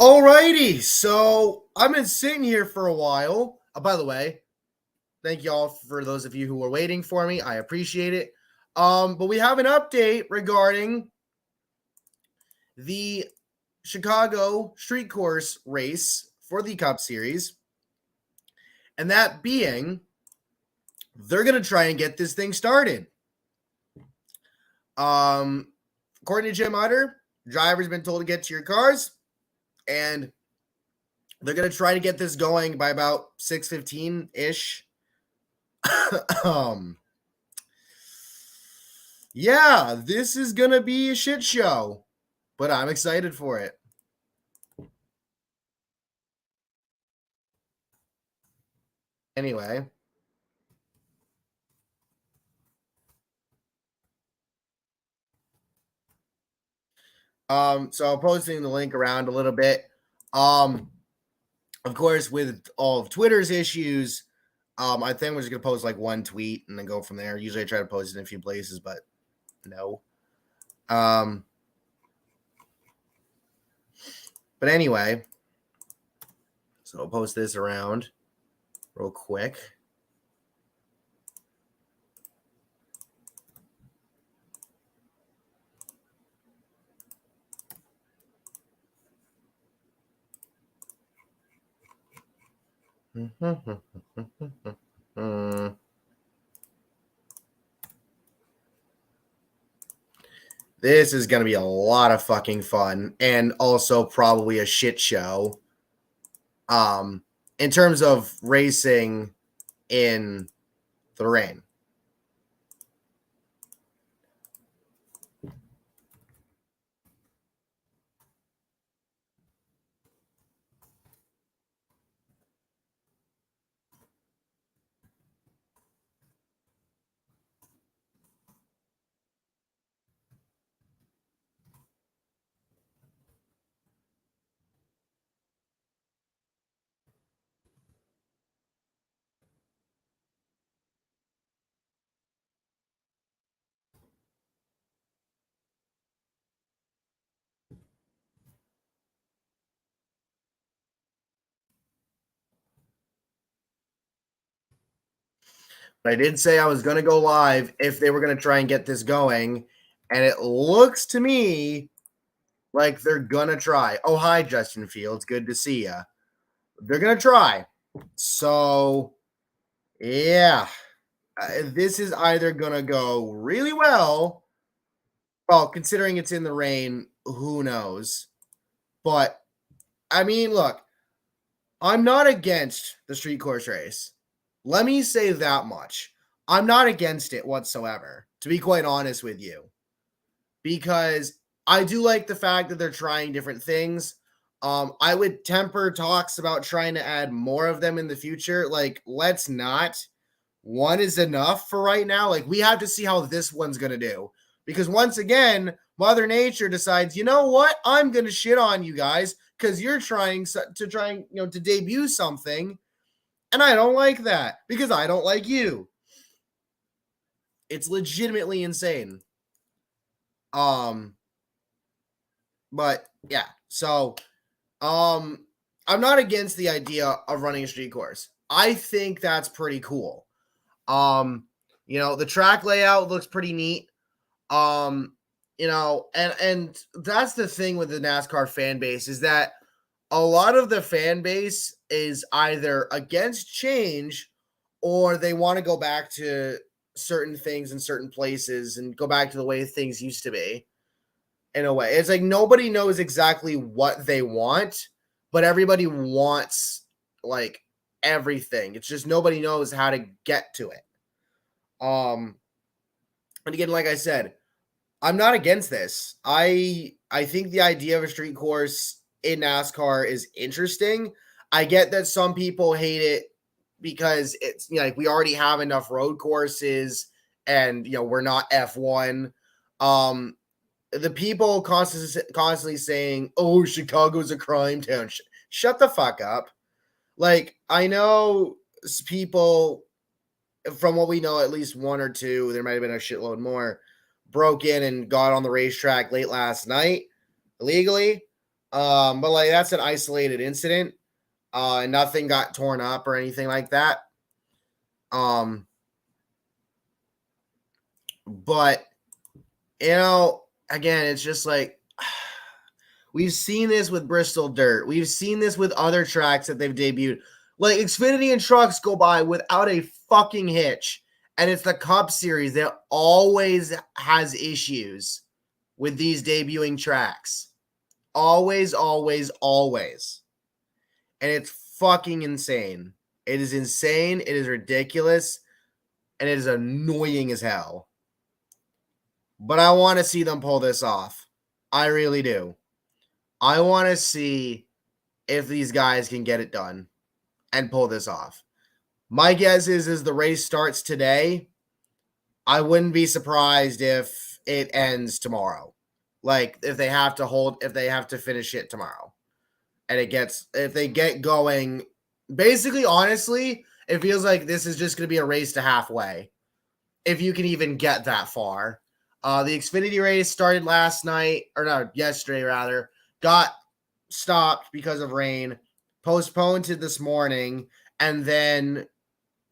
Alrighty, so I've been sitting here for a while. By the way, thank y'all for those of you who were waiting for me. I appreciate it. But we have an update regarding the Chicago Street Course race for the Cup Series, and that being they're gonna try and get this thing started. According to Jim Utter, drivers been told to get to your cars, and they're gonna try to get this going by about 6:15 ish. Yeah, this is gonna be a shit show, but I'm excited for it. Anyway. So I'm posting the link around a little bit. Of course, with all of Twitter's issues, I think we're just gonna post like one tweet and then go from there. Usually I try to post it in a few places, but no. But anyway, so I'll post this around real quick. This is going to be a lot of fucking fun and also probably a shit show. In terms of racing in the rain. But I did say I was going to go live if they were going to try and get this going. And it looks to me like they're going to try. Oh, hi, Justin Fields. Good to see you. They're going to try. So, yeah. This is either going to go really well. Well, considering it's in the rain, who knows? But, I mean, look, I'm not against the street course race. Let me say that much. I'm not against it whatsoever, to be quite honest with you, because I do like the fact that they're trying different things. I would temper talks about trying to add more of them in the future. Like, let's not. One is enough for right now. Like, we have to see how this one's going to do. Because once again, Mother Nature decides, you know what? I'm going to shit on you guys because you're trying to debut something. And I don't like that because I don't like you. It's legitimately insane. But yeah, so I'm not against the idea of running a street course. I think that's pretty cool. The track layout looks pretty neat. And that's the thing with the NASCAR fan base is that a lot of the fan base is either against change or they want to go back to certain things in certain places and go back to the way things used to be. In a way, it's like nobody knows exactly what they want, but everybody wants like everything. It's just nobody knows how to get to it. And again, like I said, I'm not against this. I think the idea of a street course in NASCAR is interesting. I get that some people hate it because it's like we already have enough road courses and we're not F1. The people constantly saying, "Oh, Chicago's a crime town." Shut the fuck up. Like, I know people, from what we know, at least one or two, there might have been a shitload more, broke in and got on the racetrack late last night illegally. But like that's an isolated incident. Nothing got torn up or anything like that. But again, it's just like we've seen this with Bristol Dirt. We've seen this with other tracks that they've debuted. Like Xfinity and trucks go by without a fucking hitch. And it's the Cup Series that always has issues with these debuting tracks. Always, always, always. And it's fucking insane. It is insane. It is ridiculous. And it is annoying as hell. But I want to see them pull this off. I really do. I want to see if these guys can get it done and pull this off. My guess is the race starts today. I wouldn't be surprised if it ends tomorrow. Like if they have to finish it tomorrow. And if they get going, basically, honestly, it feels like this is just going to be a race to halfway. If you can even get that far. The Xfinity race started yesterday rather, got stopped because of rain, postponed to this morning, and then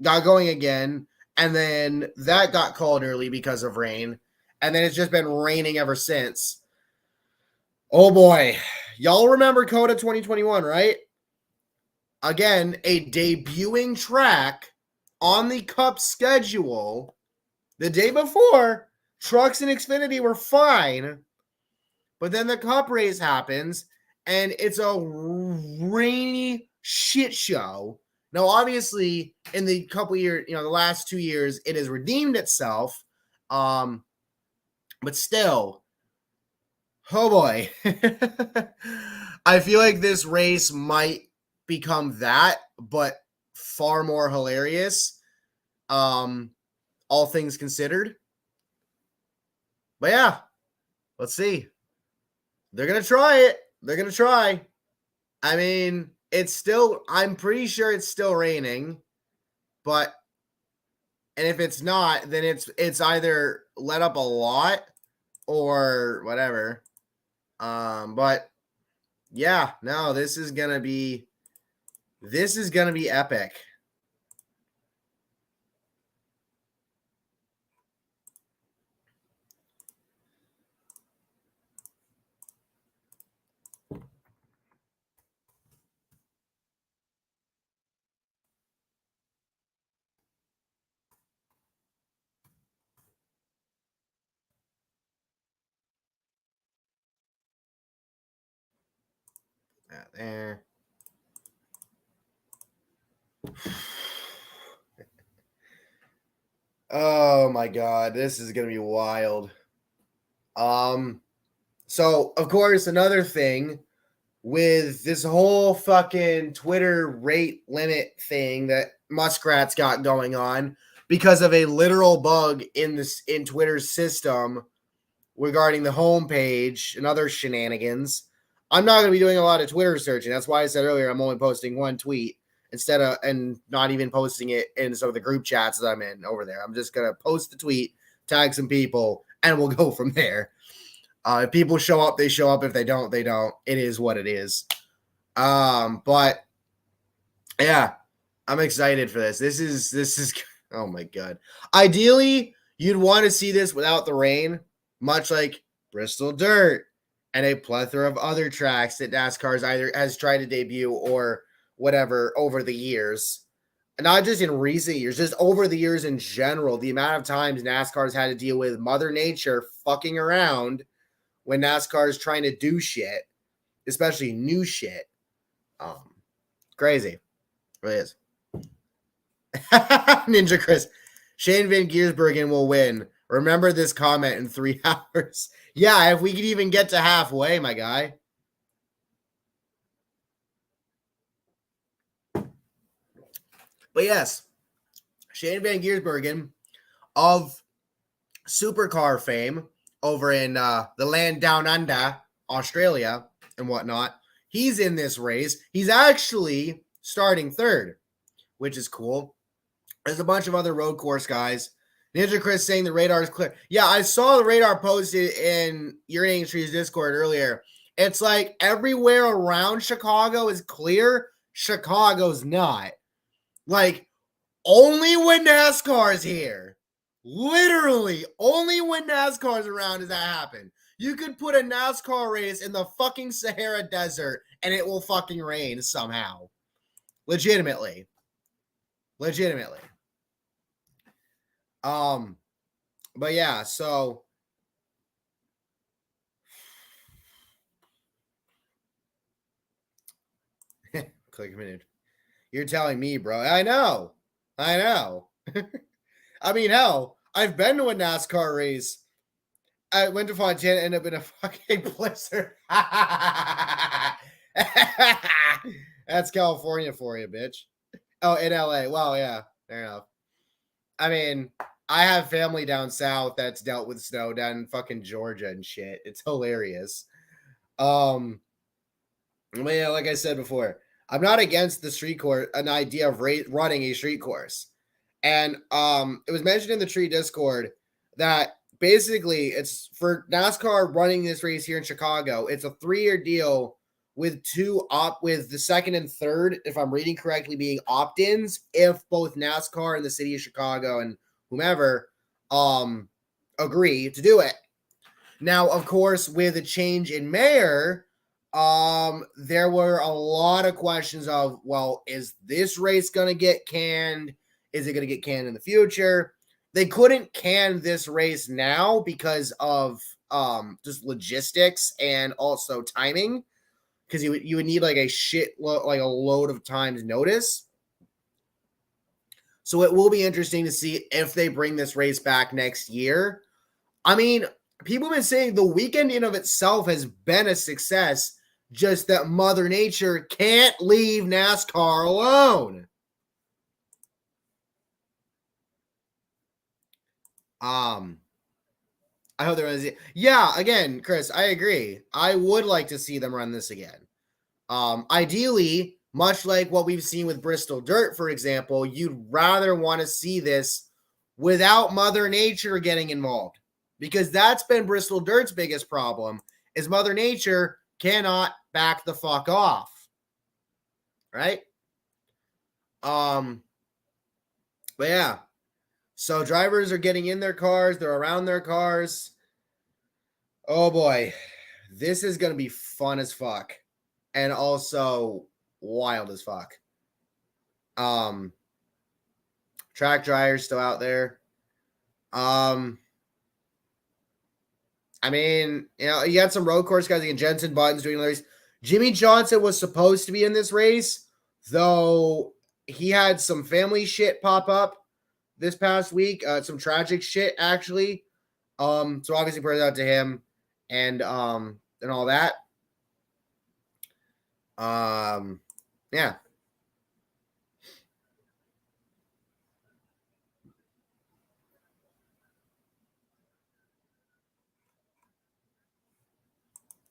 got going again. And then that got called early because of rain. And then it's just been raining ever since. Oh boy. Y'all remember COTA 2021, right? Again, a debuting track on the Cup schedule. The day before, trucks and Xfinity were fine. But then the Cup race happens, and it's a rainy shit show. Now, obviously, in the couple years, the last 2 years, it has redeemed itself. But still, oh boy. I feel like this race might become that, but far more hilarious. All things considered. But yeah, let's see. They're going to try it. They're going to try. I mean, I'm pretty sure it's still raining, and if it's not, then it's either let up a lot or whatever. But yeah, no, this is going to be epic. There. Oh my god, this is gonna be wild. So of course another thing with this whole fucking Twitter rate limit thing that Muskrat's got going on because of a literal bug in Twitter's system regarding the homepage and other shenanigans. I'm not going to be doing a lot of Twitter searching. That's why I said earlier I'm only posting one tweet and not even posting it in some of the group chats that I'm in over there. I'm just going to post the tweet, tag some people, and we'll go from there. If people show up, they show up. If they don't, they don't. It is what it is. But yeah, I'm excited for this. This is oh my god. Ideally, you'd want to see this without the rain, much like Bristol Dirt and a plethora of other tracks that NASCAR's either has tried to debut or whatever over the years. Not just in recent years, just over the years in general, the amount of times NASCAR's had to deal with Mother Nature fucking around when NASCAR is trying to do shit, especially new shit. Crazy. It really is. Ninja Chris. Shane Van Giersbergen will win. Remember this comment in 3 hours. Yeah, if we could even get to halfway, my guy. But yes, Shane Van Giersbergen of supercar fame over in the land down under, Australia and whatnot. He's in this race. He's actually starting third, which is cool. There's a bunch of other road course guys. Ninja Chris saying the radar is clear. Yeah, I saw the radar posted in Urinating Trees Discord earlier. It's like everywhere around Chicago is clear. Chicago's not. Like, only when NASCAR's here. Literally, only when NASCAR's around does that happen. You could put a NASCAR race in the fucking Sahara Desert and it will fucking rain somehow. Legitimately. But yeah, so click a minute. You're telling me, bro. I know. I mean, hell, I've been to a NASCAR race. I went to Fontana, ended up in a fucking blizzard. That's California for you, bitch. Oh, in LA. Well, yeah, fair enough. I mean, I have family down south that's dealt with snow down in fucking Georgia and shit. It's hilarious. But yeah, like I said before, I'm not against the street course, an idea of running a street course. And it was mentioned in the Tree Discord that basically it's for NASCAR running this race here in Chicago. It's a 3-year deal with with the second and third, if I'm reading correctly, being opt-ins if both NASCAR and the city of Chicago and whomever agree to do it. Now, of course, with a change in mayor, there were a lot of questions of, well, is this race going to get canned? Is it going to get canned in the future? They couldn't can this race now because of just logistics and also timing, because you would need like a load of times notice. So it will be interesting to see if they bring this race back next year. I mean, people have been saying the weekend in of itself has been a success, just that Mother Nature can't leave NASCAR alone. I hope they're running this. Yeah, again, Chris, I agree. I would like to see them run this again. Ideally, much like what we've seen with Bristol Dirt, for example, you'd rather want to see this without Mother Nature getting involved, because that's been Bristol Dirt's biggest problem, is Mother Nature cannot back the fuck off. Right? But yeah. So drivers are getting in their cars, they're around their cars. Oh boy. This is going to be fun as fuck. And also wild as fuck. Track dryers still out there. I mean, you know, you got some road course guys like Jensen Buttons doing the race. Jimmy Johnson was supposed to be in this race, though he had some family shit pop up this past week. Some tragic shit, actually. So obviously prayers out to him and all that. Yeah.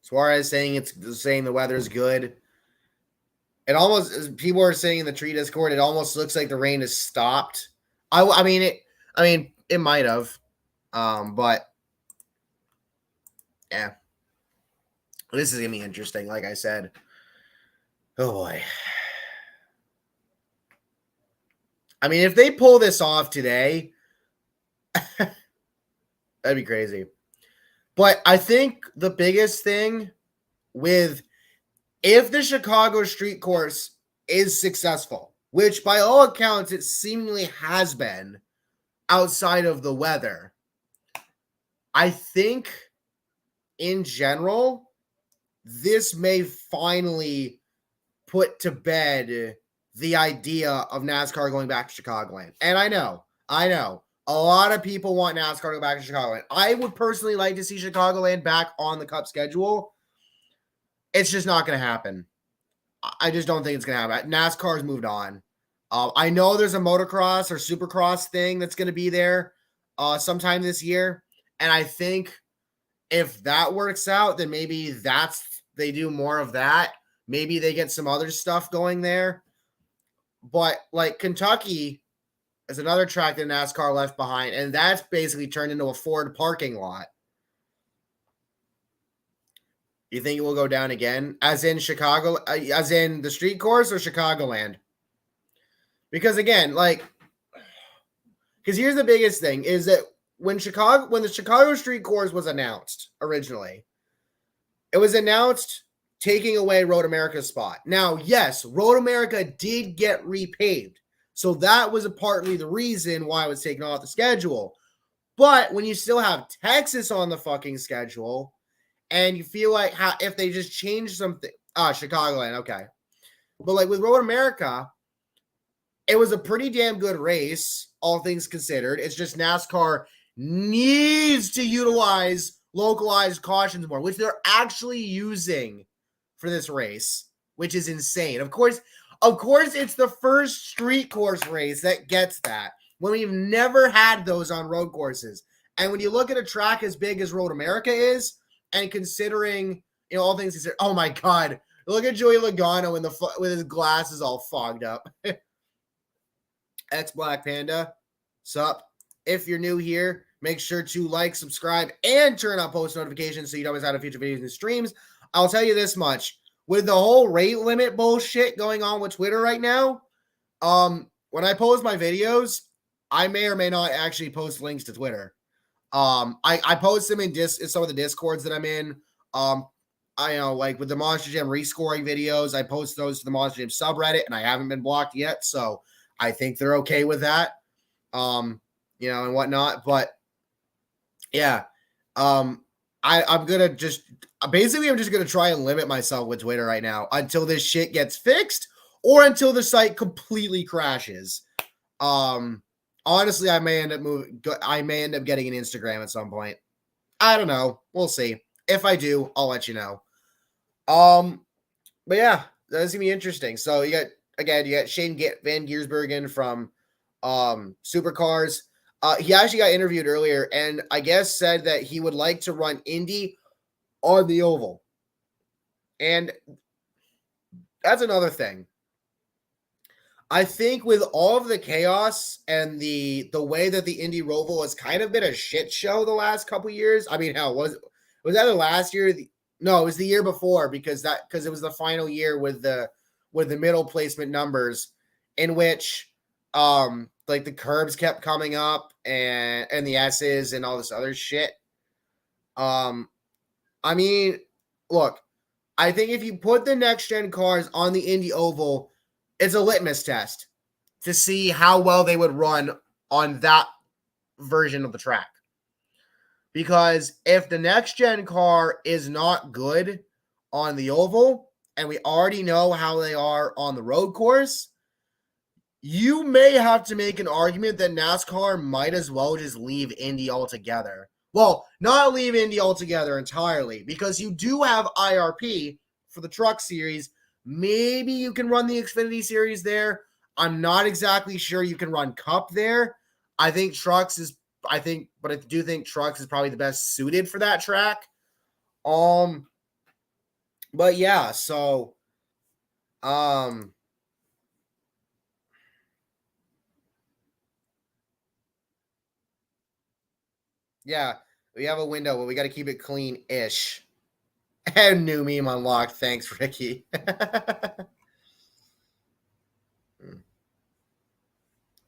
Suarez saying the weather's good. It almost, as people are saying in the Tree Discord, it almost looks like the rain has stopped. I mean it might have, but yeah, this is gonna be interesting. Like I said, oh boy. I mean, if they pull this off today, that'd be crazy. But I think the biggest thing with, if the Chicago street course is successful, which by all accounts it seemingly has been outside of the weather, I think in general, this may finally put to bed the idea of NASCAR going back to Chicagoland. And I know, a lot of people want NASCAR to go back to Chicagoland. I would personally like to see Chicagoland back on the Cup schedule. It's just not going to happen. I just don't think it's going to happen. NASCAR's moved on. I know there's a motocross or supercross thing that's going to be there sometime this year. And I think if that works out, then maybe they do more of that. Maybe they get some other stuff going there. But like Kentucky is another track that NASCAR left behind, and that's basically turned into a Ford parking lot. You think it will go down again? As in Chicago, as in the street course or Chicagoland? Because again, like, because here's the biggest thing is that when the Chicago street course was announced originally, it was announced taking away Road America's spot. Now, yes, Road America did get repaved. So that was partly the reason why it was taken off the schedule. But when you still have Texas on the fucking schedule, and you feel like if they just change something, Chicagoland, okay. But like with Road America, it was a pretty damn good race, all things considered. It's just NASCAR needs to utilize localized cautions more, which they're actually using for this race, which is insane. Of course, it's the first street course race that gets that when we've never had those on road courses. And when you look at a track as big as Road America is, and considering, all things considered, oh my God, look at Joey Logano with his glasses all fogged up. X Black Panda, sup? If you're new here, make sure to like, subscribe, and turn on post notifications so you don't miss out on future videos and streams. I'll tell you this much. With the whole rate limit bullshit going on with Twitter right now, when I post my videos, I may or may not actually post links to Twitter. I post them in some of the Discords that I'm in. I know, like with the Monster Jam rescoring videos, I post those to the Monster Jam subreddit, and I haven't been blocked yet, so I think they're okay with that. And whatnot. But yeah, I'm gonna just gonna try and limit myself with Twitter right now until this shit gets fixed or until the site completely crashes. Honestly, I may end up getting an Instagram at some point. I don't know. We'll see. If I do, I'll let you know. But yeah, that's gonna be interesting. So you got Shane Van Giersbergen from Supercars. He actually got interviewed earlier, and I guess said that he would like to run Indy on the oval. And that's another thing. I think with all of the chaos and the way that the Indy Roval has kind of been a shit show the last couple years. I mean, hell, was that the last year? No, it was the year before because it was the final year with the middle placement numbers in which like the curbs kept coming up and the S's and all this other shit. I mean, look, I think if you put the next gen cars on the Indy Oval, it's a litmus test to see how well they would run on that version of the track. Because if the next gen car is not good on the oval, and we already know how they are on the road course, you may have to make an argument that NASCAR might as well just leave Indy altogether. Well, not leave Indy altogether entirely, because you do have IRP for the Truck Series. Maybe you can run the Xfinity Series there. I'm not exactly sure you can run Cup there. But I do think Trucks is probably the best suited for that track. But yeah, so yeah, we have a window, but we got to keep it clean-ish. And new meme unlocked. Thanks, Ricky.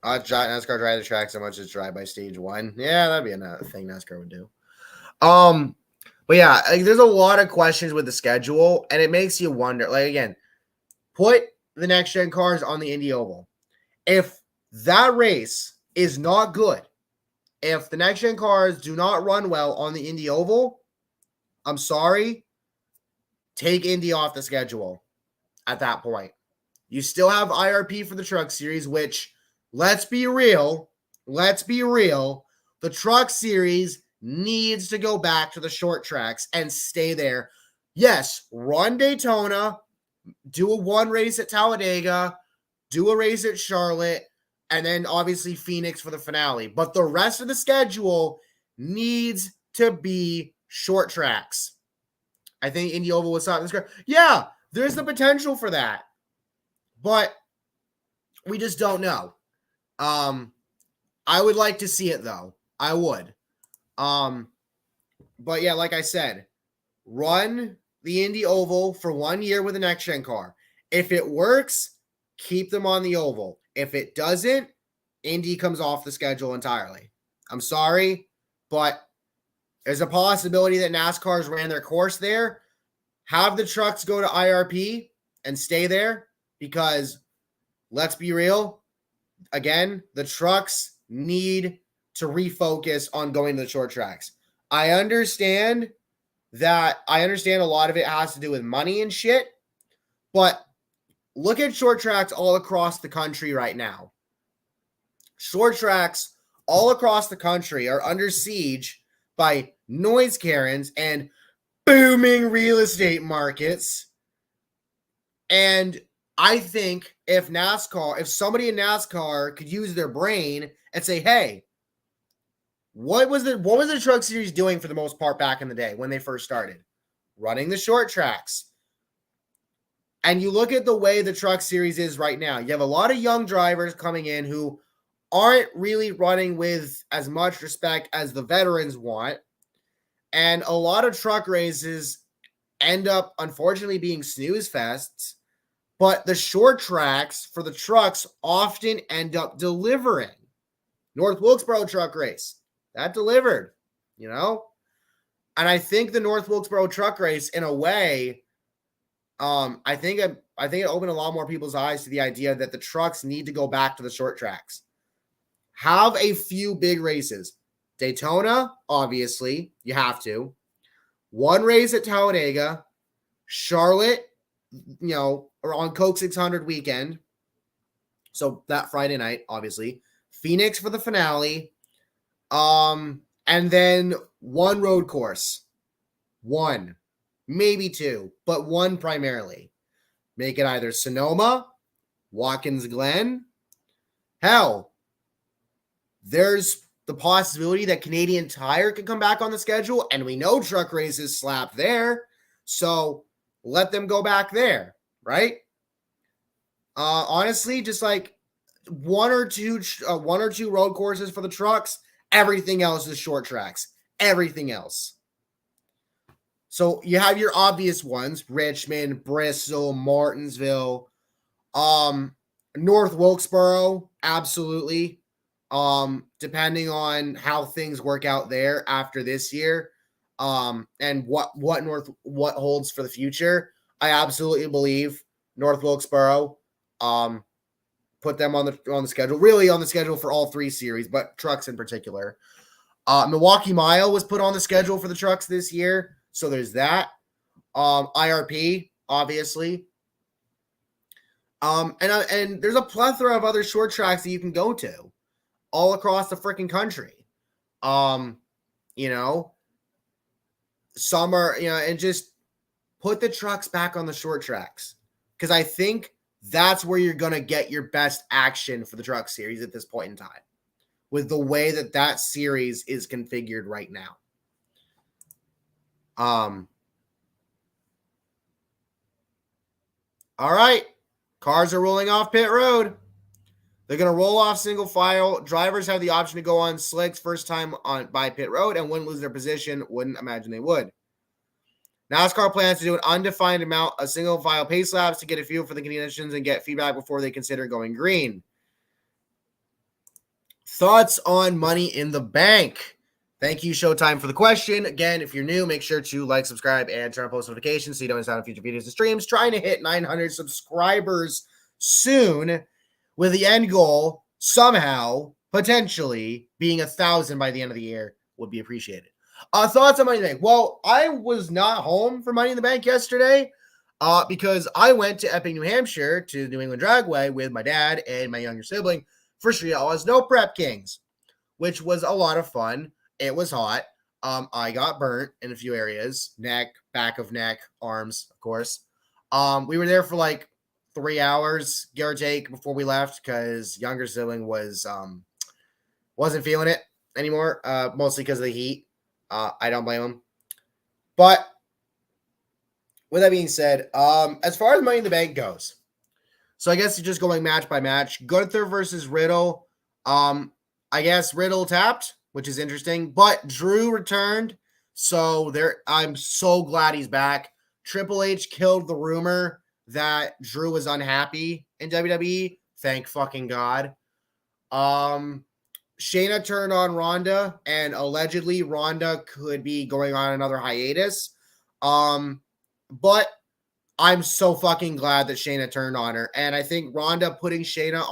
NASCAR drive the track so much as drive by stage 1. Yeah, that'd be another thing NASCAR would do. But yeah, like, there's a lot of questions with the schedule, and it makes you wonder. Like, again, put the next gen cars on the Indy Oval. If that race is not good, if the next gen cars do not run well on the Indy Oval, I'm sorry, take Indy off the schedule at that point. You still have IRP for the Truck Series, which, let's be real, the Truck Series needs to go back to the short tracks and stay there. Yes, run Daytona, do a one race at Talladega, do a race at Charlotte, and then obviously Phoenix for the finale. But the rest of the schedule needs to be short tracks. I think Indy Oval was not this great. Yeah, there's the potential for that. But we just don't know. I would like to see it though. I would. But yeah, like I said, run the Indy Oval for 1 year with a next-gen car. If it works, keep them on the oval. If it doesn't, Indy comes off the schedule entirely. I'm sorry, but there's a possibility that NASCAR's ran their course there. Have the trucks go to IRP and stay there because, let's be real, again, the trucks need to refocus on going to the short tracks. I understand a lot of it has to do with money and shit, but look at short tracks all across the country right now. Short tracks all across the country are under siege by noise Karens and booming real estate markets. And I think if somebody in NASCAR could use their brain and say, hey, what was the truck series doing for the most part back in the day when they first started? Running the short tracks. And you look at the way the truck series is right now. You have a lot of young drivers coming in who aren't really running with as much respect as the veterans want. And a lot of truck races end up, unfortunately, being snooze fests. But the short tracks for the trucks often end up delivering. North Wilkesboro truck race, that delivered, And I think the North Wilkesboro truck race, in a way, I think it opened a lot more people's eyes to the idea that the trucks need to go back to the short tracks. Have a few big races. Daytona, obviously, you have to. One race at Talladega. Charlotte, or on Coke 600 weekend. So that Friday night, obviously. Phoenix for the finale. And then one road course. One. Maybe two, but one primarily. Make it either Sonoma, Watkins Glen. Hell, there's the possibility that Canadian Tire could come back on the schedule, and we know truck races slap there, so let them go back there, right? Honestly, just like one or two road courses for the trucks. Everything else is short tracks. Everything else. So you have your obvious ones: Richmond, Bristol, Martinsville, North Wilkesboro, absolutely. Depending on how things work out there after this year, and what holds for the future, I absolutely believe North Wilkesboro. Put them on the schedule, really on the schedule for all three series, but trucks in particular. Milwaukee Mile was put on the schedule for the trucks this year, so there's that. IRP, obviously. And there's a plethora of other short tracks that you can go to all across the freaking country. Some are, and just put the trucks back on the short tracks, because I think that's where you're going to get your best action for the truck series at this point in time, with the way that series is configured right now. All right. Cars are rolling off pit road. They're going to roll off single file. Drivers have the option to go on slicks first time by pit road and wouldn't lose their position. Wouldn't imagine they would. NASCAR plans to do an undefined amount of single file pace laps to get a feel for the conditions and get feedback before they consider going green. Thoughts on Money in the Bank? Thank you, Showtime, for the question. Again, if you're new, make sure to like, subscribe, and turn on post notifications so you don't miss out on future videos and streams. Trying to hit 900 subscribers soon, with the end goal somehow, potentially, being 1,000 by the end of the year would be appreciated. Thoughts on Money in the Bank? Well, I was not home for Money in the Bank yesterday because I went to Epping, New Hampshire to New England Dragway with my dad and my younger sibling for Street Outlaws No Prep Kings, which was a lot of fun. It was hot. I got burnt in a few areas, neck, back of neck, arms, of course. We were there for like 3 hours, give or take, before we left because younger sibling wasn't feeling it anymore, mostly because of the heat. I don't blame him. But with that being said, as far as Money in the Bank goes, so I guess you're just going match by match. Gunther versus Riddle. I guess Riddle tapped, which is interesting, but Drew returned. So I'm so glad he's back. Triple H killed the rumor that Drew was unhappy in WWE. Thank fucking God. Shayna turned on Ronda, and allegedly Ronda could be going on another hiatus. But I'm so fucking glad that Shayna turned on her. And I think Ronda putting Shayna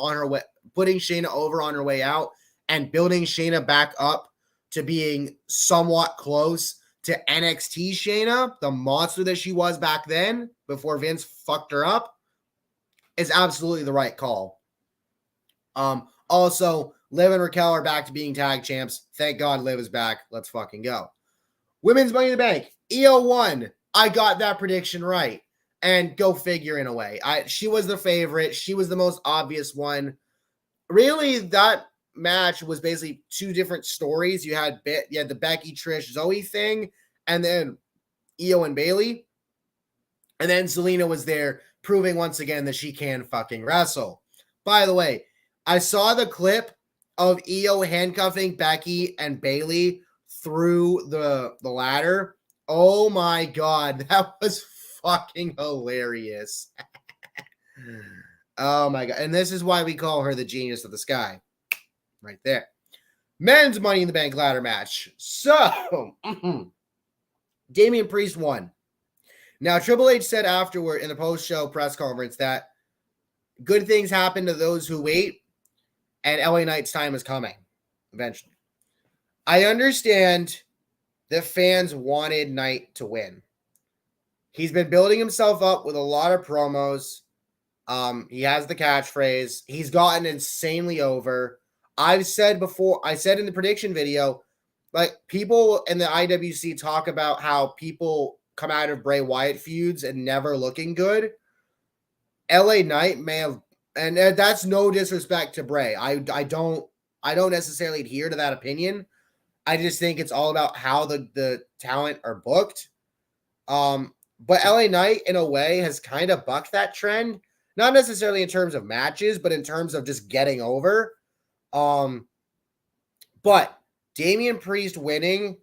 over on her way out and building Shayna back up to being somewhat close to NXT Shayna, the monster that she was back then before Vince fucked her up, is absolutely the right call. Also, Liv and Raquel are back to being tag champs. Thank God Liv is back. Let's fucking go. Women's Money in the Bank. Io won. I got that prediction right. And go figure in a way. She was the favorite. She was the most obvious one. Really, that match was basically two different stories. You had the Becky, Trish, Zoe thing, and then Io and Bayley. And then Zelina was there proving once again that she can fucking wrestle. By the way, I saw the clip of Io handcuffing Becky and Bayley through the ladder. Oh my God, that was fucking hilarious. Oh my God. And this is why we call her the genius of the sky. Right there. Men's Money in the Bank ladder match. So, Damian Priest won. Now, Triple H said afterward in the post-show press conference that good things happen to those who wait, and LA Knight's time is coming eventually. I understand that fans wanted Knight to win. He's been building himself up with a lot of promos. He has the catchphrase. He's gotten insanely over. I said in the prediction video, like, people in the IWC talk about how people come out of Bray Wyatt feuds and never looking good. LA Knight may have, and that's no disrespect to Bray. I don't necessarily adhere to that opinion. I just think it's all about how the talent are booked. But LA Knight, in a way, has kind of bucked that trend. Not necessarily in terms of matches, but in terms of just getting over. But Damian Priest winning,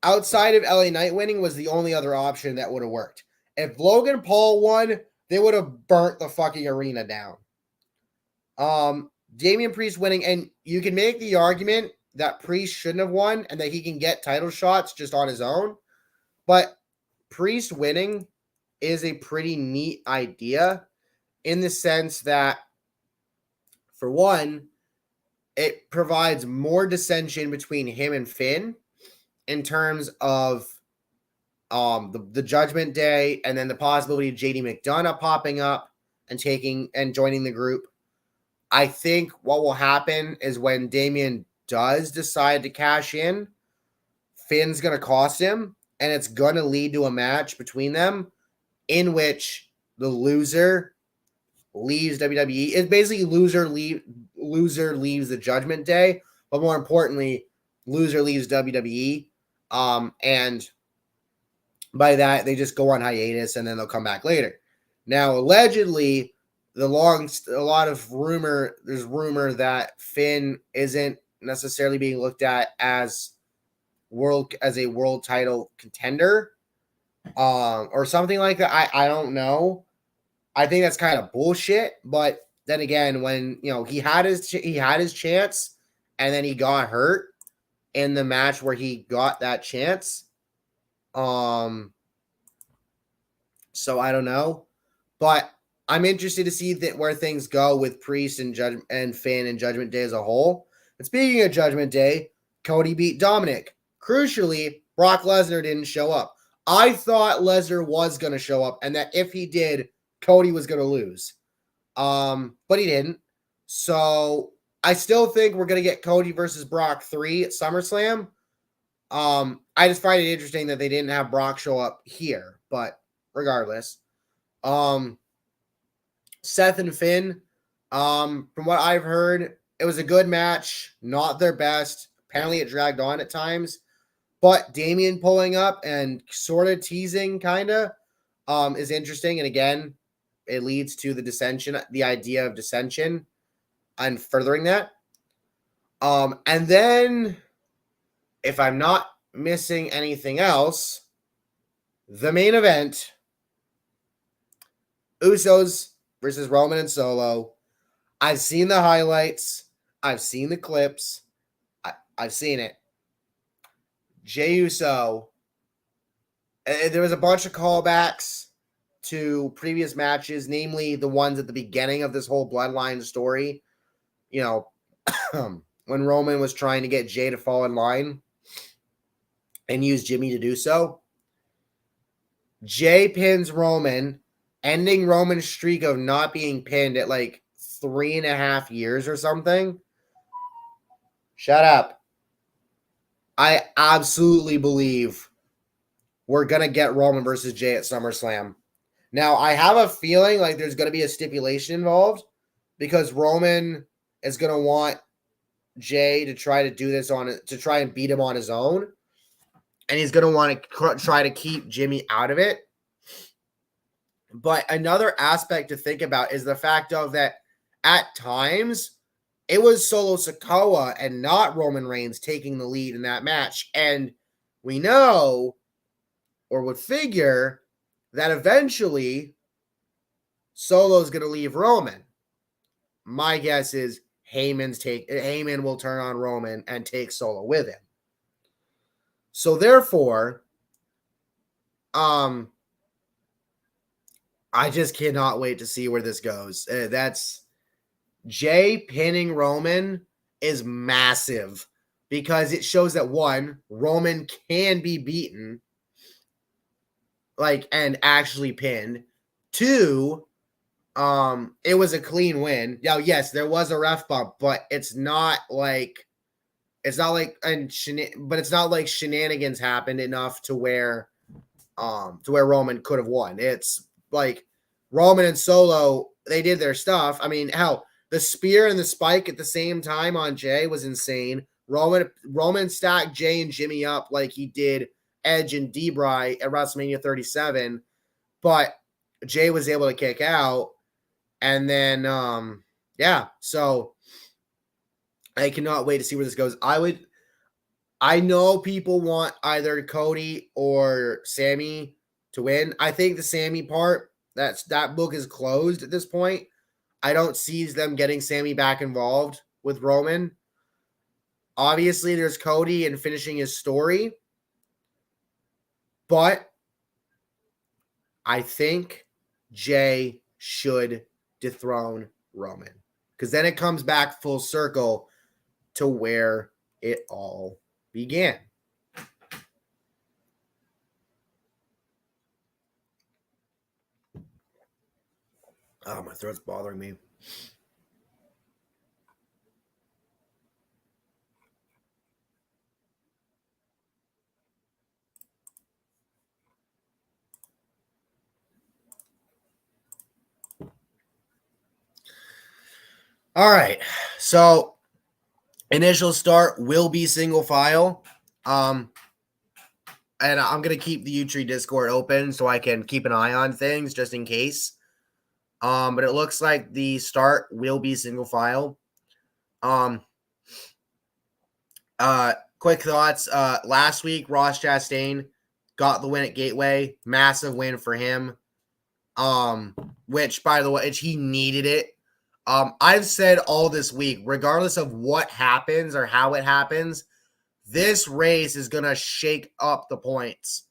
outside of LA Knight winning, was the only other option that would have worked. If Logan Paul won, they would have burnt the fucking arena down. Damian Priest winning, and you can make the argument that Priest shouldn't have won and that he can get title shots just on his own. But Priest winning is a pretty neat idea in the sense that, for one, it provides more dissension between him and Finn in terms of the Judgment Day, and then the possibility of JD McDonough popping up and joining the group. I think what will happen is when Damian does decide to cash in, Finn's going to cost him, and it's going to lead to a match between them in which the loser leaves WWE. It's basically loser leaves the Judgment Day, but more importantly, loser leaves WWE. And by that, they just go on hiatus and then they'll come back later. Now, allegedly, there's rumor that Finn isn't necessarily being looked at as a world title contender, or something like that. I don't know. I think that's kind of bullshit. But then again, when he had his chance, and then he got hurt in the match where he got that chance. So I don't know, but I'm interested to see where things go with Priest and Finn and Judgment Day as a whole. And speaking of Judgment Day, Cody beat Dominic. Crucially, Brock Lesnar didn't show up. I thought Lesnar was going to show up, and that if he did, Cody was going to lose. But he didn't. So I still think we're going to get Cody versus Brock 3 at SummerSlam. I just find it interesting that they didn't have Brock show up here, but regardless, Seth and Finn, from what I've heard, it was a good match, not their best. Apparently it dragged on at times, but Damian pulling up and sort of teasing is interesting. And again, it leads to the idea of dissension and furthering that. And then, if I'm not missing anything else, The main event, Usos versus Roman and Solo. I've seen the highlights. I've seen the clips. I've seen it. Jey Uso. There was a bunch of callbacks to previous matches, namely the ones at the beginning of this whole Bloodline story. You know, when Roman was trying to get Jey to fall in line and use Jimmy to do so. Jey pins Roman, ending Roman's streak of not being pinned at like 3.5 years or something. Shut up. I absolutely believe we're going to get Roman versus Jey at SummerSlam. Now, I have a feeling like there's going to be a stipulation involved because Roman is going to want Jey to try to do this to try and beat him on his own. And he's going to want to try to keep Jimmy out of it. But another aspect to think about is the fact of that at times it was Solo Sikoa and not Roman Reigns taking the lead in that match. And we know or would figure that eventually Solo's going to leave Roman. My guess is Heyman will turn on Roman and take Solo with him. So therefore, I just cannot wait to see where this goes. That's Jey pinning Roman is massive because it shows that one, Roman can be beaten, like, and actually pinned. Two, it was a clean win. Now, yes, there was a ref bump, but it's not like shenanigans happened enough to where Roman could have won. It's like Roman and Solo, they did their stuff. I mean, hell, the spear and the spike at the same time on Jey was insane. Roman stacked Jey and Jimmy up like he did Edge and Debray at WrestleMania 37, but Jey was able to kick out. And then, so I cannot wait to see where this goes. I know people want either Cody or Sammy to win. I think the Sammy part, that book is closed at this point. I don't see them getting Sammy back involved with Roman. Obviously, there's Cody and finishing his story. But I think Jey should dethrone Roman. Because then it comes back full circle to where it all began. Oh, my throat's bothering me. All right. So initial start will be single file. And I'm going to keep the U-Tree Discord open so I can keep an eye on things just in case. But it looks like the start will be single file. Quick thoughts. Last week, Ross Chastain got the win at Gateway. Massive win for him. Which, by the way, he needed it. I've said all this week, regardless of what happens or how it happens, this race is going to shake up the points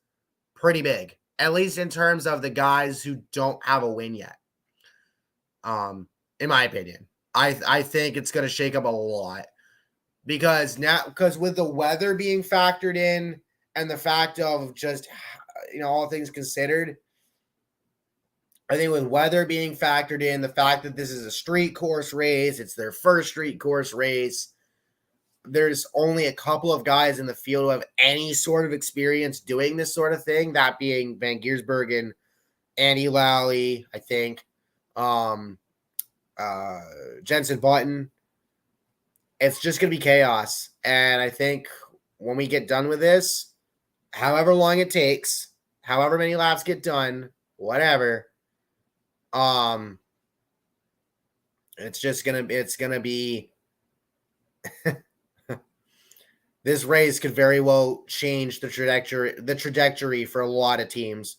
pretty big, at least in terms of the guys who don't have a win yet. In my opinion, I think it's going to shake up a lot because with the weather being factored in and the fact of just, all things considered, I think with weather being factored in, the fact that this is a street course race, it's their first street course race. There's only a couple of guys in the field who have any sort of experience doing this sort of thing, that being Van Giersberg and Andy Lally, I think. Jensen Button. It's just going to be chaos. And I think when we get done with this, however long it takes, however many laps get done, whatever, it's going to be this race could very well change the trajectory for a lot of teams.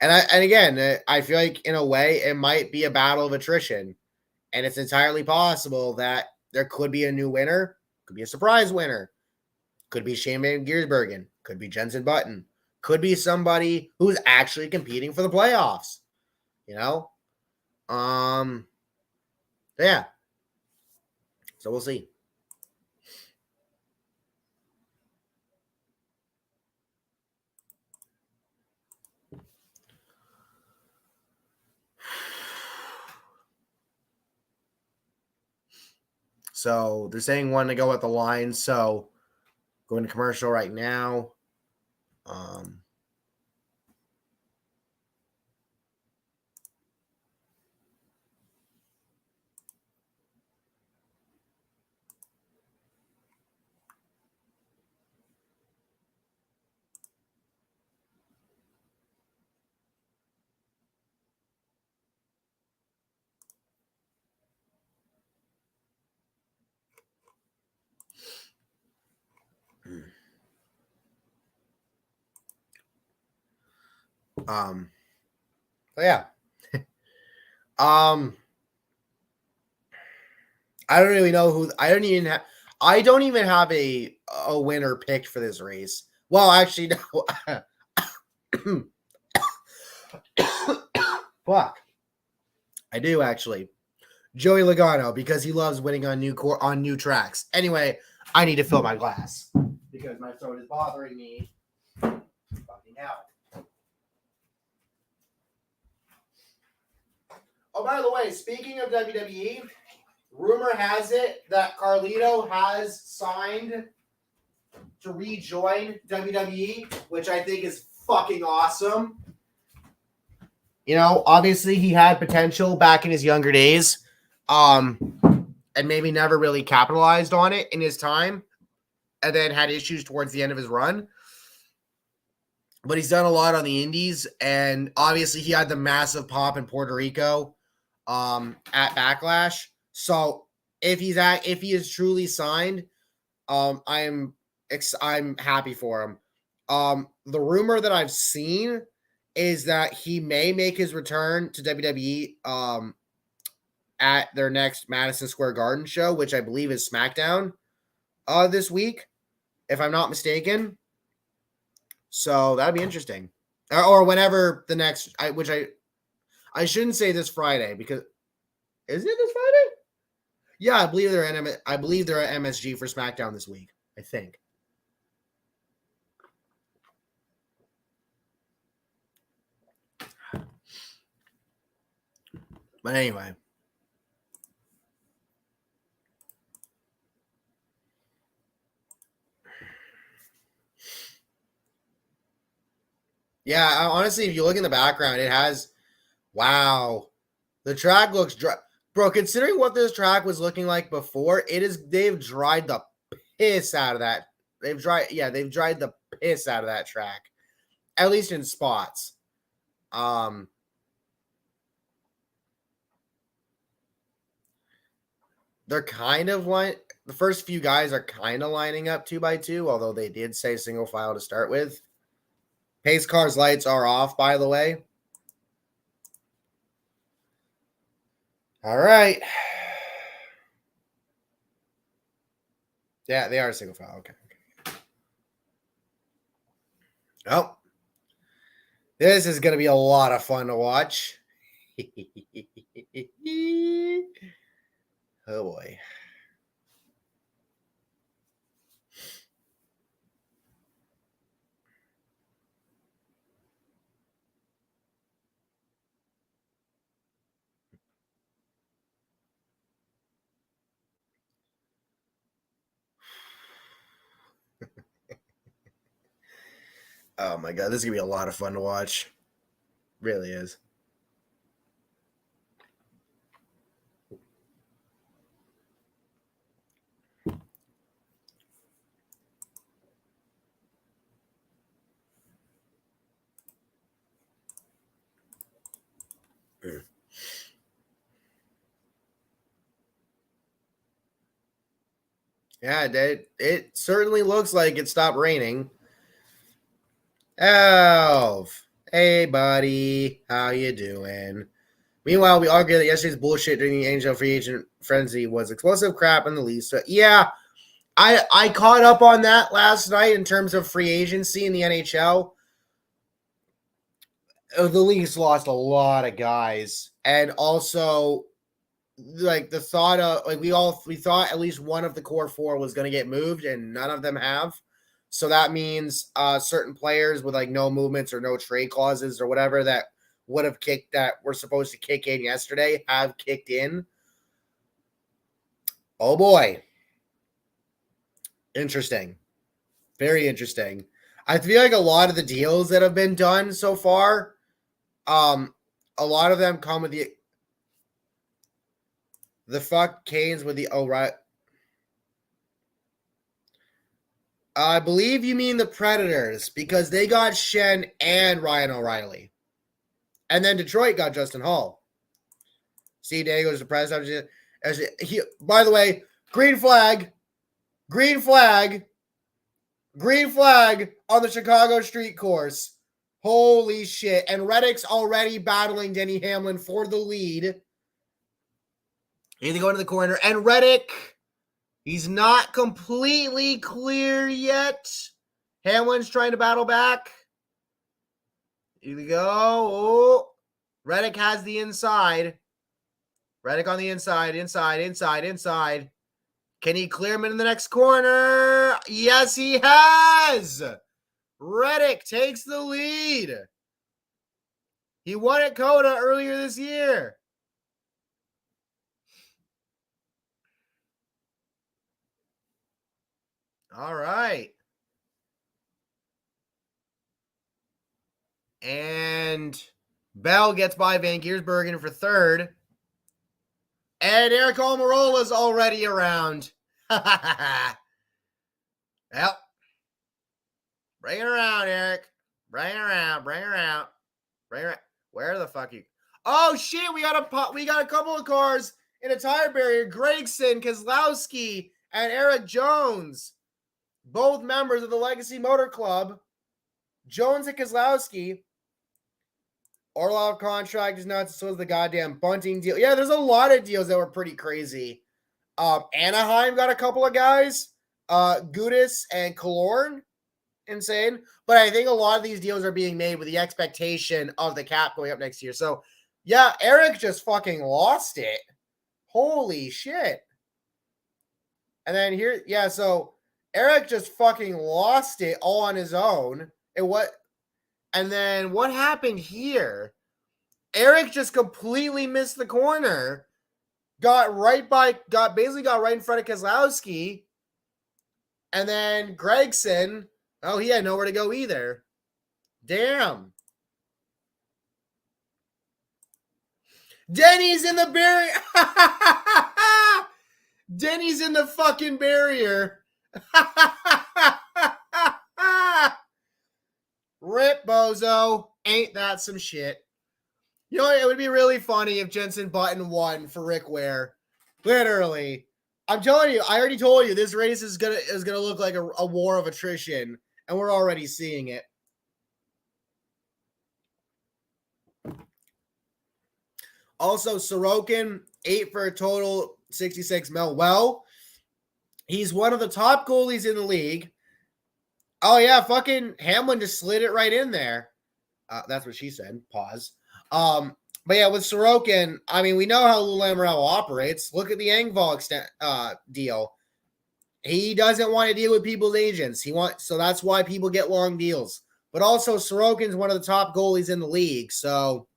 And again, I feel like in a way it might be a battle of attrition, and it's entirely possible that there could be a new winner, could be a surprise winner, could be Shane Van Gisbergen, could be Jensen Button, could be somebody who's actually competing for the playoffs. You know, yeah. So we'll see. So they're saying one to go at the line. So going to commercial right now. So yeah. I don't really know who. I don't even have a winner picked for this race. Well, actually, no. Fuck. I do actually. Joey Logano, because he loves winning on new tracks. Anyway, I need to fill my glass because my throat is bothering me. Fucking out. Oh, by the way, speaking of WWE, rumor has it that Carlito has signed to rejoin WWE, which I think is fucking awesome. You know, obviously he had potential back in his younger days, and maybe never really capitalized on it in his time, and then had issues towards the end of his run. But he's done a lot on the indies, and obviously he had the massive pop in Puerto Rico at Backlash. So if he is truly signed, I'm happy for him. The rumor that I've seen is that he may make his return to WWE at their next Madison Square Garden show, which I believe is SmackDown this week, if I'm not mistaken. So that'd be interesting. Or whenever the next, I shouldn't say this Friday because is it this Friday? Yeah, I believe they're at MSG for SmackDown this week. I think. But anyway. Yeah, honestly, if you look in the background, it has, wow, the track looks dry. Bro, considering what this track was looking like before, they've dried the piss out of that. They've dried the piss out of that track, at least in spots. They're kind of like, the first few guys are kind of lining up 2x2, although they did say single file to start with. Pace car's lights are off, by the way. All right. Yeah, they are single file. Okay. Oh, this is going to be a lot of fun to watch. Oh, boy. Oh, my God. This is going to be a lot of fun to watch. Really is. Yeah, it certainly looks like it stopped raining. Elf, hey buddy, how you doing? Meanwhile, we argue that yesterday's bullshit during the NHL free agent frenzy was explosive crap in the least. So, yeah, I caught up on that last night in terms of free agency in the NHL. The Leafs lost a lot of guys, and also like the thought of like we thought at least one of the core four was going to get moved, and none of them have. So that means certain players with like no movements or no trade clauses or whatever that would have kicked that were supposed to kick in yesterday have kicked in. Oh boy, interesting, very interesting. I feel like a lot of the deals that have been done so far, a lot of them come with the fuck Canes with the right. I believe you mean the Predators because they got Shen and Ryan O'Reilly. And then Detroit got Justin Hall. See, Diego's the president. By the way, green flag on the Chicago street course. Holy shit. And Reddick's already battling Denny Hamlin for the lead. He's going to the corner. And Reddick, he's not completely clear yet. Hamlin's trying to battle back. Here we go. Oh, Reddick has the inside. Reddick on the inside. Can he clear him in the next corner? Yes, he has. Reddick takes the lead. He won at COTA earlier this year. All right. And Bell gets by Van Giersbergen for third. And Eric Almirola's already around. Well, bring it around, Eric. Bring it around. Where the fuck you? Oh shit! We got a couple of cars in a tire barrier. Gregson, Keselowski, and Eric Jones, both members of the Legacy Motor Club. Jones and Keselowski. Orlov contract is nuts. So is the goddamn Bunting deal. Yeah, there's a lot of deals that were pretty crazy. Anaheim got a couple of guys. Gudis and Killorn. Insane. But I think a lot of these deals are being made with the expectation of the cap going up next year. So, yeah, Eric just fucking lost it. Holy shit. And then here, yeah, so Eric just fucking lost it all on his own. And then what happened here? Eric just completely missed the corner. Got basically right in front of Keselowski. And then Gregson, oh, he had nowhere to go either. Damn. Denny's in the barrier. Denny's in the fucking barrier. Rip, bozo. Ain't that some shit? You know, it would be really funny if Jensen Button won for Rick Ware. Literally. I'm telling you, I already told you this race is gonna look like a war of attrition, and we're already seeing it. Also, Sorokin, 8 for a total 66 mil. Well, he's one of the top goalies in the league. Oh yeah, fucking Hamlin just slid it right in there. That's what she said. Pause. But yeah, with Sorokin, I mean, we know how Lou Lamoriello operates. Look at the Engvall deal. He doesn't want to deal with people's agents. So that's why people get long deals. But also, Sorokin's one of the top goalies in the league. So,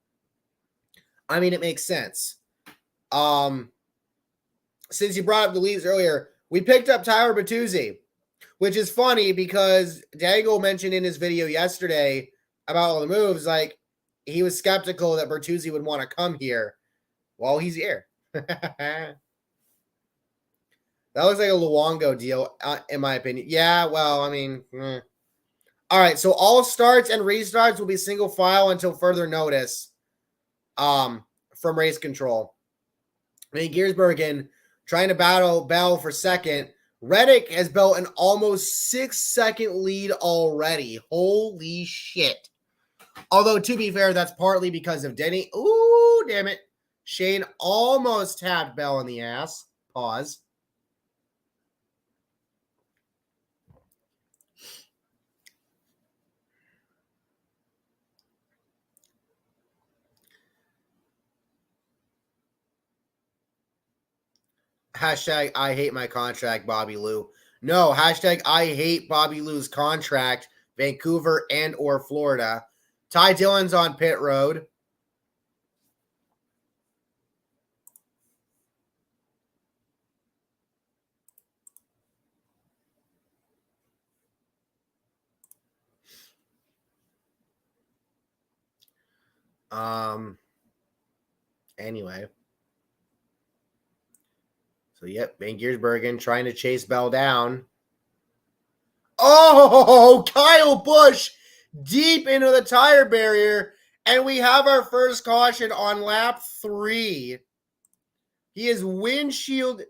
I mean, it makes sense. Since you brought up the Leafs earlier, we picked up Tyler Bertuzzi, which is funny because Dago mentioned in his video yesterday about all the moves, like, he was skeptical that Bertuzzi would want to come here. Well, he's here. That looks like a Luongo deal, in my opinion. Yeah, well, I mean, all right. So all starts and restarts will be single file until further notice. From race control. I mean, Giersbergen trying to battle Bell for second. Reddick has built an almost 6-second lead already. Holy shit. Although, to be fair, that's partly because of Denny. Ooh, damn it. Shane almost tapped Bell in the ass. Pause. Hashtag I hate my contract, Bobby Lou. No, hashtag I hate Bobby Lou's contract, Vancouver and or Florida. Ty Dillon's on pit road. Anyway. So, yep, Van Giersbergen trying to chase Bell down. Oh, Kyle Busch deep into the tire barrier, and we have our first caution on lap 3. He is windshield.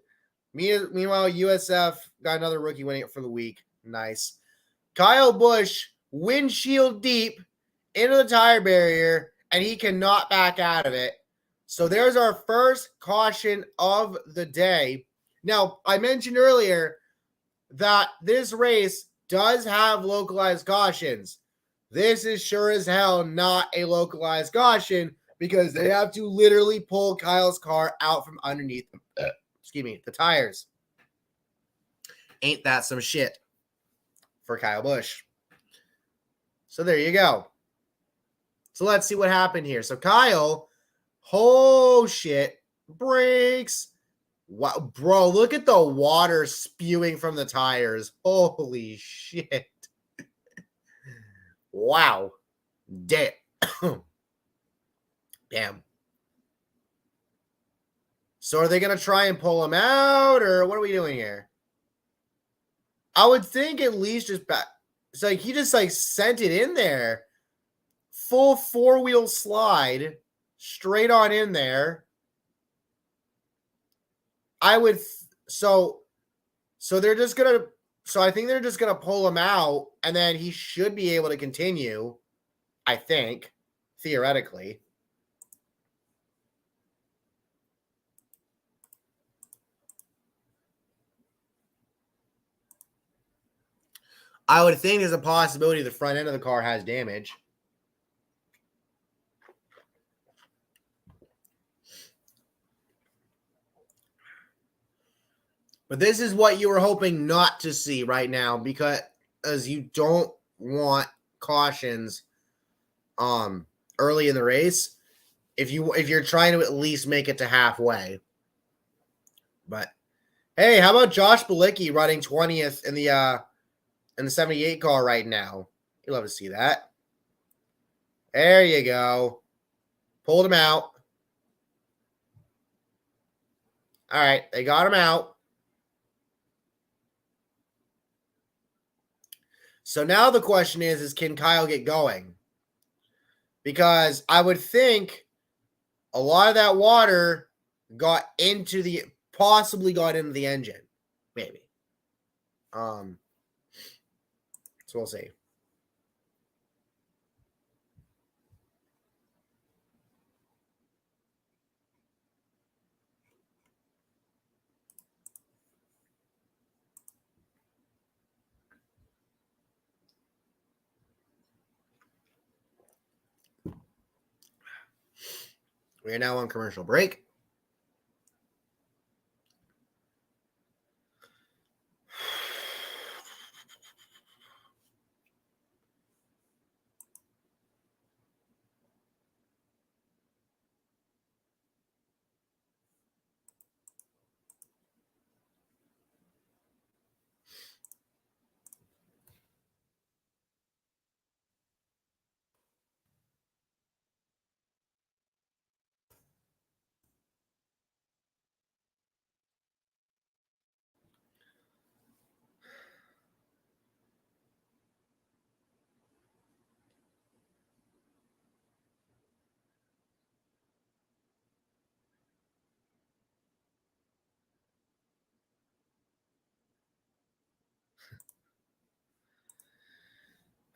Meanwhile, USF got another rookie winning it for the week. Nice. Kyle Busch windshield deep into the tire barrier, and he cannot back out of it. So there's our first caution of the day. Now, I mentioned earlier that this race does have localized cautions. This is sure as hell not a localized caution because they have to literally pull Kyle's car out from underneath the tires. Ain't that some shit for Kyle Busch? So there you go. So let's see what happened here. So Kyle, oh shit, brakes. Wow, bro, look at the water spewing from the tires. Holy shit. Wow. Damn. Damn. So are they going to try and pull him out, or what are we doing here? I would think at least just back. It's like he just like sent it in there. Full 4-wheel slide straight on in there. I would so they're just going to I think they're just going to pull him out and then he should be able to continue, I think, theoretically. I would think there's a possibility the front end of the car has damage. But this is what you were hoping not to see right now because as you don't want cautions early in the race if you're trying to at least make it to halfway. But hey, how about Josh Bilicki running 20th in the 78 car right now? You'd love to see that. There you go. Pulled him out. All right, they got him out. So now the question is can Kyle get going? Because I would think a lot of that water possibly got into the engine. Maybe. So we'll see. We are now on commercial break.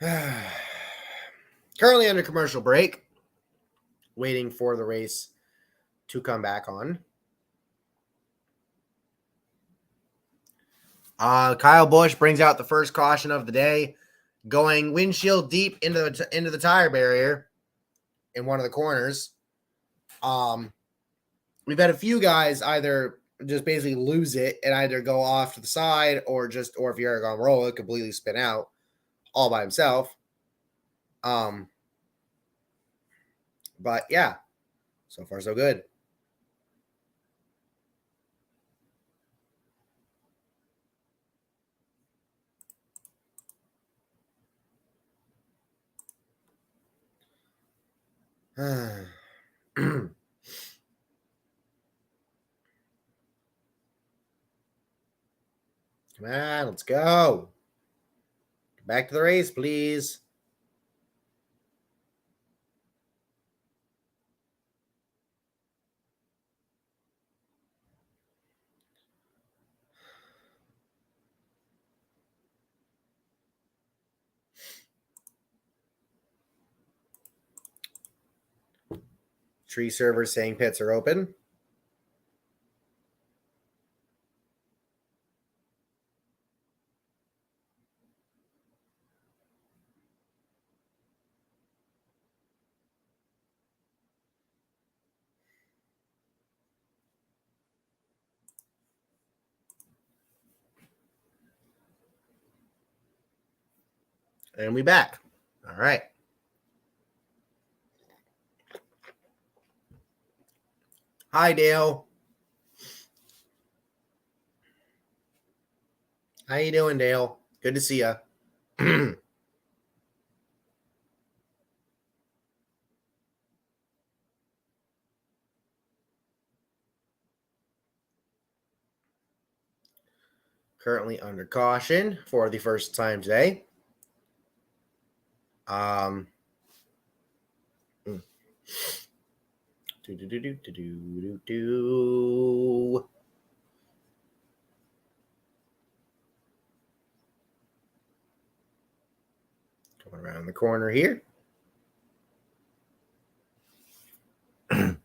Currently under commercial break, waiting for the race to come back on. Kyle Busch brings out the first caution of the day, going windshield deep into the tire barrier in one of the corners. We've had a few guys either just basically lose it and either go off to the side or if you're going to roll it, completely spin out all by himself. But yeah, so far so good. Come on, let's go. Back to the race, please. Tree servers saying pits are open. And we back. All right. Hi, Dale. How you doing, Dale? Good to see you. Currently under caution for the first time today. Coming around the corner here. I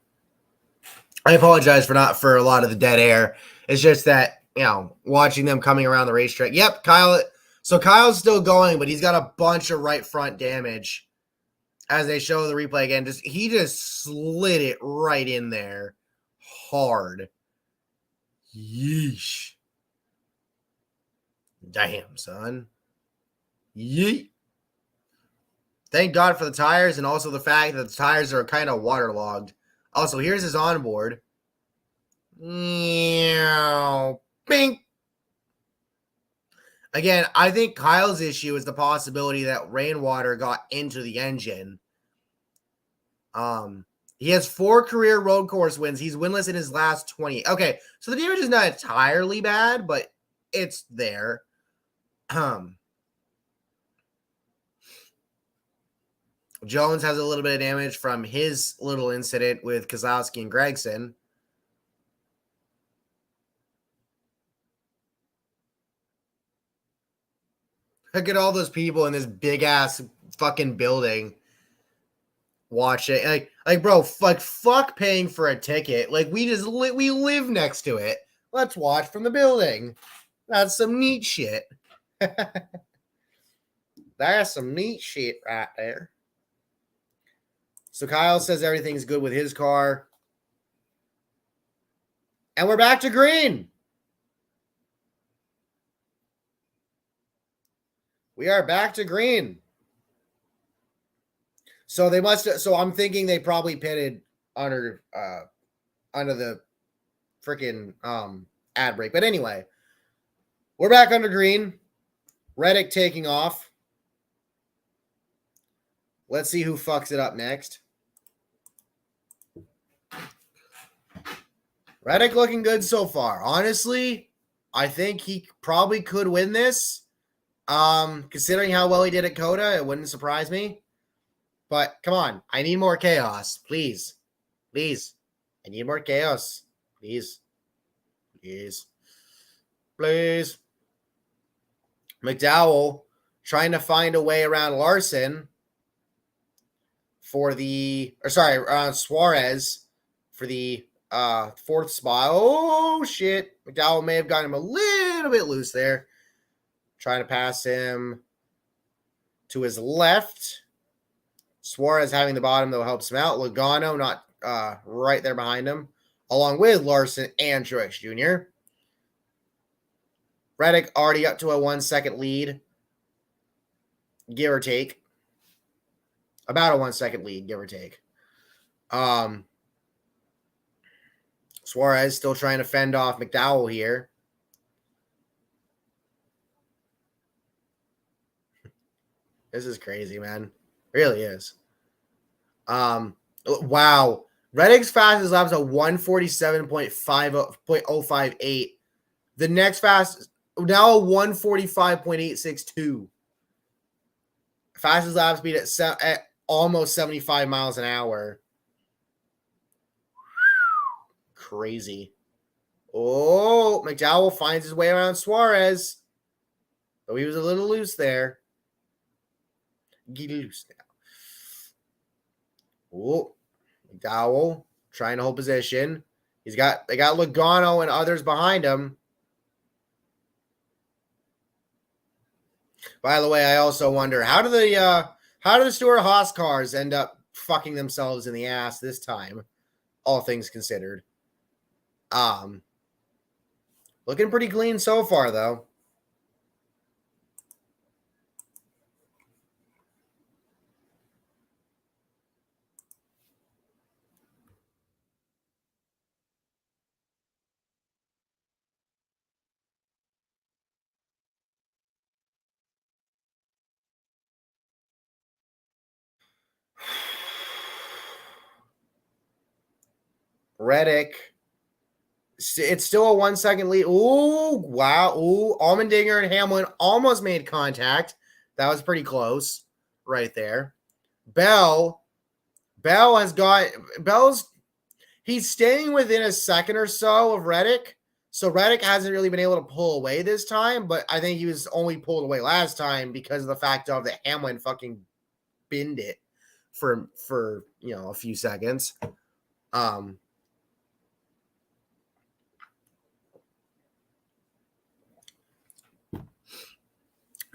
apologize for a lot of the dead air. It's just that, watching them coming around the racetrack. Yep, Kyle. So Kyle's still going, but he's got a bunch of right front damage. As they show the replay again, he just slid it right in there hard. Yeesh. Damn, son. Yeet. Thank God for the tires and also the fact that the tires are kind of waterlogged. Also, here's his onboard. Bing. Again, I think Kyle's issue is the possibility that rainwater got into the engine. He has 4 career road course wins. He's winless in his last 20. Okay, so the damage is not entirely bad, but it's there. Jones has a little bit of damage from his little incident with Kozlowski and Gregson. Look at all those people in this big ass fucking building. Watch it. Like, bro, fuck paying for a ticket. Like, we live next to it. Let's watch from the building. That's some neat shit. That's some neat shit right there. So Kyle says everything's good with his car. And we're back to green. We are back to green. So they must. So I'm thinking they probably pitted under the freaking ad break. But anyway, we're back under green. Reddick taking off. Let's see who fucks it up next. Reddick looking good so far. Honestly, I think he probably could win this. Considering how well he did at COTA, it wouldn't surprise me. But come on, I need more chaos. Please. Please. I need more chaos. Please. Please. Please. McDowell trying to find a way around Larson for the, or sorry, around Suarez for the fourth spot. Oh, shit. McDowell may have gotten him a little bit loose there. Trying to pass him to his left. Suarez having the bottom, though, helps him out. Logano not right there behind him, along with Larson and Truex Jr. Reddick already up to a 1 second lead, give or take. About a 1 second lead, give or take. Suarez still trying to fend off McDowell here. This is crazy, man. It really is. Wow. Reddick's fastest lap is a 147.058. The next fastest, now a 145.862. Fastest lap speed at almost 75 miles an hour. Crazy. Oh, McDowell finds his way around Suarez. Though he was a little loose there. Get loose now. Oh, McDowell trying to hold position. They got Logano and others behind him. By the way, I also wonder how do the Stewart-Haas cars end up fucking themselves in the ass this time, all things considered. Looking pretty clean so far, though. Reddick. It's still a 1 second lead. Ooh, wow. Ooh, Allmendinger and Hamlin almost made contact. That was pretty close right there. He's staying within a second or so of Reddick. So Reddick hasn't really been able to pull away this time, but I think he was only pulled away last time because of the fact of that Hamlin fucking binned it for a few seconds. I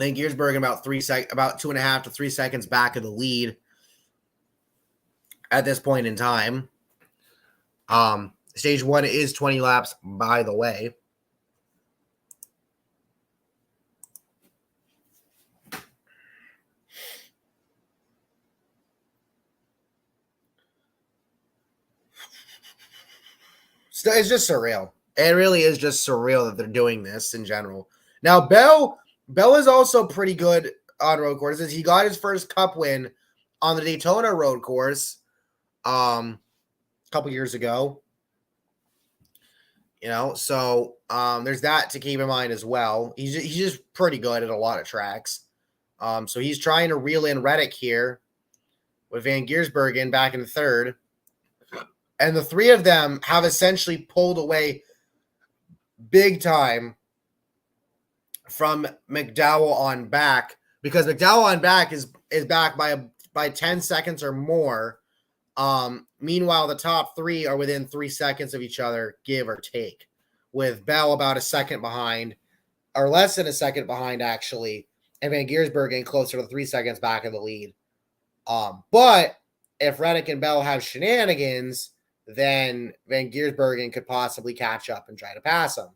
think Giersberg about 2.5 to 3 seconds back of the lead at this point in time. Stage 1 is 20 laps, by the way. It's just surreal. It really is just surreal that they're doing this in general. Now, Bell is also pretty good on road courses. He got his first Cup win on the Daytona road course a couple years ago. So there's that to keep in mind as well. He's just pretty good at a lot of tracks. So he's trying to reel in Reddick here with Van Giersbergen back in third. And the three of them have essentially pulled away big time from McDowell on back, because McDowell on back is back by 10 seconds or more. Meanwhile, the top three are within 3 seconds of each other, give or take, with Bell about a second behind, or less than a second behind, actually, and Van Giersbergen closer to 3 seconds back of the lead. But if Reddick and Bell have shenanigans, then Van Giersbergen could possibly catch up and try to pass him.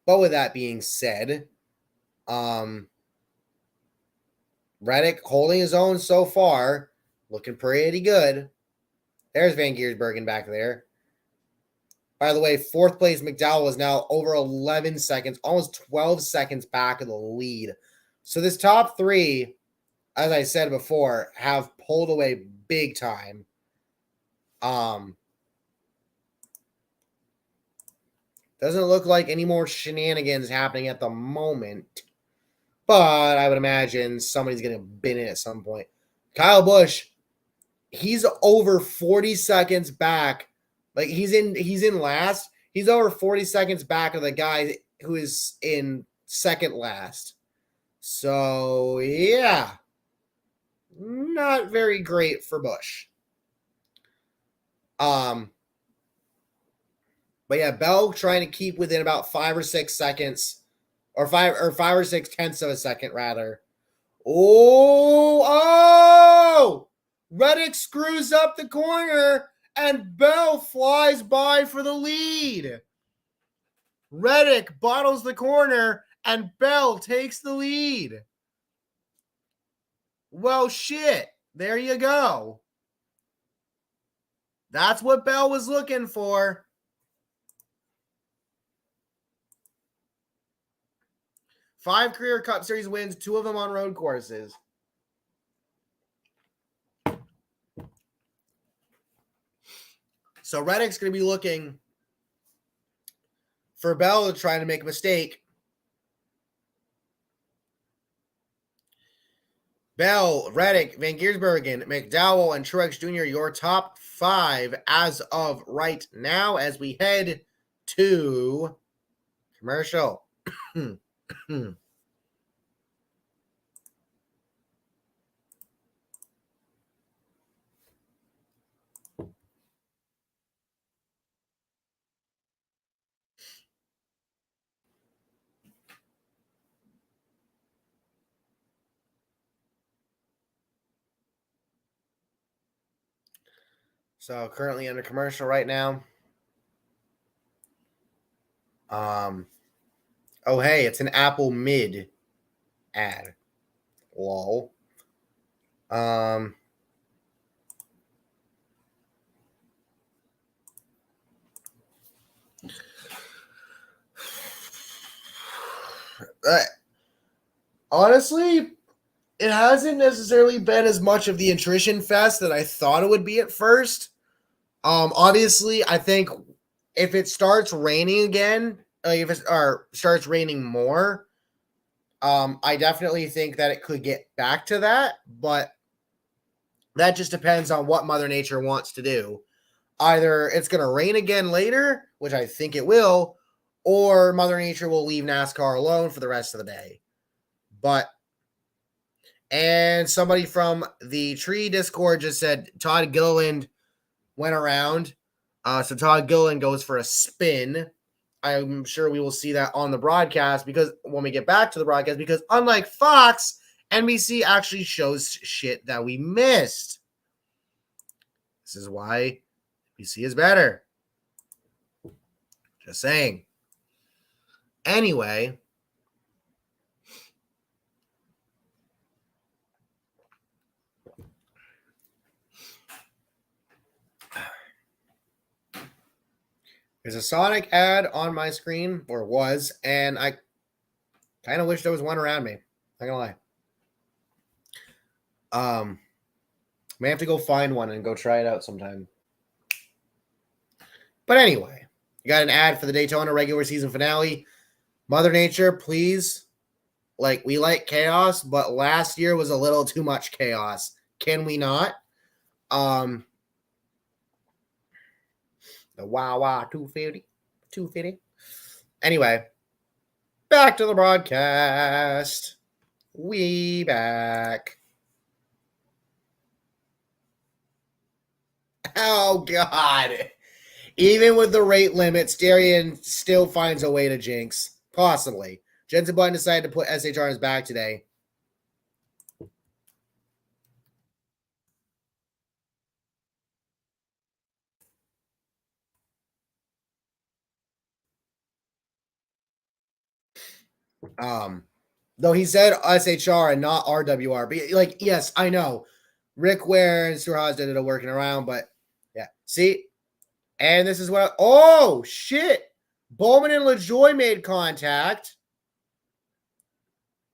But with that being said, Reddick holding his own so far, looking pretty good. There's Van Giersbergen back there. By the way, fourth place McDowell is now over 11 seconds, almost 12 seconds back of the lead. So this top three, as I said before, have pulled away big time. Doesn't look like any more shenanigans happening at the moment, but I would imagine somebody's going to bin it at some point. Kyle Busch, he's over 40 seconds back. Like he's in last. He's over 40 seconds back of the guy who is in second last. So, yeah. Not very great for Busch. But yeah, Bell trying to keep within about 5 or 6 seconds, or 5 or 6 tenths of a second rather. Oh! Reddick screws up the corner, and Bell flies by for the lead. Reddick bottles the corner, and Bell takes the lead. Well, shit. There you go. That's what Bell was looking for. 5 career Cup Series wins, 2 of them on road courses. So Reddick's going to be looking for Bell to try to make a mistake. Bell, Reddick, Van Giersbergen, McDowell, and Truex Jr., your top 5 as of right now as we head to commercial. So currently under commercial right now. Oh hey, it's an Apple Mid ad. Lol. Honestly, it hasn't necessarily been as much of the attrition fest that I thought it would be at first. Obviously, I think if it starts raining again, starts raining more, I definitely think that it could get back to that, but that just depends on what Mother Nature wants to do. Either it's going to rain again later, which I think it will, or Mother Nature will leave NASCAR alone for the rest of the day. And somebody from the Tree Discord just said Todd Gilliland went around. So Todd Gilliland goes for a spin. I'm sure we will see that on the broadcast because when we get back to the broadcast, because unlike Fox, NBC actually shows shit that we missed. This is why NBC is better. Just saying. Anyway. There's a Sonic ad on my screen, or was, and I kind of wish there was one around me. Not gonna lie. May have to go find one and go try it out sometime. But anyway, you got an ad for the Daytona regular season finale. Mother Nature, please. Like, we like chaos, but last year was a little too much chaos. Can we not? The Wawa 250. Anyway, back to the broadcast. We back. Oh, God. Even with the rate limits, Darian still finds a way to jinx. Possibly. Jensen Button decided to put SHR on his back today. Though he said SHR and not RWR. But like, yes, I know. Rick Ware and Suraj did it working around, but yeah. See? And this is what oh shit. Bowman and LaJoy made contact.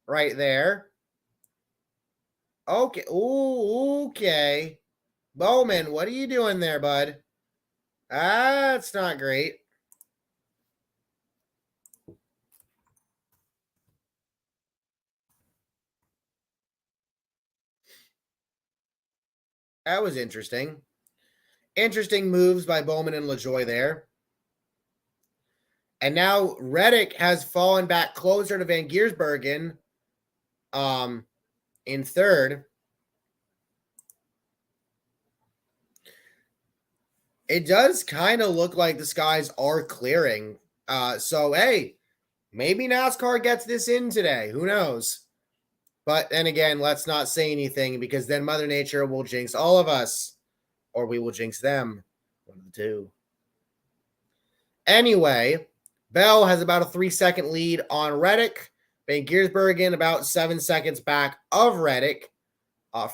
Right there. Okay. Ooh, okay. Bowman, what are you doing there, bud? That's not great. That was interesting. Interesting moves by Bowman and LaJoy there. And now Reddick has fallen back closer to Van Giersbergen in third. It does kind of look like the skies are clearing. So, hey, maybe NASCAR gets this in today. Who knows? But then again, let's not say anything because then Mother Nature will jinx all of us, or we will jinx them. One of the two. Anyway, Bell has about a 3-second lead on Reddick. Van Giersbergen about 7 seconds back of Reddick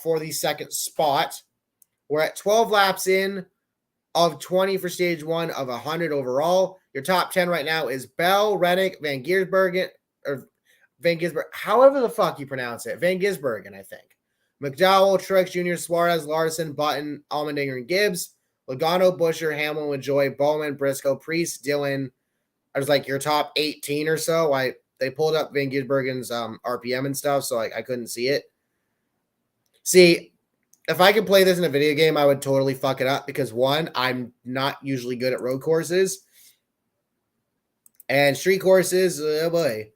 for the second spot. We're at 12 laps in of 20 for stage 1 of 100 overall. Your top 10 right now is Bell, Reddick, Van Giersbergen, or Van Gisbergen, however the fuck you pronounce it. Van Gisbergen, I think. McDowell, Truex Jr., Suarez, Larson, Button, Allmendinger, and Gibbs. Logano, Busher, Hamlin, LaJoie, Bowman, Briscoe, Priest, Dillon. I was like your top 18 or so. They pulled up Van Gisbergen's RPM and stuff, so I couldn't see it. See, if I could play this in a video game, I would totally fuck it up because one, I'm not usually good at road courses. And street courses, oh boy.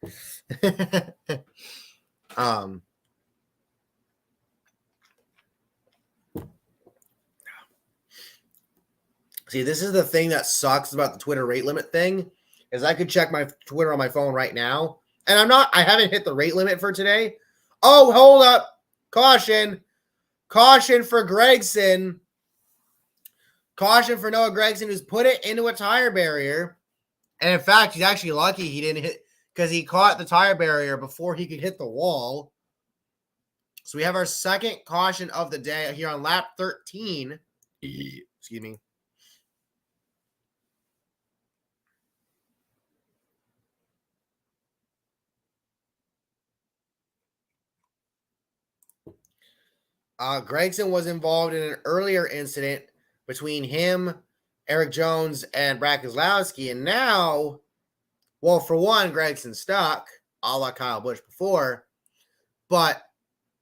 See, this is the thing that sucks about the Twitter rate limit thing, is I could check my Twitter on my phone right now. And I haven't hit the rate limit for today. Oh, hold up. Caution. Caution for Gragson. Caution for Noah Gragson, who's put it into a tire barrier. And in fact, he's actually lucky he didn't hit, because he caught the tire barrier before he could hit the wall. So we have our second caution of the day here on lap 13. Excuse me. Gragson was involved in an earlier incident between him, Eric Jones, and Brad Keselowski. And now, well, for one, Gregson's stuck, a la Kyle Busch before. But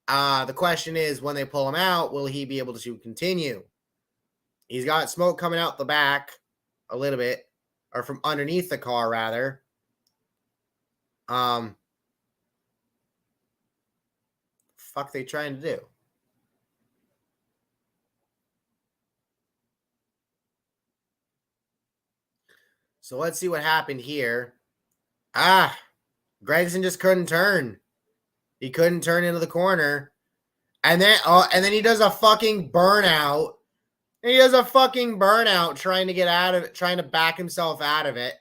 the question is, when they pull him out, will he be able to continue? He's got smoke coming out the back a little bit, or from underneath the car, rather. Fuck they trying to do? So let's see what happened here. Gregson just couldn't turn. He couldn't turn into the corner. And then he does a fucking burnout. He does a fucking burnout trying to get out of it, trying to back himself out of it.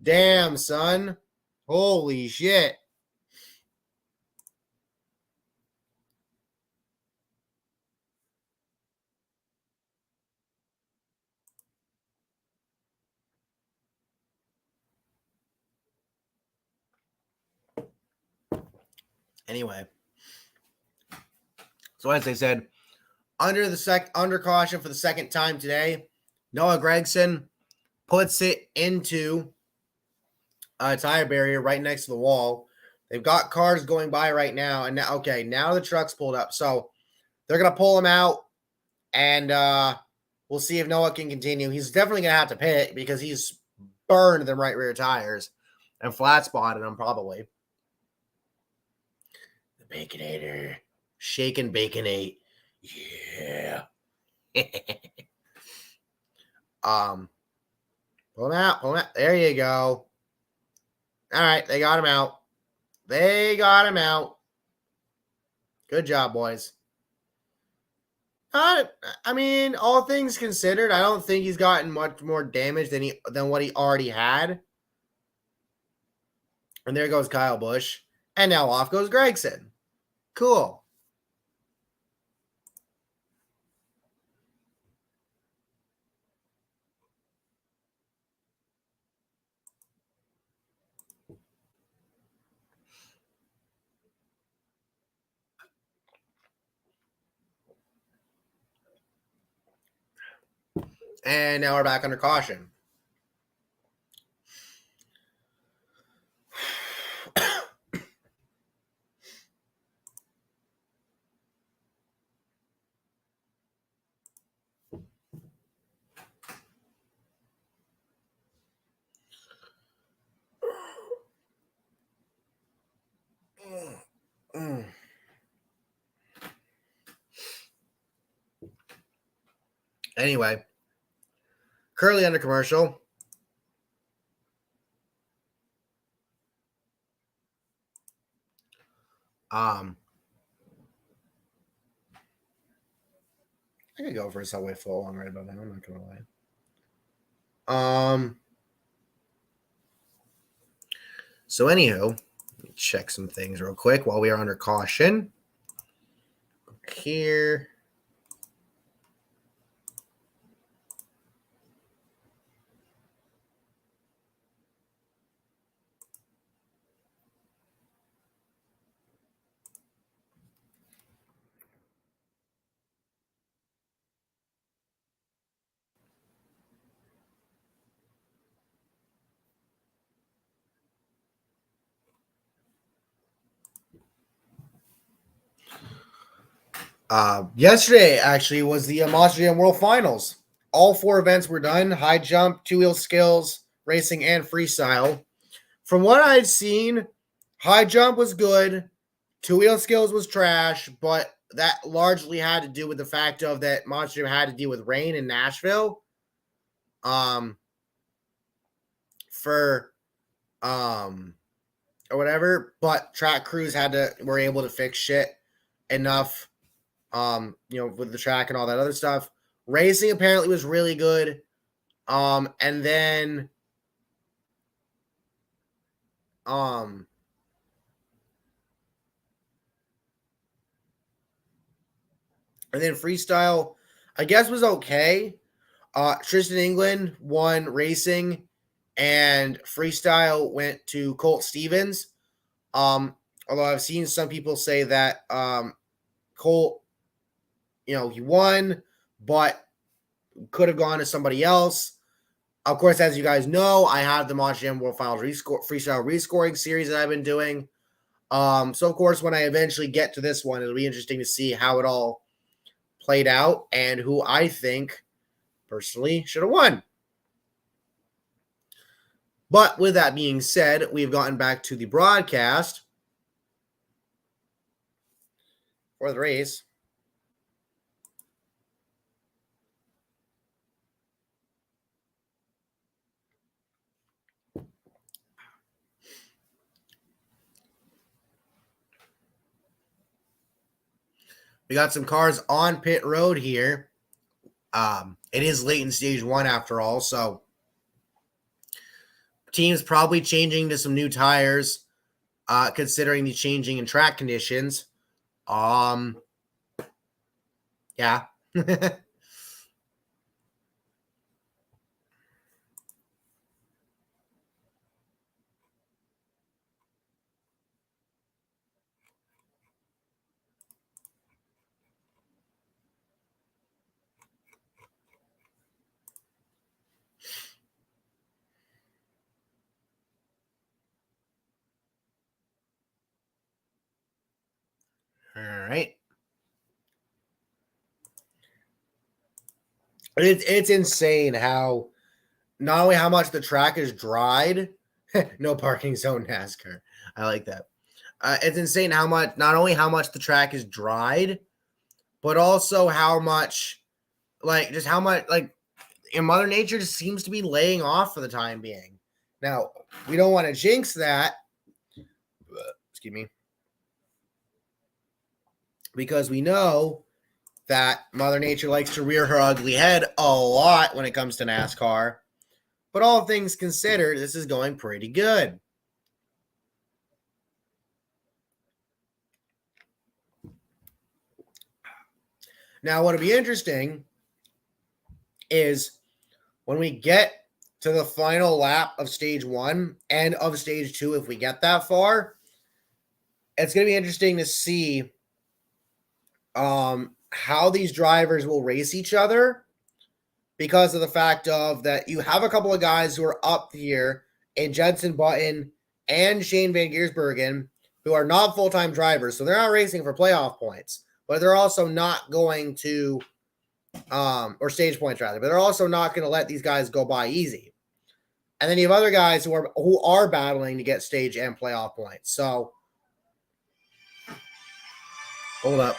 Damn, son. Holy shit. Anyway. So as I said, under caution for the second time today, Noah Gragson puts it into a tire barrier right next to the wall. They've got cars going by right now, and now the truck's pulled up, so they're gonna pull him out, and we'll see if Noah can continue. He's definitely gonna have to pit because he's burned them right rear tires and flat spotted them probably. The Baconator, shaking Baconate, yeah. Pull him out. There you go. All right, they got him out. Good job, boys. I mean, all things considered, I don't think he's gotten much more damage than what he already had. And there goes Kyle Busch. And now off goes Gragson. Cool. And now we're back under caution. Anyway, currently under commercial. I could go for a Subway full on right about now. I'm not gonna lie. So anywho, let me check some things real quick while we are under caution. Here. Yesterday actually was the Monster Jam World Finals. All 4 events were done: high jump, 2-wheel skills, racing, and freestyle. From what I'd seen, high jump was good, 2-wheel skills was trash, but that largely had to do with the fact of that Monster Jam had to deal with rain in Nashville. For or whatever, but track crews were able to fix shit enough, with the track and all that other stuff. Racing apparently was really good. And then freestyle, I guess, was okay. Tristan England won racing, and freestyle went to Colt Stevens. Although I've seen some people say that Colt, he won, but could have gone to somebody else. Of course, as you guys know, I have the Monster Jam World Finals freestyle rescoring series that I've been doing. So of course, when I eventually get to this one, it'll be interesting to see how it all played out and who I think personally should have won. But with that being said, we've gotten back to the broadcast for the race. We got some cars on pit road here. It is late in stage 1 after all, so teams probably changing to some new tires, considering the changing in track conditions. Yeah. All right. It's insane how not only how much the track is dried, no parking zone NASCAR. I like that. It's insane how much, not only how much the track is dried, but also how much, just how much, Mother Nature just seems to be laying off for the time being. Now, we don't want to jinx that. Excuse me. Because we know that Mother Nature likes to rear her ugly head a lot when it comes to NASCAR. But all things considered, this is going pretty good. Now, what'll be interesting is when we get to the final lap of stage 1 and of stage 2, if we get that far, it's going to be interesting to see how these drivers will race each other, because of the fact of that you have a couple of guys who are up here in Jenson Button and Shane Van Giersbergen who are not full-time drivers. So they're not racing for playoff points, but they're also not going to, or stage points rather, but they're also not going to let these guys go by easy. And then you have other guys who are battling to get stage and playoff points. So hold up.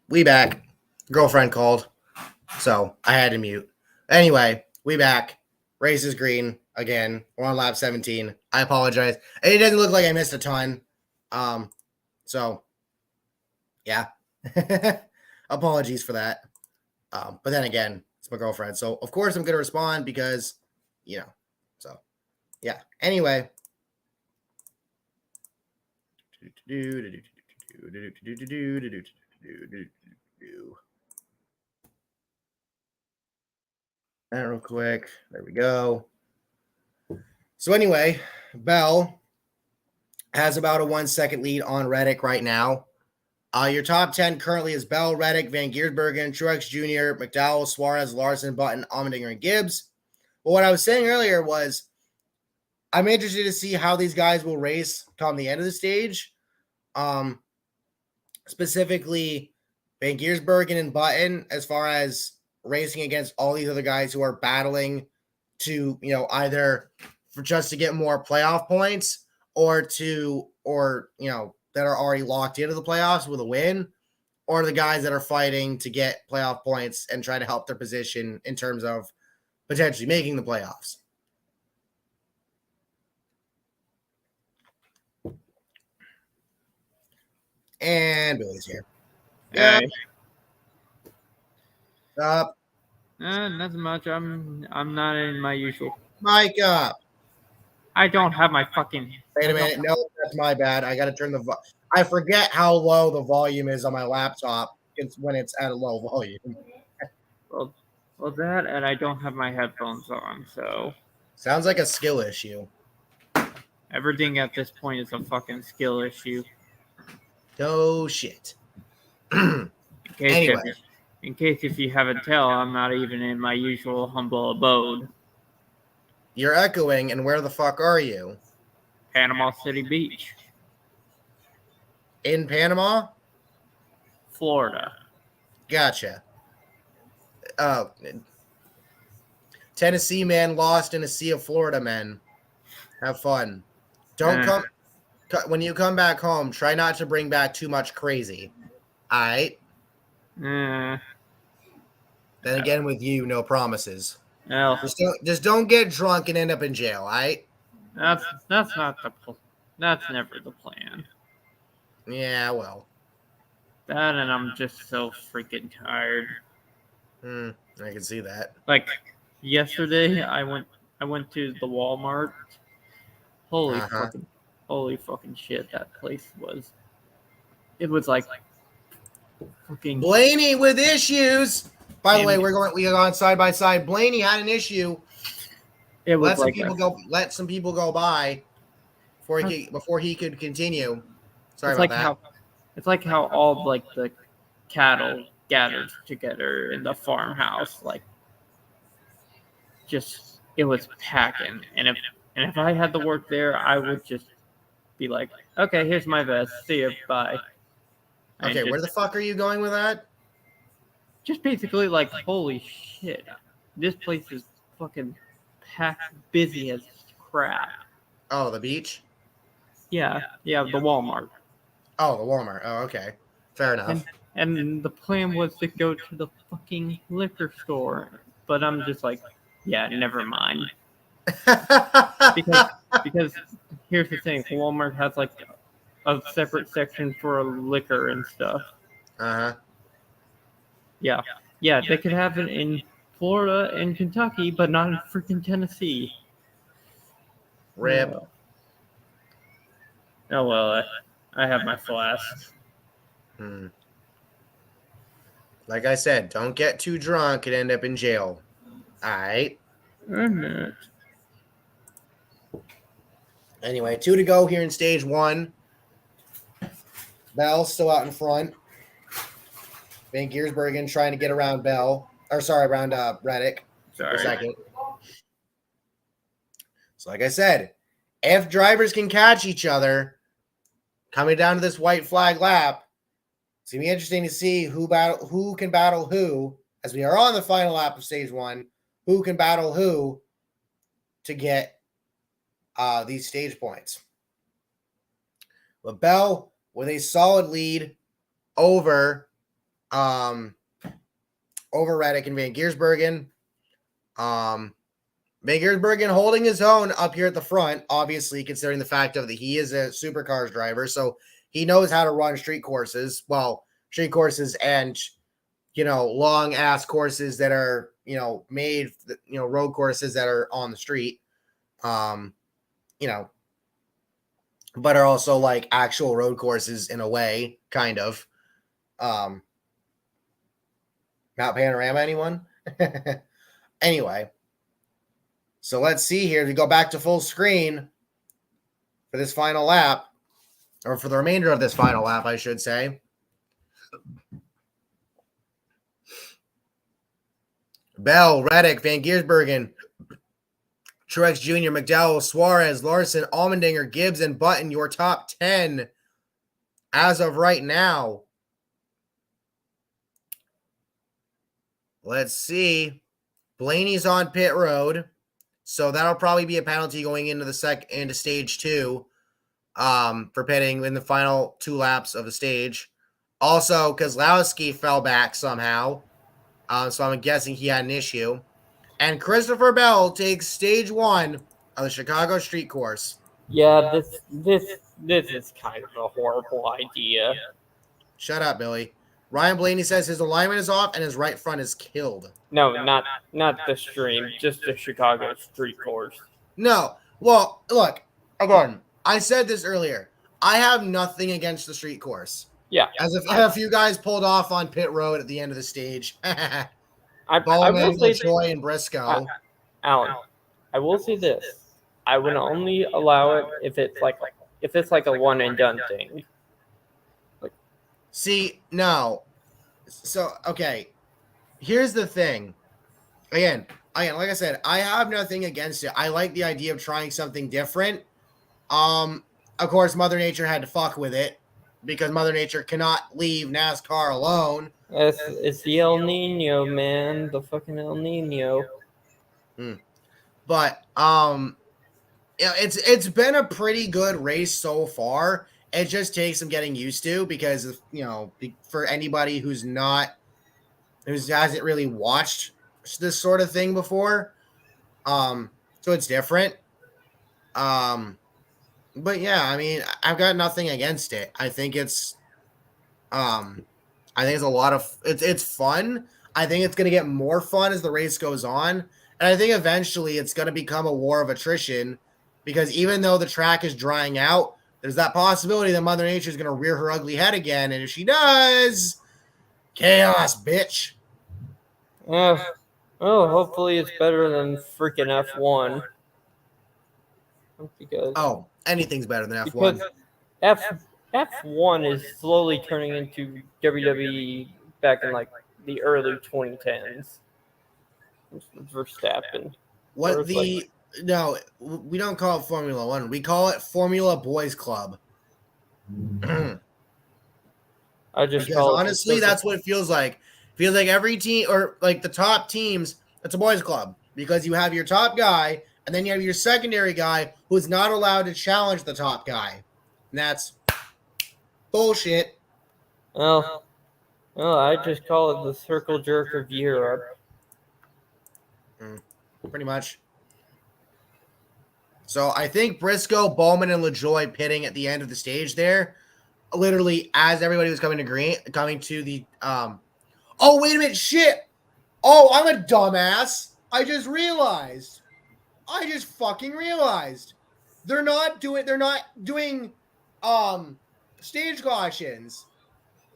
We back. Girlfriend called, so I had to mute. Anyway, we back. Race is green again. We're on lap 17. I apologize. It doesn't look like I missed a ton. So yeah. Apologies for that. But then again, it's my girlfriend. So of course I'm gonna respond because, you know. So yeah. Anyway. That real quick. There we go. So anyway, Bell has about a 1 second lead on Reddick right now. Your top 10 currently is Bell, Reddick, Van Giersbergen, Truex Jr., McDowell, Suarez, Larson, Button, Allmendinger, and Gibbs. But what I was saying earlier was I'm interested to see how these guys will race come the end of the stage. Specifically, Van Giersbergen and Button, as far as racing against all these other guys who are battling to, either for just to get more playoff points or that are already locked into the playoffs with a win, or the guys that are fighting to get playoff points and try to help their position in terms of potentially making the playoffs. And Billy's here. Yeah. Up. Nothing much. I'm not in my usual. Mic up. I don't have my fucking. Wait a minute. No, that's my bad. I got to turn the. I forget how low the volume is on my laptop. It's when it's at a low volume. Well, that and I don't have my headphones on, so. Sounds like a skill issue. Everything at this point is a fucking skill issue. No shit. Anyway. In case if you haven't tell, I'm not even in my usual humble abode. You're echoing, and where the fuck are you? Panama City Beach. In Panama? Florida. Gotcha. Tennessee man lost in a sea of Florida men. Have fun. Don't come when you come back home. Try not to bring back too much crazy. All right. Then again, with you, no promises. Well, just don't get drunk and end up in jail. All right. That's not that's never the plan. Yeah, well. That and I'm just so freaking tired. I can see that. Like yesterday, I went to the Walmart. Holy fucking shit! That place was. It was like fucking Blaney with issues. By the way, we gone side by side. Blaney had an issue. It was let some people go by before he could continue. Sorry about that. It's like how all like the cattle gathered together in the farmhouse, like just it was packing. And if I had to work there, I would just be like, okay, here's my vest. See you, bye. Okay, where the fuck are you going with that? Just basically like, holy shit, this place is fucking packed, busy as crap. Oh, the beach? Yeah, the Walmart. Oh, the Walmart. Oh, okay. Fair enough. And the plan was to go to the fucking liquor store, but I'm just like, yeah, never mind. because here's the thing, Walmart has like a separate section for liquor and stuff. Yeah, they could have it in Florida and Kentucky, but not in freaking Tennessee. Rip. Oh well, I have my flasks. Like I said, don't get too drunk and end up in jail. All right. Anyway, 2 to go here in stage 1. Bell's still out in front. Van Giersbergen trying to get around Reddick for a second. So like I said, if drivers can catch each other coming down to this white flag lap, it's going to be interesting to see who can battle who, as we are on the final lap of stage 1, who can battle who to get these stage points. But Bell with a solid lead over over Reddick and Van Giersbergen. Van Giersbergen holding his own up here at the front, obviously, considering the fact of that he is a supercars driver, so he knows how to run street courses. Well, street courses and, long ass courses that are, made, road courses that are on the street. But are also like actual road courses in a way, kind of. Mount Panorama, anyone? Anyway, so let's see here. To go back to full screen for this final lap, or for the remainder of this final lap, I should say. Bell, Reddick, Van Giersbergen, Truex Jr., McDowell, Suarez, Larson, Allmendinger, Gibbs, and Button, your top 10 as of right now. Let's see. Blaney's on pit road, so that'll probably be a penalty going into into stage 2 for pitting in the final 2 laps of the stage. Also, Kozlowski fell back somehow, so I'm guessing he had an issue. And Christopher Bell takes stage 1 of the Chicago street course. Yeah, this is kind of a horrible idea. Shut up, Billy. Ryan Blaney says his alignment is off and his right front is killed. No, not the stream, just the Chicago street course. No. Well, look, again, I said this earlier. I have nothing against the street course. Yeah. As if a few guys pulled off on pit road at the end of the stage. Bowman, LaChoy, and Briscoe. Alan, I will say this. I would only allow it if it's like a one and done thing. See, no. So, okay. Here's the thing. Again, like I said, I have nothing against it. I like the idea of trying something different. Of course, Mother Nature had to fuck with it because Mother Nature cannot leave NASCAR alone. It's the El Nino, man. The fucking El Nino. But it's been a pretty good race so far. It just takes some getting used to because for anybody who hasn't really watched this sort of thing before, so it's different. But yeah, I mean, I've got nothing against it. I think it's a lot of it's fun. I think it's going to get more fun as the race goes on, and I think eventually it's going to become a war of attrition because even though the track is drying out, there's that possibility that Mother Nature is going to rear her ugly head again, and if she does, chaos, bitch. Well, hopefully it's better than freaking F1. Because anything's better than F1. Because F1 is slowly turning into WWE back in like the early 2010s. Verstappen. No, we don't call it Formula One. We call it Formula Boys Club. Honestly, that's what it feels like. It feels like every team, or like the top teams, it's a boys club because you have your top guy and then you have your secondary guy who's not allowed to challenge the top guy. And that's bullshit. Well, I just call it the circle jerk of Europe. Pretty much. So I think Briscoe, Bowman, and LaJoy pitting at the end of the stage there, literally as everybody was coming to the oh, wait a minute, shit. Oh, I'm a dumbass. I just fucking realized. They're not doing stage cautions.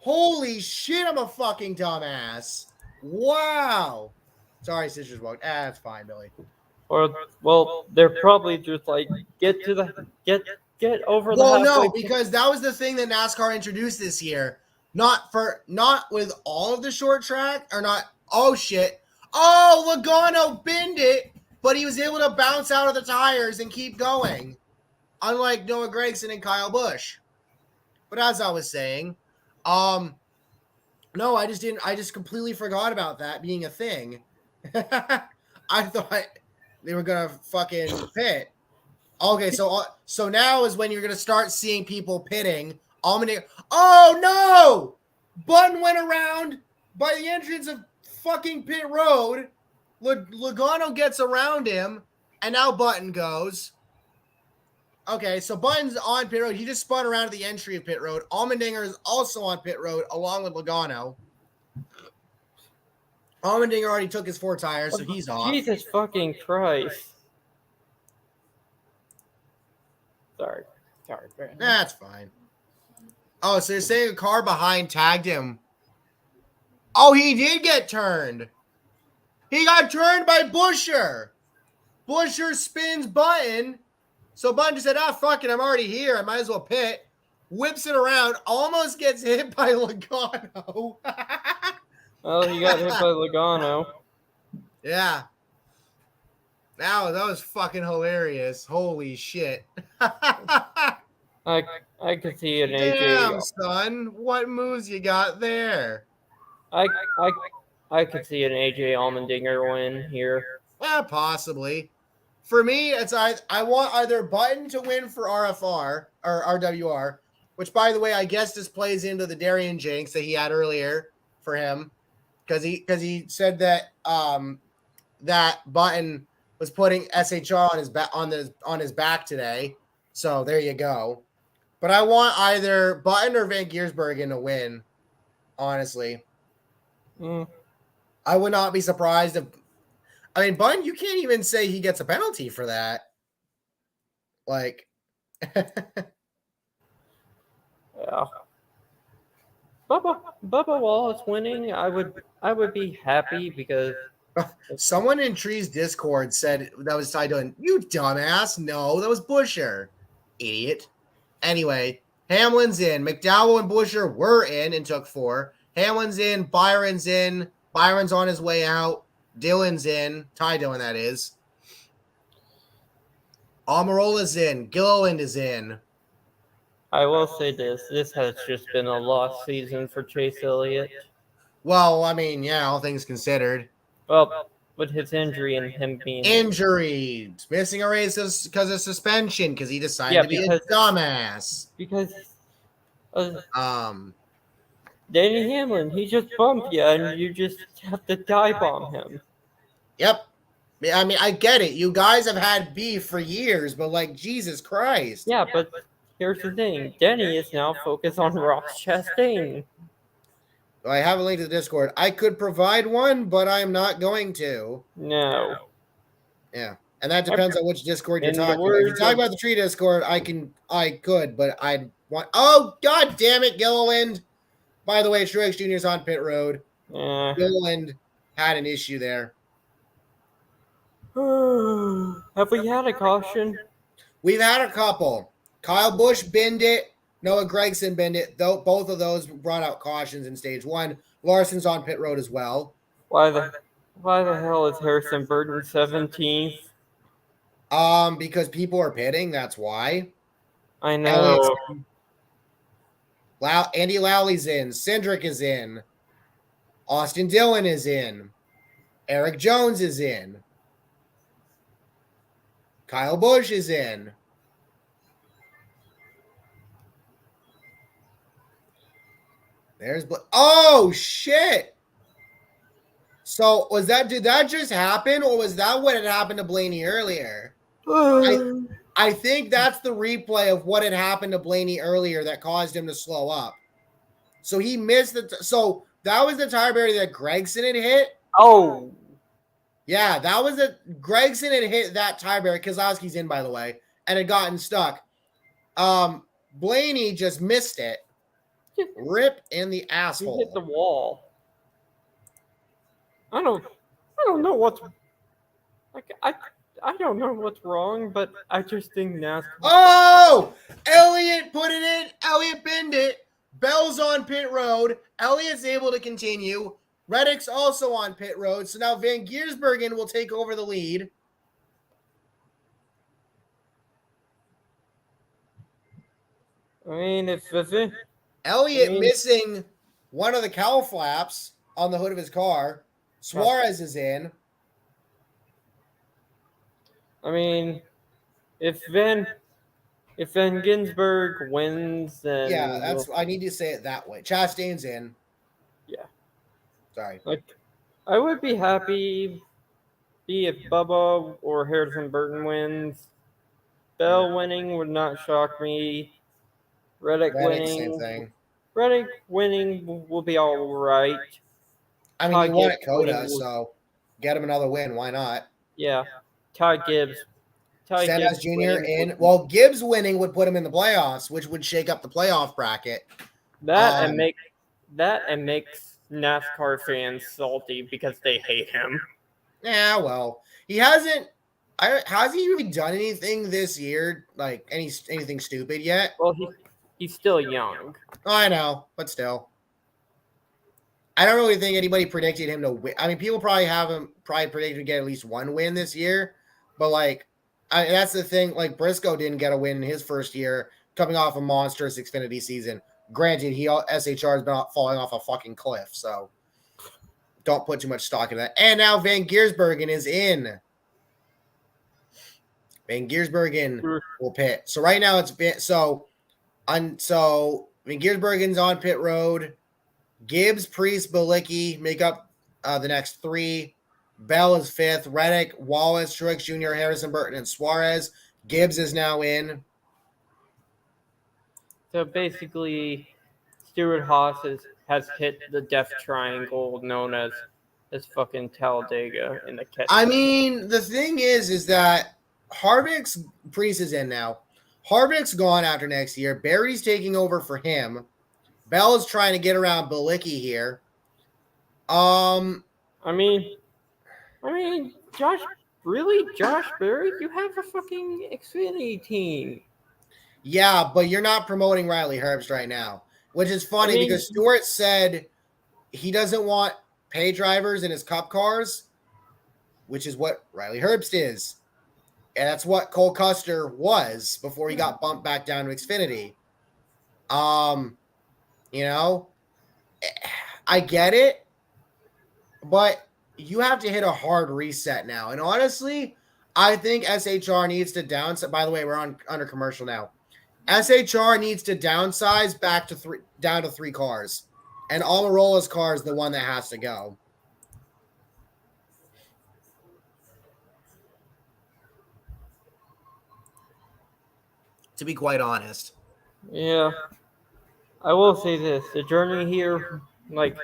Holy shit, I'm a fucking dumbass. Wow. Sorry, sisters woke. It's fine, Billy. Well, they're probably just like get over the. Well, no, because that was the thing that NASCAR introduced this year. Not with all of the short track, or not. Oh shit! Oh, Logano binned it, but he was able to bounce out of the tires and keep going, unlike Noah Gragson and Kyle Busch. But as I was saying, no, I just completely forgot about that being a thing. I thought they were gonna fucking pit. Okay, so now is when you're gonna start seeing people pitting. Oh no! Button went around by the entrance of fucking pit road. Logano gets around him, and now Button goes. Okay, so Button's on pit road. He just spun around at the entry of pit road. Allmendinger is also on pit road along with Logano. Allmendinger already took his 4 tires, so he's off. Jesus fucking Christ. Sorry, Brandon. That's fine. Oh, so you're saying a car behind tagged him. Oh, he did get turned. He got turned by Buescher. Buescher spins Button. So Button just said, fuck it, I'm already here. I might as well pit. Whips it around, almost gets hit by Logano. Well, he got hit by Logano. Yeah. That was fucking hilarious. Holy shit. I could see an AJ. Damn, son. What moves you got there? I could see an AJ Allmendinger win here. Yeah, possibly. For me, it's I want either Button to win for RFR or RWR, which, by the way, I guess this plays into the Darian jinx that he had earlier for him, because he said that that Button was putting SHR on his back today. So there you go. But I want either Button or Van Giersbergen to win. Honestly, I would not be surprised if. I mean, Button, you can't even say he gets a penalty for that. Like, yeah. Bubba Wallace winning, I would be happy because someone in Tree's Discord said that was Ty Dillon. You dumbass. No, that was Buescher. Idiot. Anyway, Hamlin's in. McDowell and Buescher were in and took 4. Hamlin's in. Byron's in. Byron's on his way out. Dillon's in. Ty Dillon, that is. Almirola's in. Gilliland is in. I will say this. This has just been a lost season for Chase Elliott. Well, I mean, yeah, all things considered. Well, with his injury and him being injury, missing a race because of suspension, because he decided to be a dumbass. Because Danny Hamlin, he just bumped you, and you just have to dive bomb him. Yep. I mean, I get it. You guys have had beef for years, but like, Jesus Christ. Yeah, but here's the thing. Denny is now focused on Ross Chastain. I have a link to the Discord. I could provide one, but I'm not going to. No. Yeah. And that depends on which Discord you're talking about. If you're talking about the Tree Discord, I could, but I'd want. Oh, God damn it, Gilliland. By the way, Truex Jr. is on pit road. Gilliland had an issue there. Have we had a caution? We've had a couple. Kyle Busch binned it. Noah Gragson binned it. Both of those brought out cautions in stage 1. Larson's on pit road as well. Why the hell is Harrison Burton 17th? Because people are pitting. That's why. I know. Andy Lowley's in. Cindric is in. Austin Dillon is in. Eric Jones is in. Kyle Busch is in. There's oh shit. So did that just happen, or was that what had happened to Blaney earlier? I think that's the replay of what had happened to Blaney earlier that caused him to slow up. So he missed so that was the tire barrier that Gragson had hit. Oh. Yeah, that was Gragson had hit that tire barrier. Keselowski's in, by the way, and had gotten stuck. Blaney just missed it. Rip in the asshole. He hit the wall. I don't know what's like. I don't know what's wrong, but I just think NASCAR. Oh, Elliott put it in. Elliott binned it. Bell's on pit road. Elliott's able to continue. Reddick's also on pit road. So now Van Giersbergen will take over the lead. I mean, Elliott missing one of the cowl flaps on the hood of his car. Suarez is in. I mean, if Van Ginsberg wins, then I need to say it that way. Chastain's in. Sorry. Like, I would be happy if Bubba or Harrison Burton wins. Bell winning would not shock me. Reddick Reddick, same winning, thing. will be all right. I mean, Ty you won Gibbs at winning COTA, will, so get him another win. Why not? yeah. Ty Gibbs, Ty Stenhouse Gibbs Jr. winning would in. be Well, Gibbs winning would put him in the playoffs, which would shake up the playoff bracket. that and makes NASCAR fans salty because they hate him. Yeah, well, he hasn't. Has he even done anything this year? Like anything stupid yet? Well, he's still young. I know, but still, I don't really think anybody predicted him to win. I mean, people probably have him predicted to get at least one win this year, but like, that's the thing. Like Briscoe didn't get a win in his first year, coming off a monstrous Xfinity season. Granted, SHR has been falling off a fucking cliff, so don't put too much stock in that. And now Van Giersbergen is in. Van Giersbergen will pit. So right now it's been so Van Giersbergen's on pit road. Gibbs, Priest, Balicki make up the next three. Bell is fifth. Reddick, Wallace, Truex Jr., Harrison Burton, and Suarez. Gibbs is now in. So basically, Stuart Haas has hit the death triangle known as fucking Talladega in the catch. I mean, the thing is that Harvick's Priest is in now. Harvick's gone after next year. Barry's taking over for him. Bell is trying to get around Balicki here. I mean, Josh Berry, you have a fucking Xfinity team. Yeah, but you're not promoting Riley Herbst right now, which is funny because Stewart said he doesn't want pay drivers in his cup cars, which is what Riley Herbst is. And that's what Cole Custer was before he got bumped back down to Xfinity. You know, I get it, but you have to hit a hard reset now. And honestly, I think SHR needs to downsize. By the way, we're under commercial now. SHR needs to downsize down to three cars. And Almirola's car is the one that has to go. To be quite honest. Yeah. I will say this. The journey here, like,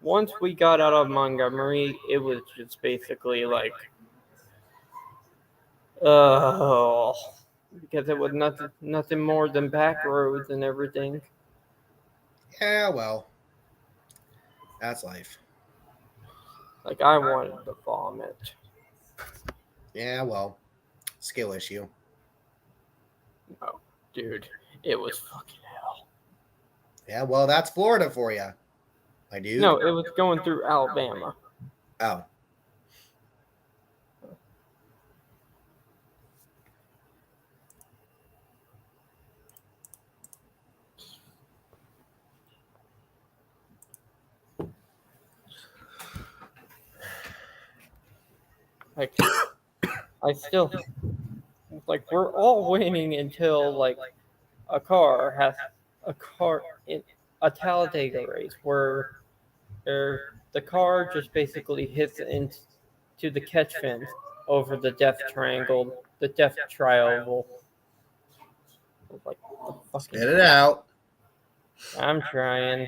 once we got out of Montgomery, it was just basically like, because it was nothing more than back roads and everything. Yeah, well, that's life. Like, I wanted to vomit. Yeah, well, skill issue. No, dude, it was fucking hell. Yeah, well, that's Florida for you, my dude. No, it was going through Alabama. Oh. Like, I still, like, we're all waiting until, like, a car in a Talladega race where the car just basically hits into the catch fence over the death triangle. Like, Spit it out. I'm trying.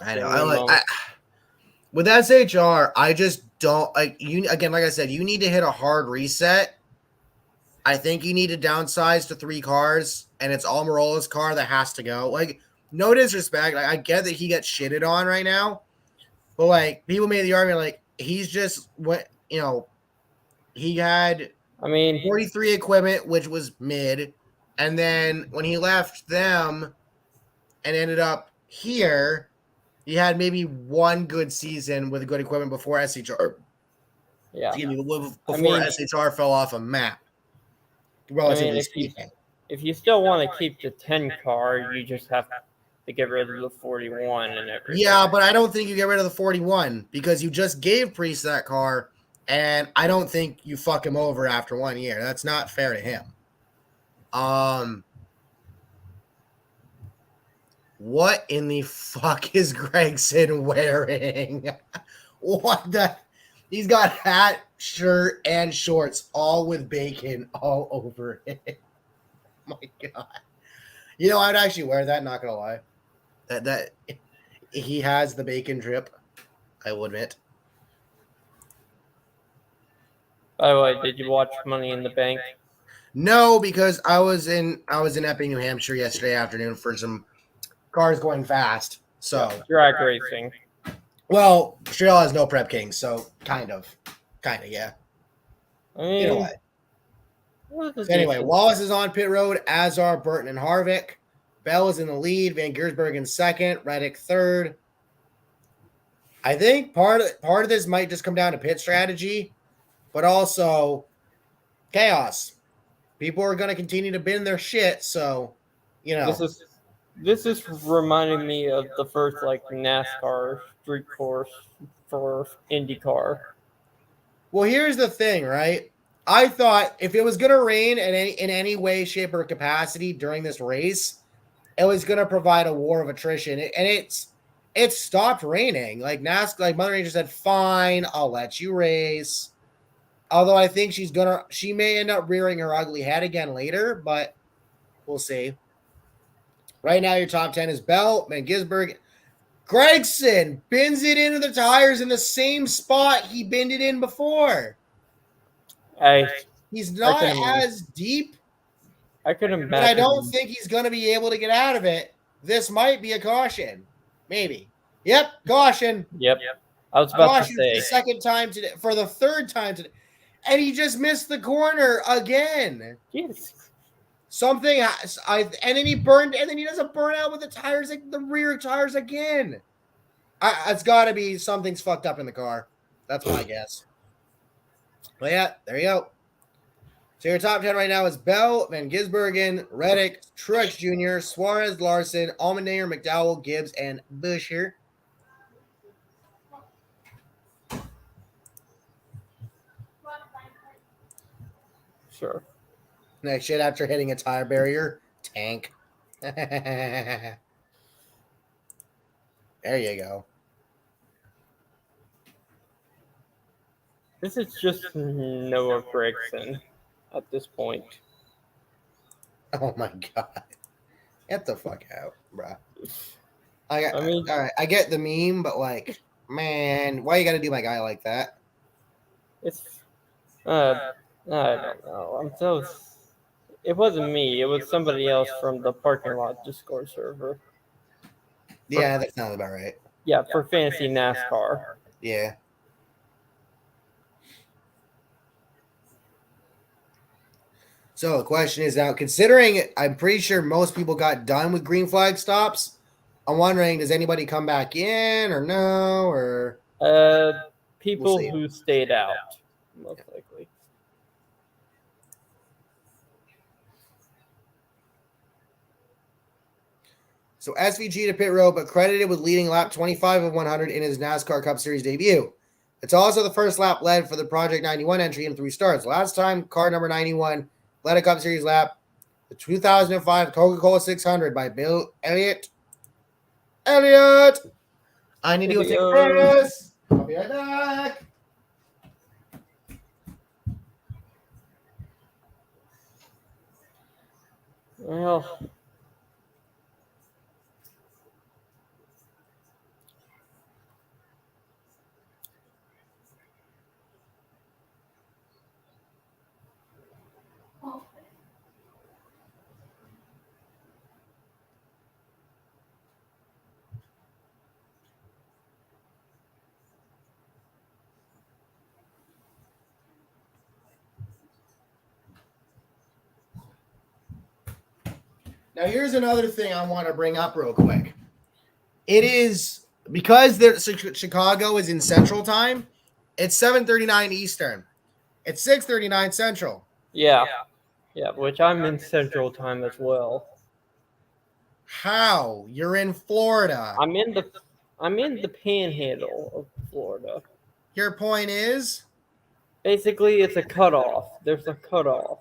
I know. With SHR, I just don't like you again. Like I said, you need to hit a hard reset. I think you need to downsize to three cars, and it's Almirola's car that has to go. Like, no disrespect. Like, I get that he gets shitted on right now, but like people made the argument like he's just he had 43 equipment, which was mid, and then when he left them and ended up here, he had maybe one good season with good equipment before SHR. Yeah. Before SHR fell off a map. Relatively speaking. If you still want to keep the 10 car, you just have to get rid of the 41 and everything. Yeah, but I don't think you get rid of the 41 because you just gave Priest that car, and I don't think you fuck him over after 1 year. That's not fair to him. What in the fuck is Gregson wearing? What the? He's got hat, shirt, and shorts, all with bacon all over it. Oh my god! You know, I'd actually wear that. Not gonna lie, that he has the bacon drip. I will admit. By the way, did you watch Money in the Bank? No, because I was in Epping, New Hampshire yesterday afternoon for some cars going fast. So Drag racing. well, Australia has no prep kings, so kind of, yeah. I In a mean, way. it was a So anyway, decent. Wallace is on pit road, as are Burton and Harvick. Bell is in the lead. Van Giersberg in second. Reddick third. I think part of this might just come down to pit strategy, but also chaos. People are going to continue to bend their shit, so you know. This is reminding me of the first like NASCAR street course for IndyCar. Well, here's the thing, right? I thought if it was going to rain in any way, shape, or capacity during this race, it was going to provide a war of attrition, and it stopped raining. Like like Mother Nature said, "Fine, I'll let you race." Although I think she may end up rearing her ugly head again later, but we'll see. Right now, your top 10 is Bell, Van Gisberg. Gregson bends it into the tires in the same spot he bent it in before. He's not as deep, I could imagine. but I don't think he's going to be able to get out of it. This might be a caution. Maybe. Yep, caution. Yep. I was about to say. The second time today, for the third time today. And he just missed the corner again. Yes. Something, and then he burned, and then he doesn't burn out with the tires, like the rear tires again. It's got to be something's fucked up in the car. That's my guess. But yeah, there you go. So your top 10 right now is Bell, Van Gisbergen, Reddick, Truex Jr., Suarez, Larson, Allmendinger, McDowell, Gibbs, and Buescher. Sure. Next shit after hitting a tire barrier, tank. There you go. This is just Noah Gregson at this point. Oh my god. Get the fuck out, bruh. I mean, all right, I get the meme, but like, man, why you gotta do my guy like that? It's I don't know. It wasn't me. It was somebody else from the parking lot Discord server. Yeah, that sounds about right. Yeah, for Fantasy NASCAR. Yeah. So the question is now, considering I'm pretty sure most people got done with green flag stops, I'm wondering, does anybody come back in or no? Or people who stayed out, most likely. So SVG to pit road, but credited with leading lap 25 of 100 in his NASCAR Cup Series debut. It's also the first lap led for the Project 91 entry in 3 starts. Last time, car number 91 led a Cup Series lap, the 2005 Coca-Cola 600 by Bill Elliott. Elliott! I need to take this. I'll be right back. Well, Now, here's another thing I want to bring up real quick. It is because Chicago is in Central Time. It's 7:39 Eastern. It's 6:39 Central. yeah, which I'm in Central Time as well. How? You're in Florida. I'm in the Panhandle of Florida. Your point is? Basically, it's a cutoff. There's a cutoff.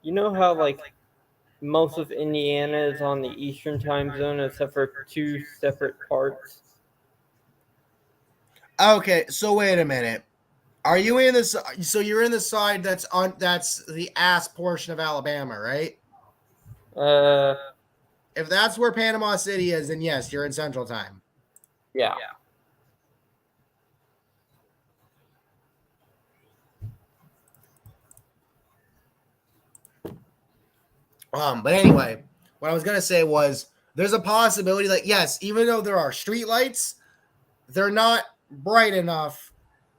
You know how like most of Indiana is on the Eastern time zone, except for two separate parts. Okay, so wait a minute. Are you in this? So you're in the side that's the ass portion of Alabama, right? Uh, If that's where Panama City is, then yes, you're in Central Time. yeah. But anyway, what I was gonna say was there's a possibility that yes, even though there are street lights, they're not bright enough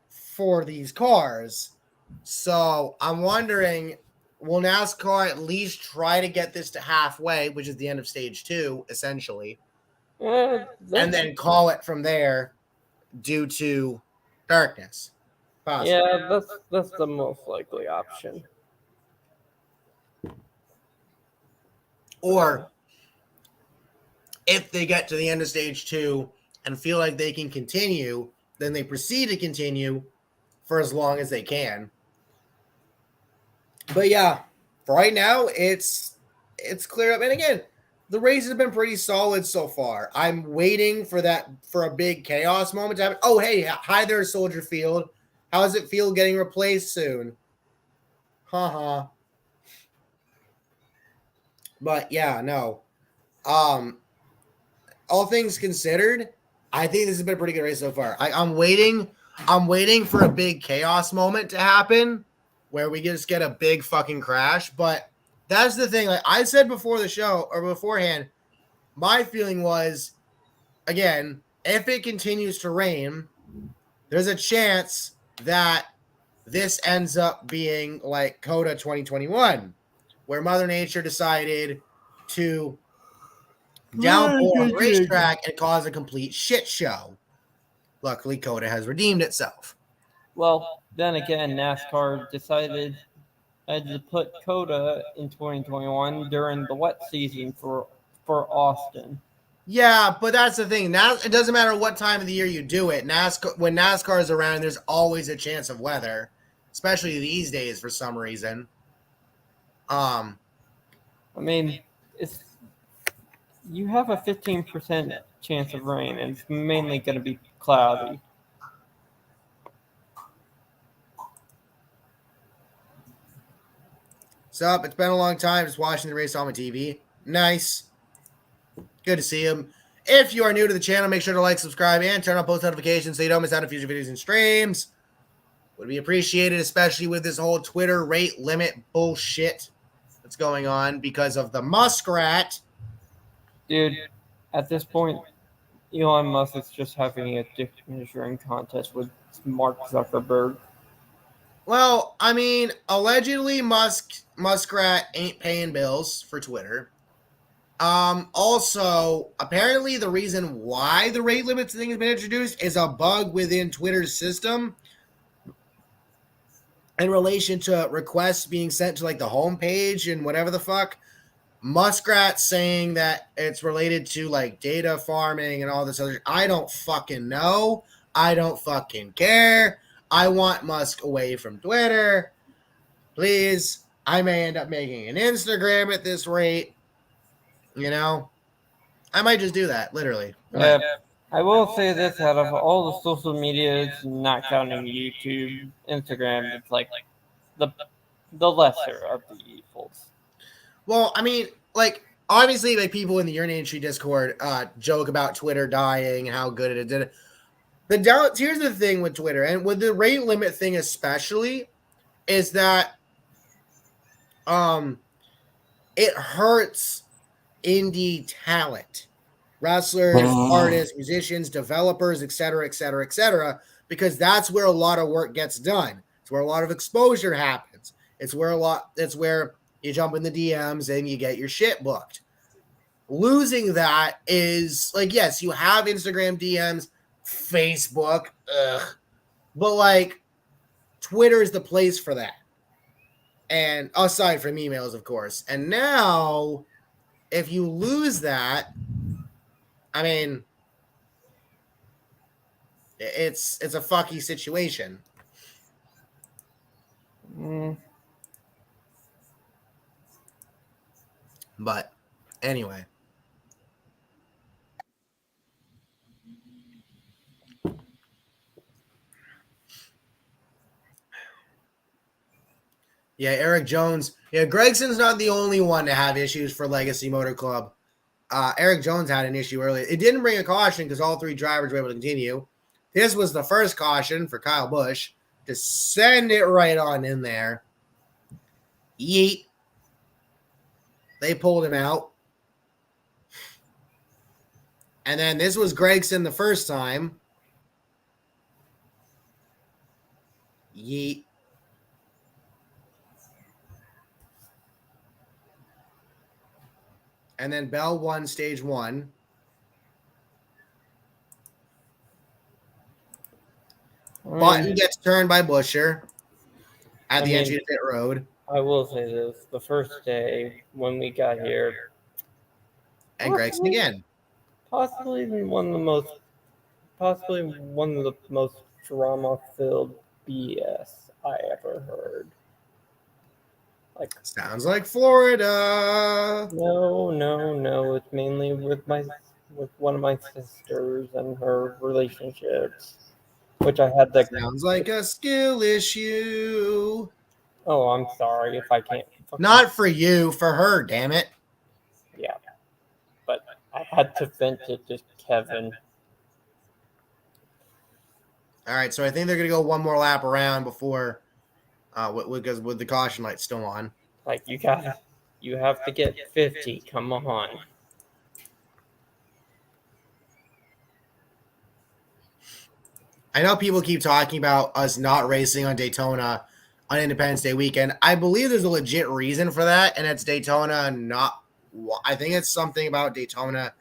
for these cars. So I'm wondering, will NASCAR at least try to get this to halfway, which is the end of stage 2, essentially, and then call it from there due to darkness? Possibly. Yeah, that's the most likely option. Or if they get to the end of stage 2 and feel like they can continue, then they proceed to continue for as long as they can. But yeah, for right now, it's clear up. And again, the race has been pretty solid so far. I'm waiting for a big chaos moment to happen. Oh, hey, hi there, Soldier Field. How does it feel getting replaced soon? Haha. But yeah, no. Um, all things considered, I think this has been a pretty good race so far. I'm waiting. I'm waiting for a big chaos moment to happen where we just get a big fucking crash. But that's the thing. Like I said before the show or beforehand, my feeling was again, if it continues to rain, there's a chance that this ends up being like COTA 2021, where Mother Nature decided to downpour on the racetrack and cause a complete shit show. Luckily, COTA has redeemed itself. Well, then again, NASCAR decided to put COTA in 2021 during the wet season for Austin. Yeah, but that's the thing. Now it doesn't matter what time of the year you do it. When NASCAR is around, there's always a chance of weather, especially these days for some reason. I mean, it's you have a 15% chance of rain, and it's mainly going to be cloudy. So it's been a long time just watching the race on my TV. Nice. Good to see him. If you are new to the channel, make sure to like, subscribe, and turn on post notifications so you don't miss out on future videos and streams. Would be appreciated, especially with this whole Twitter rate limit bullshit that's going on because of the muskrat. Dude, at this point, Elon Musk is just having a dick measuring contest with Mark Zuckerberg. Well, I mean, allegedly Muskrat ain't paying bills for Twitter. Also, apparently the reason why the rate limit thing has been introduced is a bug within Twitter's system in relation to requests being sent to like the homepage and whatever the fuck. Muskrat saying that it's related to like data farming and all this other. I don't fucking know. I don't fucking care. I want Musk away from Twitter. Please. I may end up making an Instagram at this rate. You know, I might just do that, literally. Yeah, I will say this: out of all the social medias, not counting YouTube, Instagram, it's like the lesser of the evils. Well, I mean, like obviously, like people in the Urinary Tree Discord joke about Twitter dying and how good it did. Here's the thing with Twitter and with the rate limit thing especially is that it hurts indie talent, wrestlers, artists, musicians, developers, etc., etc., etc., because that's where a lot of work gets done. It's where a lot of exposure happens. It's where you jump in the DMs and you get your shit booked. Losing that is like, yes, you have Instagram DMs, Facebook, but like Twitter is the place for that. And aside from emails, of course. And now, if you lose that, I mean, it's a fucky situation. But anyway. Yeah, Eric Jones. Yeah, Gregson's not the only one to have issues for Legacy Motor Club. Eric Jones had an issue earlier. It didn't bring a caution because all three drivers were able to continue. This was the first caution for Kyle Busch to send it right on in there. Yeet. They pulled him out. And then this was Gregson the first time. Yeet. And then Bell won stage 1. Button gets turned by Busher at the entry to pit road. I will say this: the first day when we got here, and Gregson again. Possibly one of the most drama-filled BS I ever heard. Like, sounds like Florida. No. It's mainly with one of my sisters and her relationships, which I had the. Sounds like a skill issue. Oh, I'm sorry if I can't. Not for you, for her, damn it. Yeah, but I had to vent it to Kevin. All right, so I think they're gonna go one more lap around before, because with the caution light still on. Like you have to get 50. Come on. I know people keep talking about us not racing on Daytona on Independence Day weekend. I believe there's a legit reason for that, and it's Daytona not. I think it's something about Daytona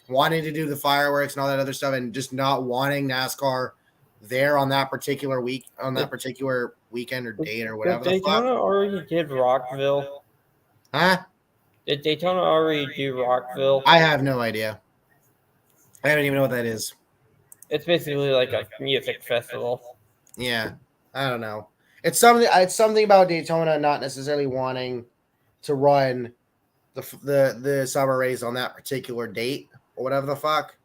wanting to do the fireworks and all that other stuff, and just not wanting NASCAR there on that particular week, on that particular weekend or date or whatever. Did Daytona already did Rockville? Huh? Did Daytona already do Rockville? I have no idea. I don't even know what that is. It's basically like a music festival. Yeah, I don't know. It's something about Daytona not necessarily wanting to run the summer race on that particular date or whatever the fuck,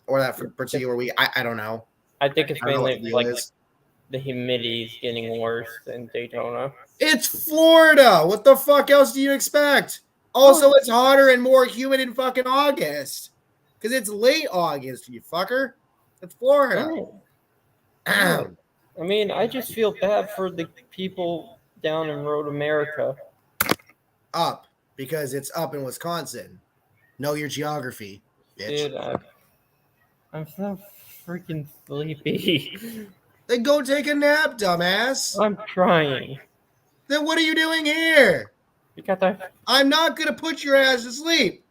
or that particular week. I don't know. I think it's mainly like the humidity is getting worse in Daytona. It's Florida. What the fuck else do you expect? Also, it's hotter and more humid in fucking August because it's late August, you fucker. It's Florida. I mean, I just feel bad for the people down in Road America. Up, because it's up in Wisconsin. Know your geography, bitch. Dude, I'm so freaking sleepy. Then go take a nap, dumbass. I'm trying. Then what are you doing here? I'm not going to put your ass to sleep.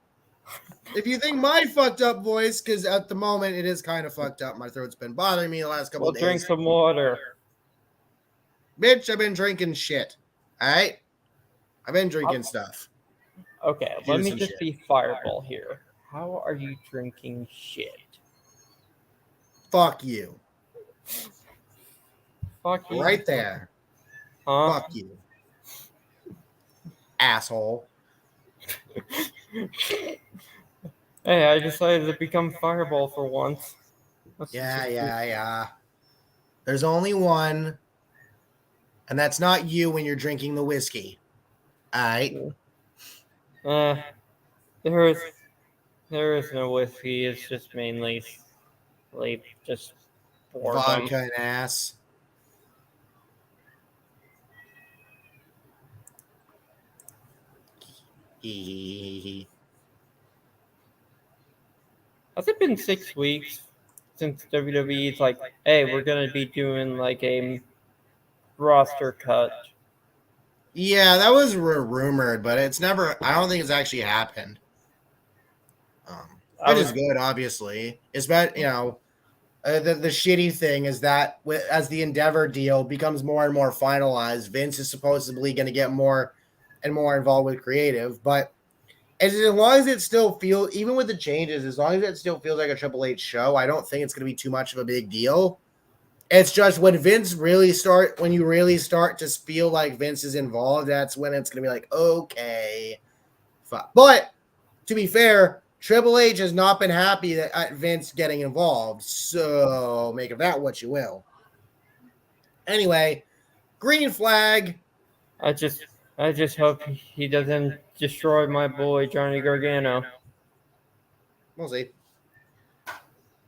If you think my fucked up voice, because at the moment it is kind of fucked up. My throat's been bothering me the last couple of days. Drink some water. Bitch, I've been drinking shit. All right? I've been drinking stuff. Okay, let me just be fireball here. How are you drinking shit? Fuck you. Fuck you. Right there. Huh? Fuck you. Asshole. Hey, I decided to become fireball for once. Yeah. There's only one, and that's not you when you're drinking the whiskey. All right? There is no whiskey. It's just mainly just vodka and ass. Has it been 6 weeks since WWE's like, hey, we're gonna be doing like a roster cut? Yeah, that was rumored, but it's never. I don't think it's actually happened. Which is good, obviously. It's about the shitty thing is that as the Endeavor deal becomes more and more finalized, Vince is supposedly going to get more and more involved with creative. But as long as it still feels, even with the changes, as long as it still feels like a Triple H show, I don't think it's going to be too much of a big deal. It's just when you really start to feel like Vince is involved, that's when it's going to be like, okay, But to be fair, Triple H has not been happy at Vince getting involved. So make of that what you will. Anyway, green flag. I just hope he doesn't destroy my boy Johnny Gargano. We'll see.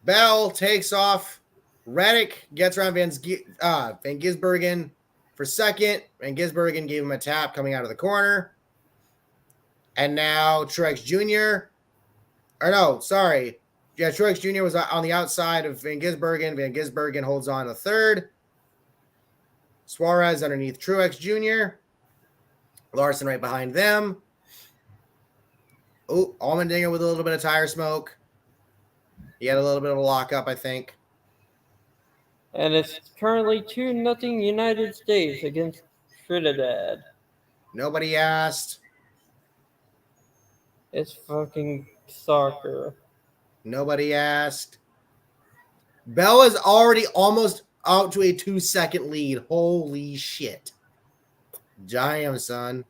Bell takes off. Reddick gets around Van Gisbergen for second. Van Gisbergen gave him a tap coming out of the corner. And now Truex Jr. Or no, sorry. Yeah, Truex Jr. was on the outside of Van Gisbergen. Van Gisbergen holds on to third. Suarez underneath Truex Jr. Larson right behind them. Oh, Allmendinger with a little bit of tire smoke. He had a little bit of a lockup, I think. And it's currently 2-0 United States against Trinidad. Nobody asked. It's fucking soccer. Nobody asked. Bell is already almost out to a 2-second lead. Holy shit. Damn, son.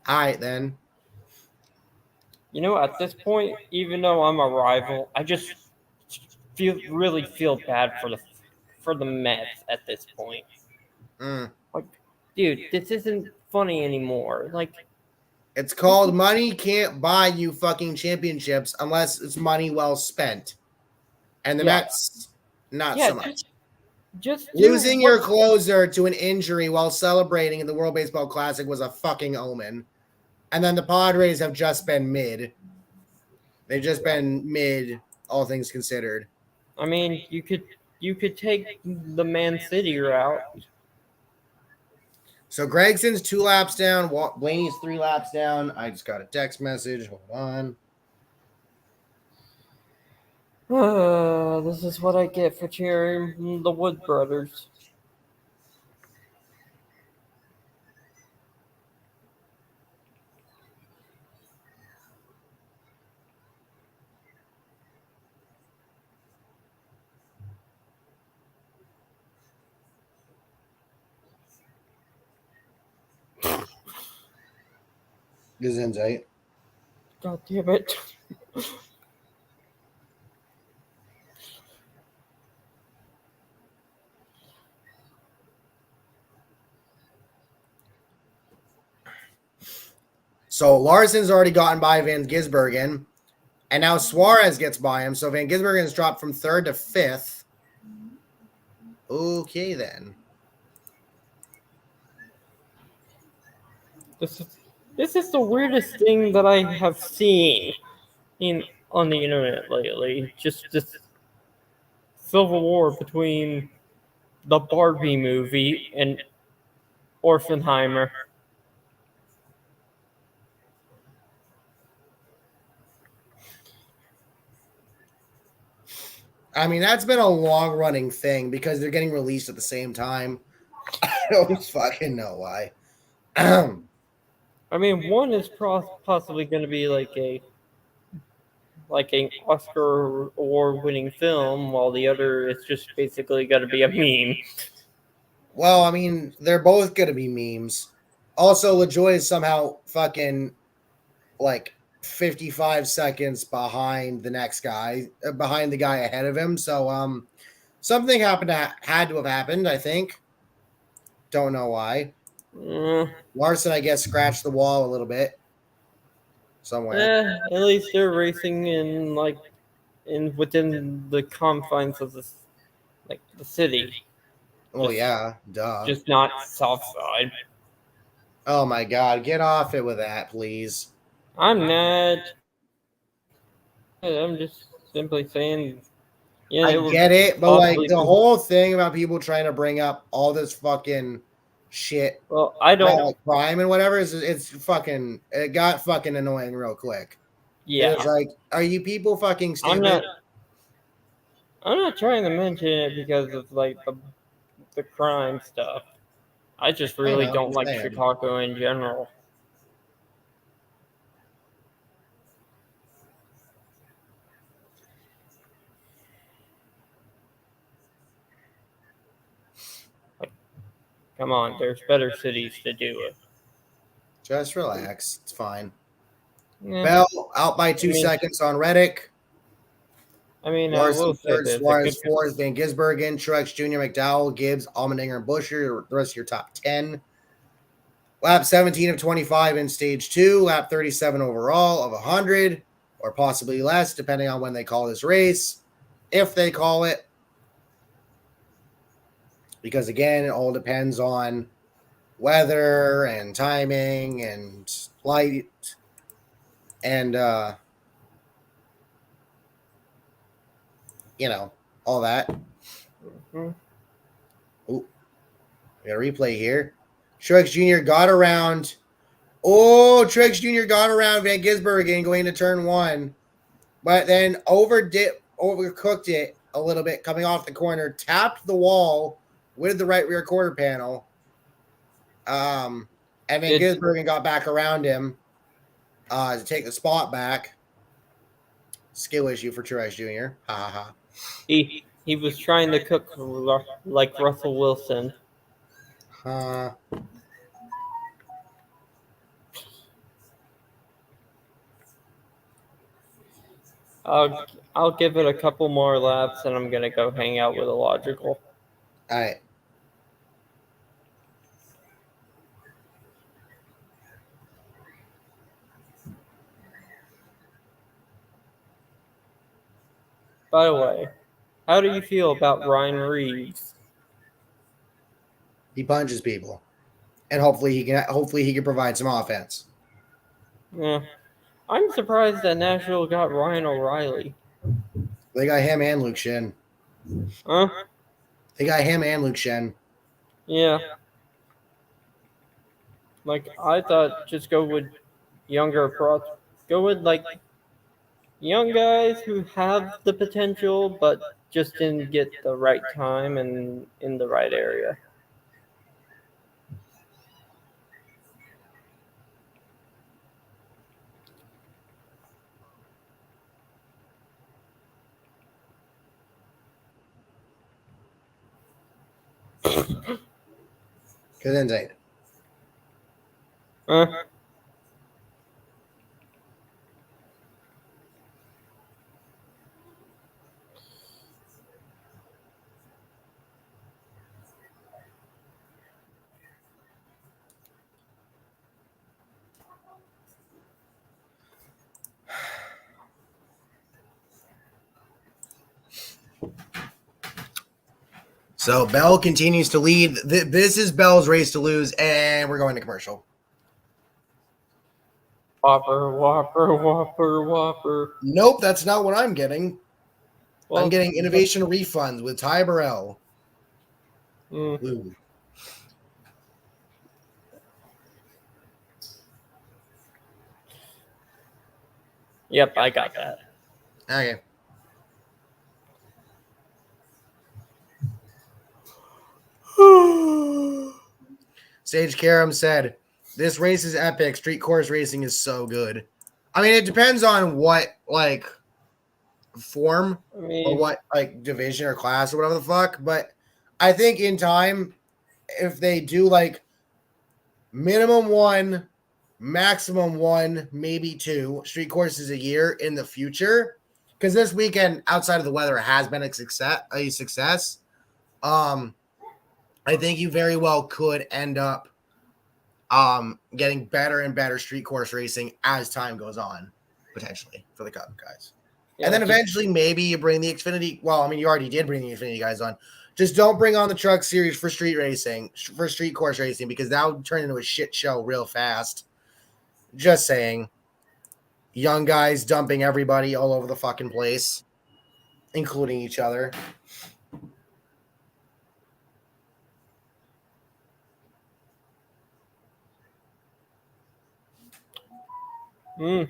All right, then. You know, at this point, even though I'm a rival, I just really feel bad for the Mets at this point. Like, dude, this isn't funny anymore. Like, it's called money can't buy you fucking championships unless it's money well spent. And the Mets, not so much. Just losing your closer to an injury while celebrating in the World Baseball Classic was a fucking omen. And then the Padres have just been mid. They've just been mid, all things considered. I mean, you could take the Man City route. So Gregson's 2 laps down. Blaney's 3 laps down. I just got a text message. Hold on. This is what I get for cheering the Wood Brothers. Gesundheit. God damn it. So Larson's already gotten by Van Gisbergen, and now Suarez gets by him. So Van Gisbergen's dropped from 3rd to 5th. Okay, then. This is the weirdest thing that I have seen on the internet lately. Just this civil war between the Barbie movie and Orphenheimer. I mean, that's been a long-running thing because they're getting released at the same time. I don't fucking know why. I mean, one is possibly going to be like an Oscar award-winning film, while the other is just basically going to be a meme. Well, I mean, they're both going to be memes. Also, LaJoy is somehow fucking like 55 seconds behind the next guy, behind the guy ahead of him. So, something had to have happened, I think. Don't know why. Larson, I guess, scratched the wall a little bit somewhere. At least they're racing within the confines of the city. Oh, yeah, duh. Just not south side. Oh my god, get off it with that, please. I'm not. I'm just simply saying. Yeah, I get it, but like the whole thing about people trying to bring up all this fucking shit, well, I don't like crime and whatever, it got fucking annoying real quick. Yeah, it's like, are you people fucking stupid? I'm not trying to mention it because of like the crime stuff. I just really don't like Chicago in general. Come on, there's better cities to do it. Just relax. It's fine. Bell out by 2 seconds on Reddick. I mean, I Larson will say third, this: Suarez fourth, Van Gisbergen, Truex Jr., McDowell, Gibbs, Allmendinger, and Busher. The rest of your top 10. Lap 17 of 25 in stage 2. Lap 37 overall of 100, or possibly less, depending on when they call this race, if they call it. Because again, it all depends on weather and timing and light and all that. Mm-hmm. Ooh, we got a replay here. Truex Jr. got around. Oh, Truex Jr. got around Van Gisbergen going into turn 1, but then overcooked it a little bit coming off the corner, tapped the wall with the right rear quarter panel. And Van Gisbergen got back around him to take the spot back. Skill issue for Truex Jr. Ha ha ha. He was trying to cook like Russell Wilson. I'll give it a couple more laps, and I'm gonna go hang out with a logical. All right. By the way, how do you feel about Ryan Reeves? He punches people, and hopefully he can provide some offense. Yeah, I'm surprised that Nashville got Ryan O'Reilly. They got him and Luke Shen. Huh? They got him and Luke Shen. Yeah. Like, I thought just go with younger pros. Go with, like, young guys who have the potential, but just didn't get the right time and in the right area. Gesundheit. Huh? So Bell continues to lead. This is Bell's race to lose, and we're going to commercial. Whopper, Whopper, Whopper, Whopper. Nope, that's not what I'm getting. Well, I'm getting innovation refunds with Ty Burrell. Mm. Yep, I got that. Okay. Sage Karam said, "This race is epic. Street course racing is so good." I mean, it depends on what form or what division or class or whatever the fuck. But I think in time, if they do minimum 1, maximum 1, maybe 2 street courses a year in the future, because this weekend outside of the weather has been a success. I think you very well could end up getting better and better street course racing as time goes on, potentially for the Cup guys. Yeah, and then eventually maybe you bring the Xfinity. Well, I mean, you already did bring the Xfinity guys on. Just don't bring on the Truck Series for street racing, for street course racing, because that would turn into a shit show real fast. Just saying. Young guys dumping everybody all over the fucking place, including each other. You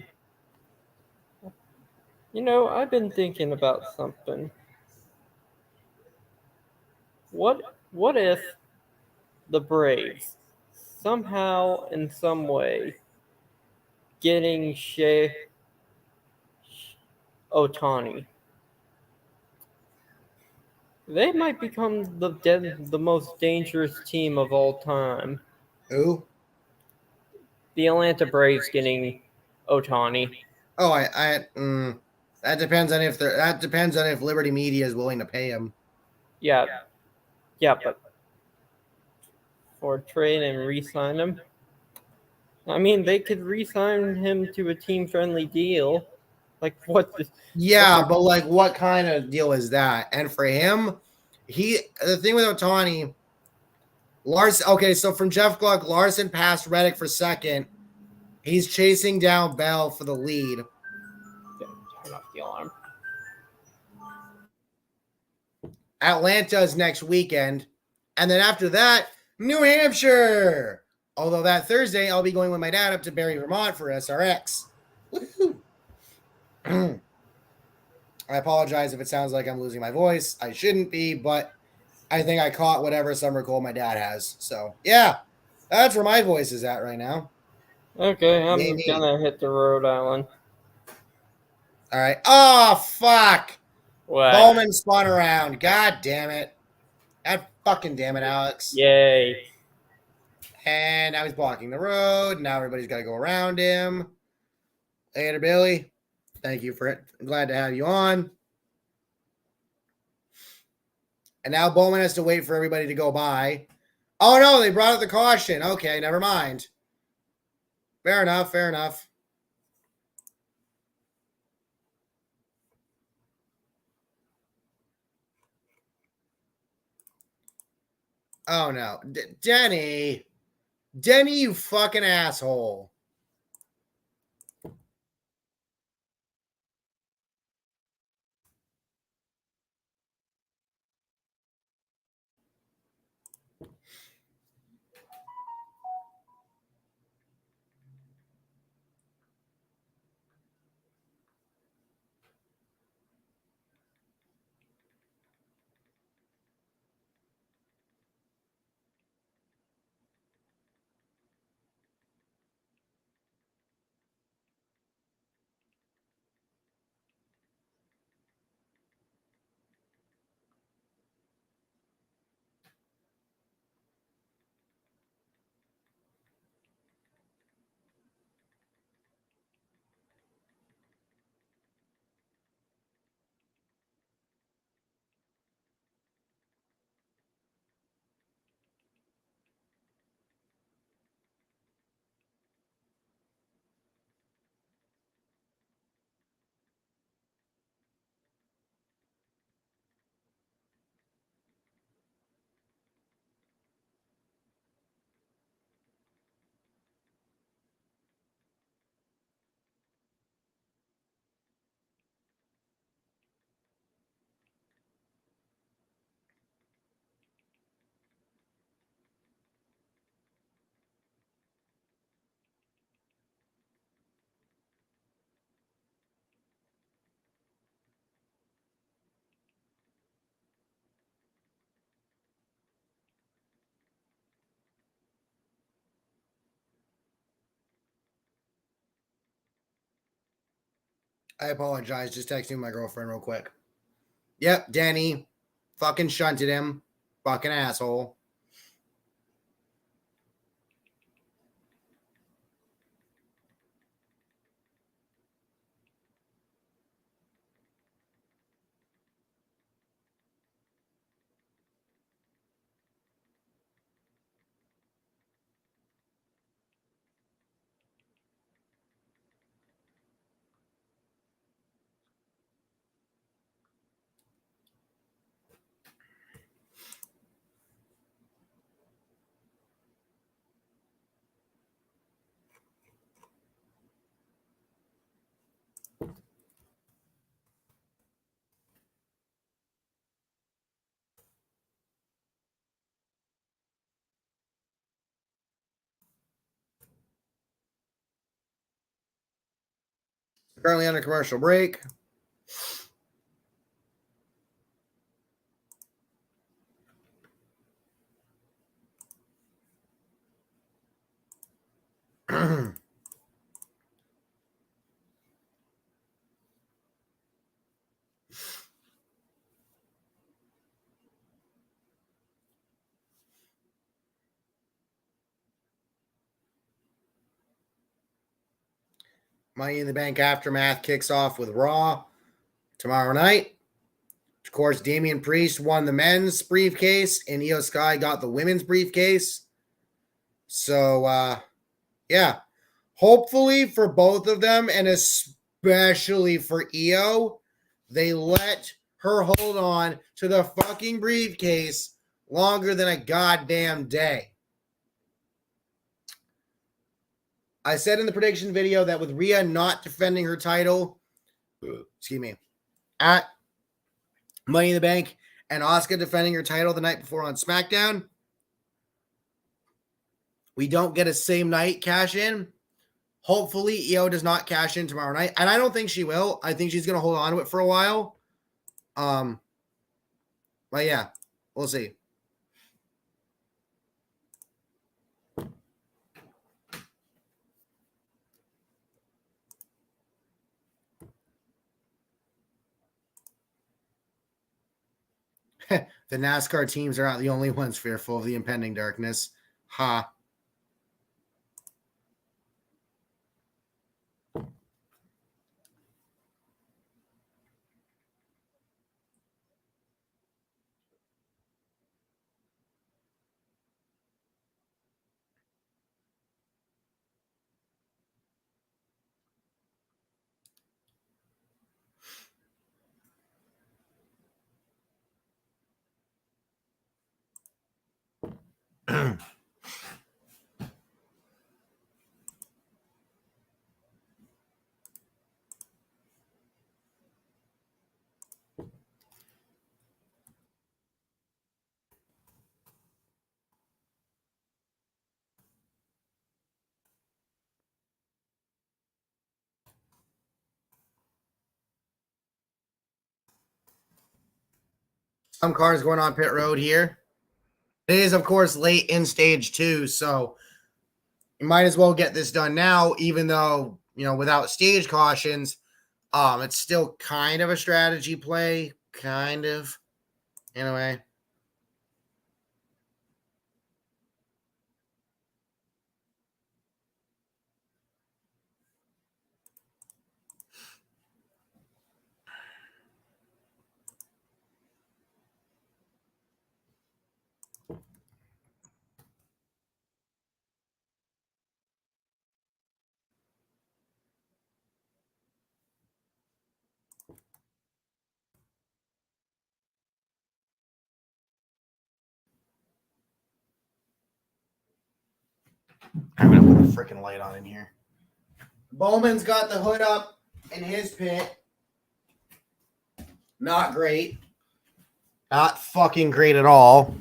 know, I've been thinking about something. What if the Braves somehow, in some way, getting Ohtani, they might become the most dangerous team of all time. Who? The Atlanta Braves getting Otani. Oh, that depends on if Liberty Media is willing to pay him. Yeah, yeah, but for trade and re-sign him. I mean, they could re-sign him to a team-friendly deal. Like what? Yeah, but like, what kind of deal is that? And for him, the thing with Otani, Larson. Okay, so from Jeff Gluck, Larson passed Reddick for second. He's chasing down Bell for the lead. Turn off the alarm. Atlanta is next weekend. And then after that, New Hampshire. Although that Thursday, I'll be going with my dad up to Barrie, Vermont for SRX. I apologize if it sounds like I'm losing my voice. I shouldn't be, but I think I caught whatever summer cold my dad has. So, yeah, that's where my voice is at right now. Okay, I'm gonna hit the Rhode Island. All right. Oh, fuck. What? Bowman spun around. God damn it. God fucking damn it, Alex. Yay. And now he's blocking the road. Now everybody's got to go around him. Later, Billy. Thank you for it. Glad to have you on. And now Bowman has to wait for everybody to go by. Oh, no, they brought up the caution. Okay, never mind. Fair enough, fair enough. Oh, no. Denny. Denny, you fucking asshole. I apologize. Just texting my girlfriend real quick. Yep, Denny. Fucking shunted him. Fucking asshole. Currently under commercial break. Money in the Bank Aftermath kicks off with Raw tomorrow night. Of course, Damian Priest won the men's briefcase, and Io Sky got the women's briefcase. So, yeah. Hopefully for both of them, and especially for Io, they let her hold on to the fucking briefcase longer than a goddamn day. I said in the prediction video that with Rhea not defending her title, excuse me, at Money in the Bank, and Asuka defending her title the night before on SmackDown, we don't get a same night cash in. Hopefully, Io does not cash in tomorrow night, and I don't think she will. I think she's going to hold on to it for a while. But yeah, we'll see. The NASCAR teams are not the only ones fearful of the impending darkness. Ha. Some cars going on pit road here. It is, of course, late in stage 2, so you might as well get this done now, even though, without stage cautions, it's still kind of a strategy play, kind of, in a way. I'm going to put a freaking light on in here. Bowman's got the hood up in his pit. Not great. Not fucking great at all.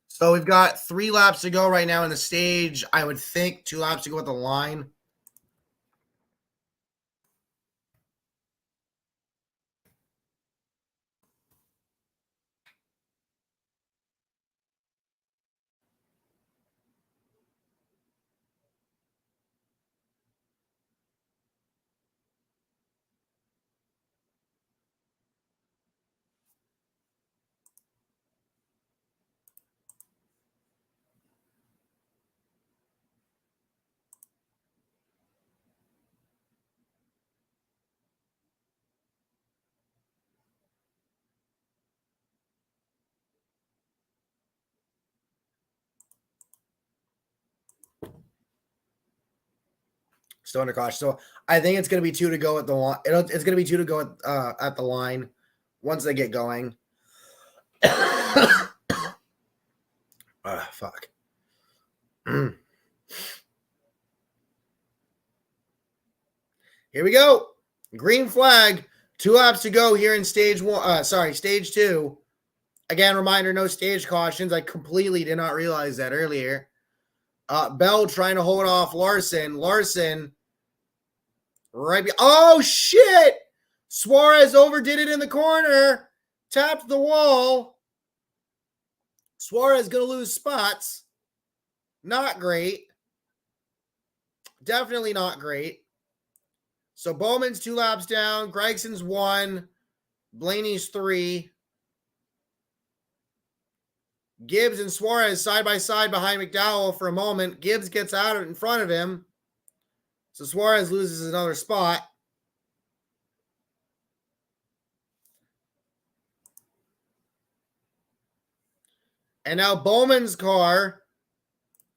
So we've got 3 laps to go right now in the stage. I would think 2 laps to go at the line. Still under caution. So I think it's going to be 2 to go at the line. It's going to be 2 to go at the line once they get going. Fuck. Here we go. Green flag. 2 laps to go here in stage 1. Stage 2. Again, reminder, no stage cautions. I completely did not realize that earlier. Bell trying to hold off Larson. Larson oh, shit! Suarez overdid it in the corner. Tapped the wall. Suarez going to lose spots. Not great. Definitely not great. So Bowman's 2 laps down. Gregson's 1. Blaney's 3. Gibbs and Suarez side by side behind McDowell for a moment. Gibbs gets out in front of him. So Suarez loses another spot. And now Bowman's car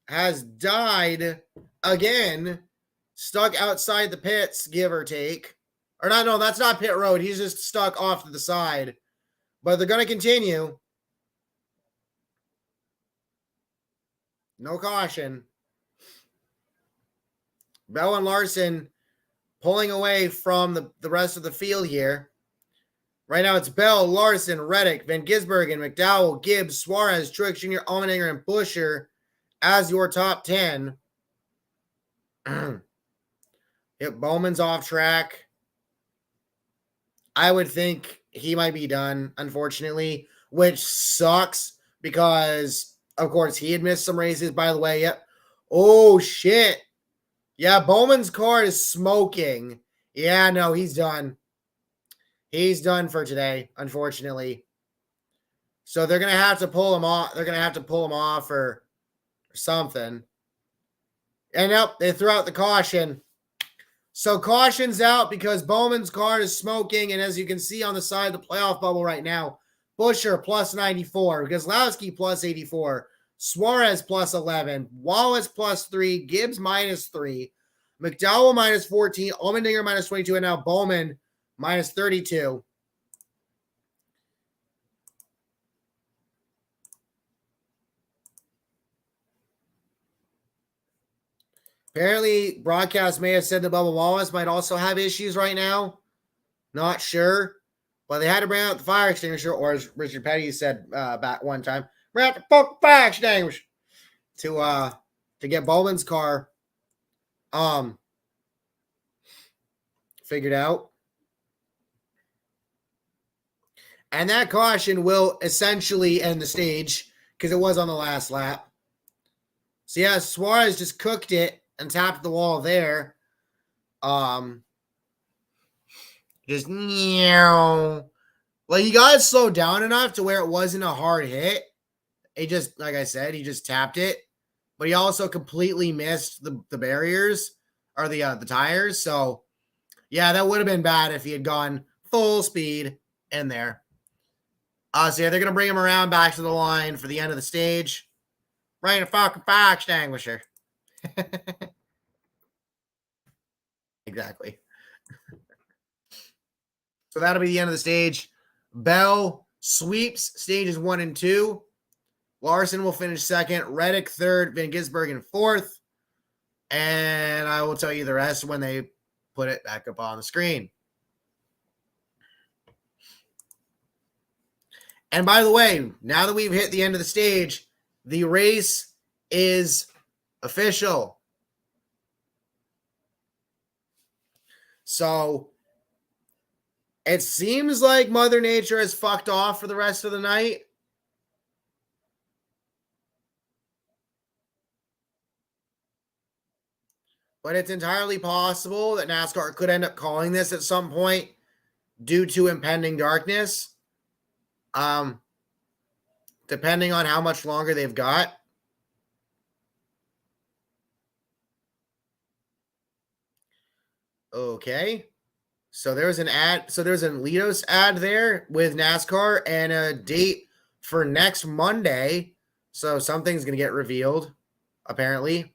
has died again, stuck outside the pits, give or take. Or not, no, that's not pit road. He's just stuck off to the side. But they're going to continue. No caution. Bell and Larson pulling away from the rest of the field here. Right now it's Bell, Larson, Reddick, Van Gisbergen, McDowell, Gibbs, Suarez, Truex Jr., Allmendinger, and Buescher as your top 10. Yep, Bowman's off track. I would think he might be done, unfortunately, which sucks because, of course, he had missed some races, by the way. Yep. Oh, shit. Yeah, Bowman's car is smoking. Yeah, no, he's done. He's done for today, unfortunately. So they're going to have to pull him off. They're going to have to pull him off or something. And nope, they threw out the caution. So caution's out because Bowman's car is smoking. And as you can see on the side of the playoff bubble right now, Buescher plus 94, Kozlowski plus 84, Suarez plus 11, Wallace plus 3, Gibbs minus 3, McDowell minus 14, Allmendinger minus 22, and now Bowman minus 32. Apparently, broadcast may have said that Bubba Wallace might also have issues right now. Not sure. But they had to bring out the fire extinguisher, or as Richard Petty said back one time, bring out the fucking fire extinguisher to get Bowman's car figured out. And that caution will essentially end the stage because it was on the last lap. So yeah, Suarez just cooked it and tapped the wall there. Just like he got it slowed down enough to where it wasn't a hard hit. It just, like I said, he just tapped it, but he also completely missed the barriers or the tires. So yeah, that would have been bad if he had gone full speed in there. So yeah, they're gonna bring him around back to the line for the end of the stage. Right in a fucking fire extinguisher. Exactly. So that'll be the end of the stage. Bell sweeps stages 1 and 2. Larson will finish second. Reddick third. Van Gisbergen fourth. And I will tell you the rest when they put it back up on the screen. And by the way, now that we've hit the end of the stage, the race is official. So it seems like Mother Nature has fucked off for the rest of the night. But it's entirely possible that NASCAR could end up calling this at some point due to impending darkness. Depending on how much longer they've got. Okay. So there's an ad. So there's an Litos ad there with NASCAR and a date for next Monday. So something's going to get revealed, apparently.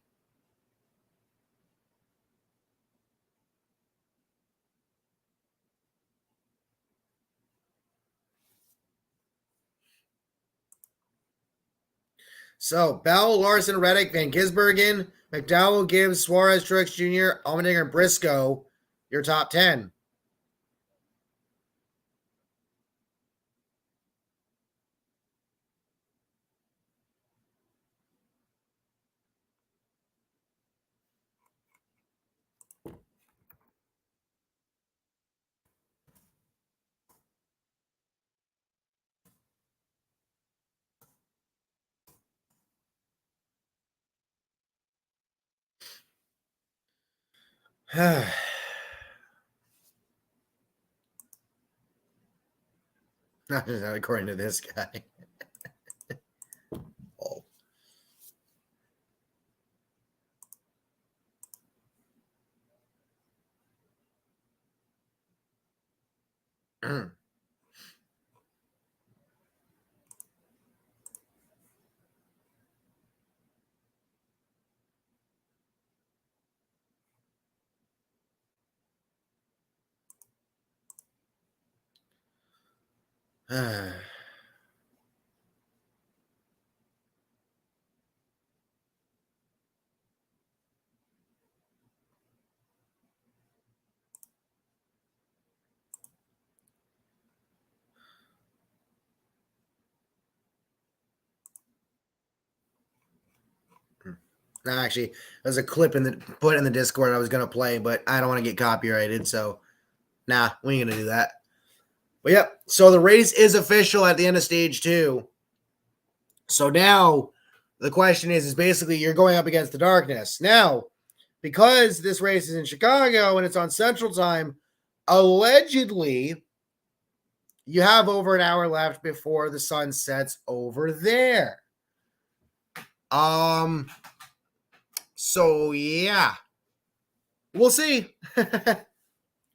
So Bell, Larson, Reddick, Van Gisbergen, McDowell, Gibbs, Suarez, Truex Jr., Allmendinger, and Briscoe. Your top 10. Not according to this guy. Oh. No, actually, there's a clip in the put in the Discord I was gonna play, but I don't want to get copyrighted, so nah, we ain't gonna do that. But yep, so the race is official at the end of stage 2. So now the question is basically you're going up against the darkness. Now, because this race is in Chicago and it's on Central Time, allegedly you have over an hour left before the sun sets over there. So yeah. We'll see.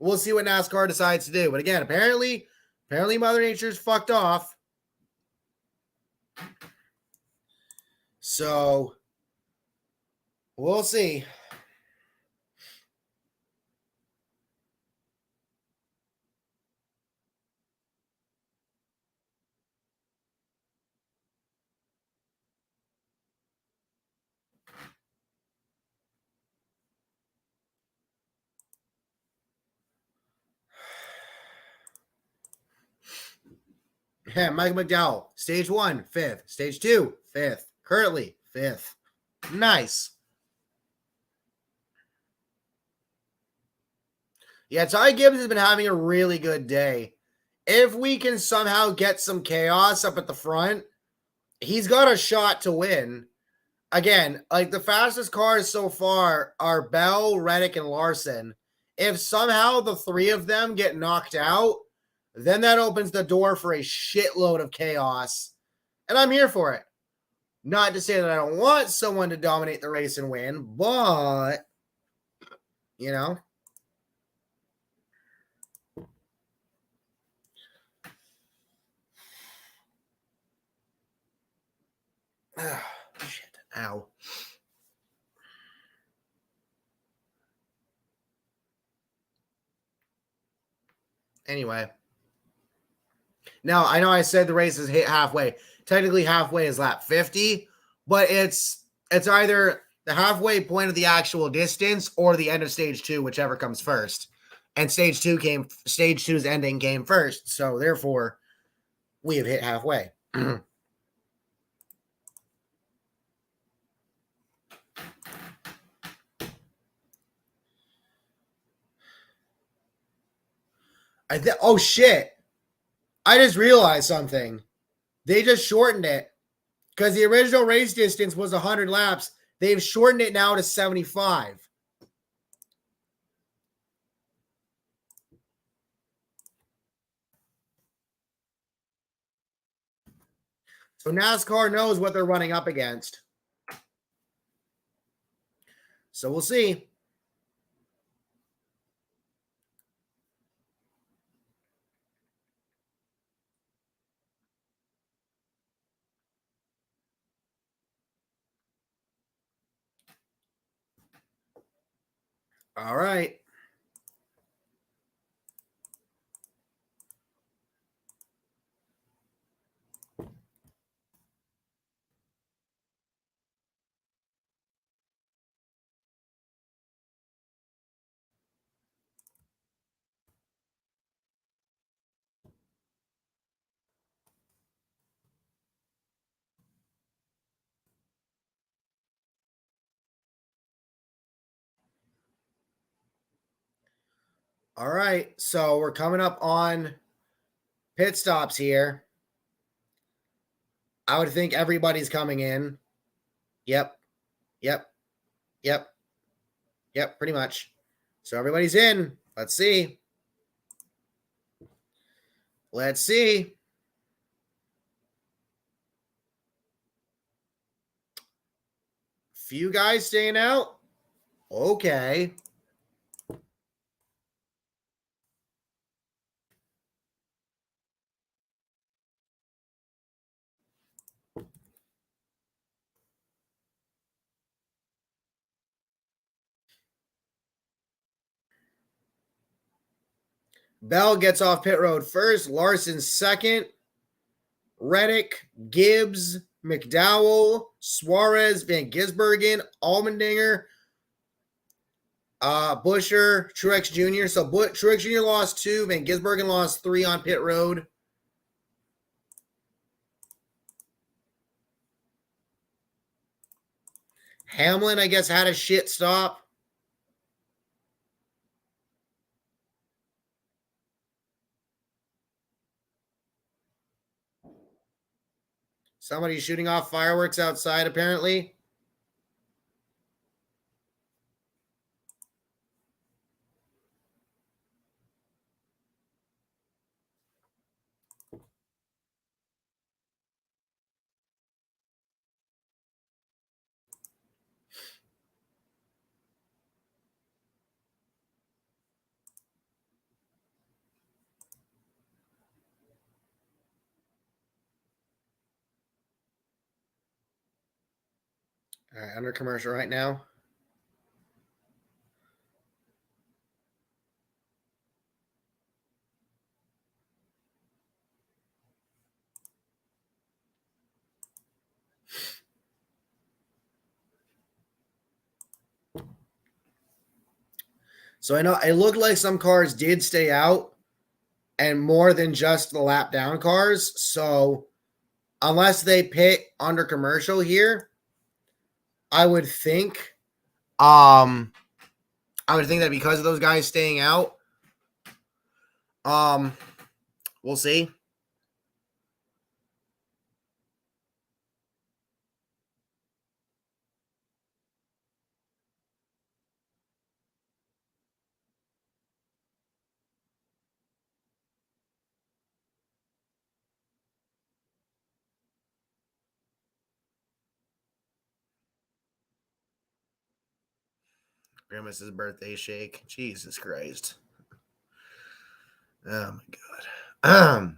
We'll see what NASCAR decides to do. But again, apparently Mother Nature's fucked off. So we'll see. Yeah, Mike McDowell, stage 1, 5th. Stage 2, 5th. Currently, 5th. Nice. Yeah, Ty Gibbs has been having a really good day. If we can somehow get some chaos up at the front, he's got a shot to win. Again, like the fastest cars so far are Bell, Reddick, and Larson. If somehow the 3 of them get knocked out, then that opens the door for a shitload of chaos. And I'm here for it. Not to say that I don't want someone to dominate the race and win, but, you know. Shit. Ow. Anyway. Now, I know I said the race is hit halfway. Technically, halfway is lap 50, but it's either the halfway point of the actual distance or the end of stage 2, whichever comes first. And stage 2's ending came first, so therefore, we have hit halfway. Oh shit! I just realized something. They just shortened it because the original race distance was 100 laps. They've shortened it now to 75. So NASCAR knows what they're running up against. So we'll see. All right. All right, so we're coming up on pit stops here. I would think everybody's coming in. Yep, yep, yep, yep, pretty much. So everybody's in. Let's see. Let's see. Few guys staying out. Okay. Bell gets off pit road first. Larson second. Reddick, Gibbs, McDowell, Suarez, Van Gisbergen, Allmendinger, Busher, Truex Jr. So Truex Jr. lost 2. Van Gisbergen lost 3 on pit road. Hamlin, I guess, had a shit stop. Somebody's shooting off fireworks outside, apparently. All right, under commercial right now. So I know it looked like some cars did stay out and more than just the lap down cars. So unless they pit under commercial here, I would think I would think that because of those guys staying out, we'll see. Grimace's birthday shake. Jesus Christ. Oh my god.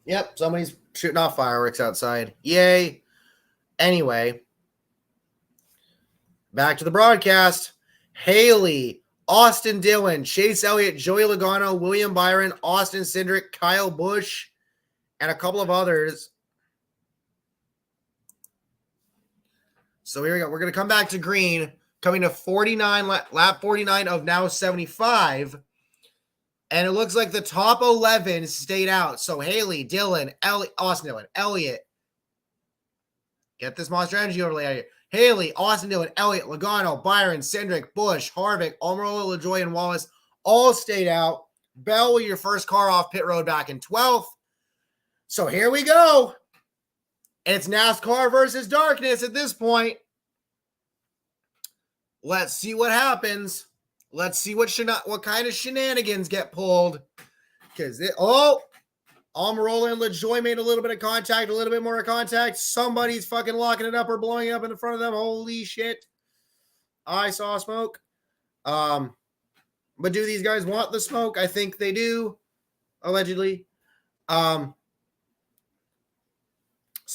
Yep, somebody's shooting off fireworks outside. Yay. Anyway, back to the broadcast. Haley, Austin Dillon, Chase Elliott, Joey Logano, William Byron, Austin Cindric, Kyle Busch, and a couple of others. So here we go. We're going to come back to green, coming to 49, lap 49 of now 75. And it looks like the top 11 stayed out. So Haley, Dillon, Austin Dillon, Elliott. Get this Monster Energy overlay out of here. Haley, Austin Dillon, Elliott, Logano, Byron, Cindric, Busch, Harvick, Almirola, LaJoy, and Wallace all stayed out. Bell with your first car off pit road back in 12th. So here we go. And it's NASCAR versus darkness at this point. Let's see what happens. Let's see what kind of shenanigans get pulled. Because Almirola and LaJoy made a little bit of contact, a little bit more contact. Somebody's fucking locking it up or blowing it up in front of them. Holy shit. I saw smoke. But do these guys want the smoke? I think they do, allegedly. So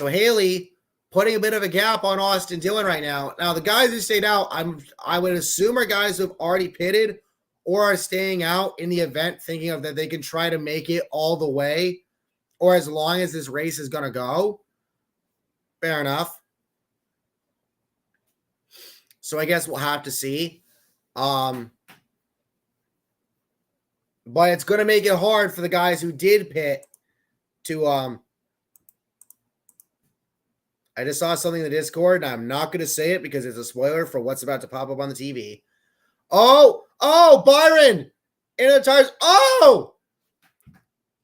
Haley putting a bit of a gap on Austin Dillon right now. Now, the guys who stayed out, I would assume are guys who have already pitted or are staying out in the event thinking of that they can try to make it all the way or as long as this race is going to go. Fair enough. So I guess we'll have to see. But it's going to make it hard for the guys who did pit to I just saw something in the Discord, and I'm not going to say it because it's a spoiler for what's about to pop up on the TV. Oh, Byron! In the tires. Oh!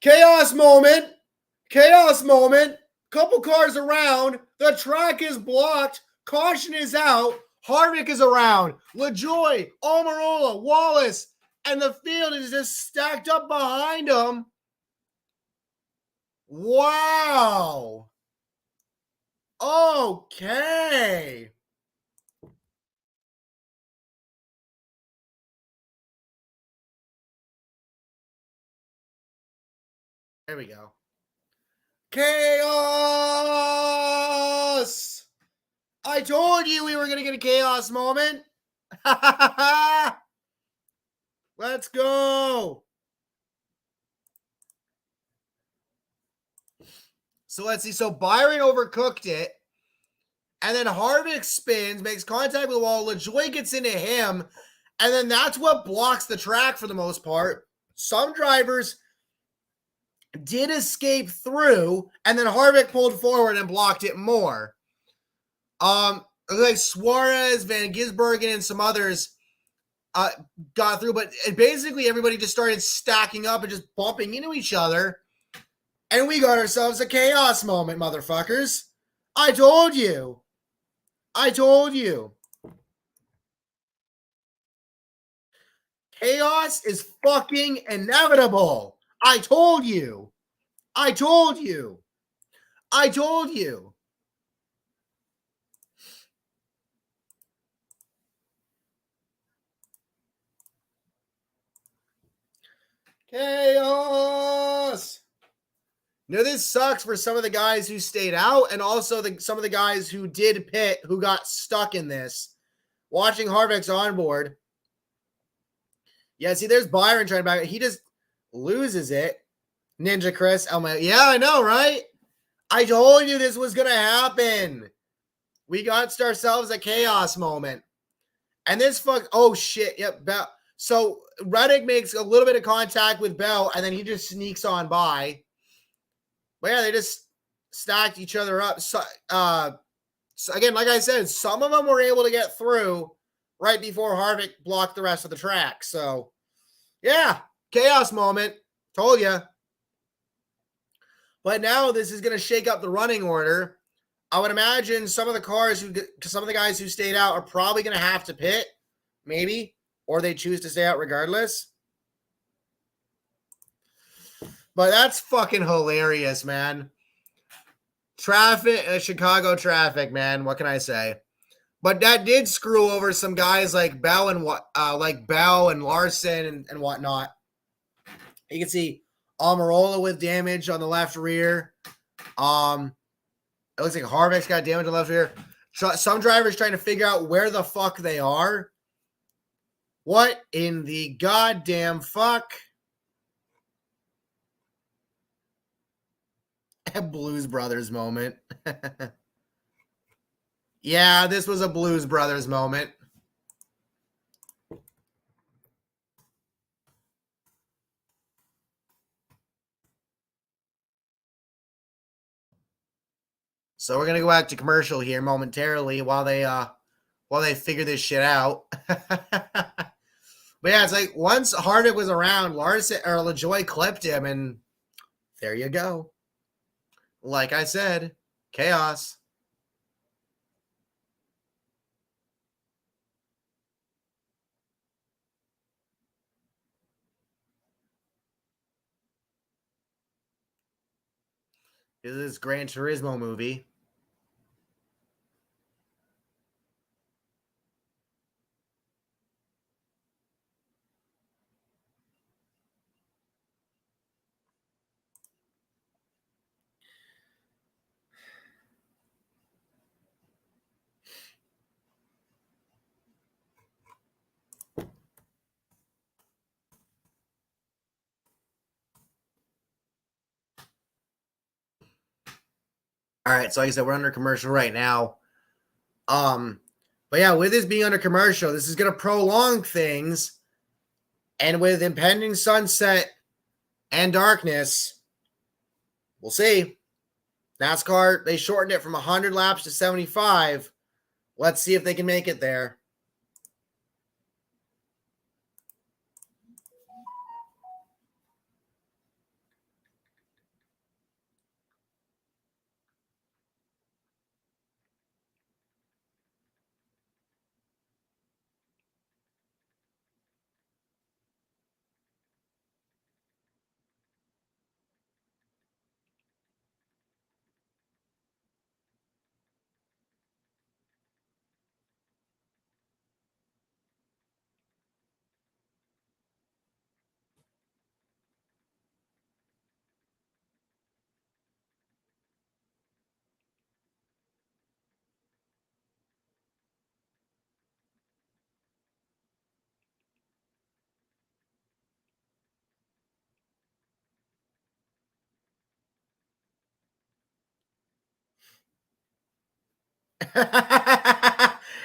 Chaos moment. Chaos moment. Couple cars around. The track is blocked. Caution is out. Harvick is around. LaJoy, Almirola, Wallace, and the field is just stacked up behind them. Wow. Okay. There we go. Chaos! I told you we were going to get a chaos moment. Let's go. So let's see. So Byron overcooked it. And then Harvick spins, makes contact with the wall. LaJoy gets into him. And then that's what blocks the track for the most part. Some drivers did escape through, and then Harvick pulled forward and blocked it more. Like Suarez, Van Gisbergen, and some others got through, but basically everybody just started stacking up and just bumping into each other. And we got ourselves a chaos moment, motherfuckers. I told you. I told you. Chaos is fucking inevitable. I told you. I told you. I told you. Chaos. Now, this sucks for some of the guys who stayed out and also some of the guys who did pit who got stuck in this. Watching Harvick's onboard. Yeah, see, there's Byron trying to back. He just loses it. Ninja Chris. Yeah, I know, right? I told you this was going to happen. We got ourselves a chaos moment. And this oh, shit. Yep. Bell. So Reddick makes a little bit of contact with Bell, and then he just sneaks on by. But yeah, they just stacked each other up. So again, like I said, some of them were able to get through right before Harvick blocked the rest of the track. So, yeah, chaos moment. Told you. But now this is going to shake up the running order. I would imagine some of the guys who stayed out are probably going to have to pit, maybe, or they choose to stay out regardless. But that's fucking hilarious, man. Traffic, Chicago traffic, man. What can I say? But that did screw over some guys like Bell and Larson and whatnot. You can see Almirola with damage on the left rear. It looks like Harvick's got damage on the left rear. Some drivers trying to figure out where the fuck they are. What in the goddamn fuck? Blues Brothers moment. Yeah, this was a Blues Brothers moment. So we're gonna go back to commercial here momentarily while they figure this shit out. But yeah, it's like once Harvick was around, Larson or LaJoy clipped him, and there you go. Like I said, chaos. This is Gran Turismo movie. All right, so like I said, we're under commercial right now. But yeah, with this being under commercial, this is going to prolong things. And with impending sunset and darkness, we'll see. NASCAR, they shortened it from 100 laps to 75. Let's see if they can make it there.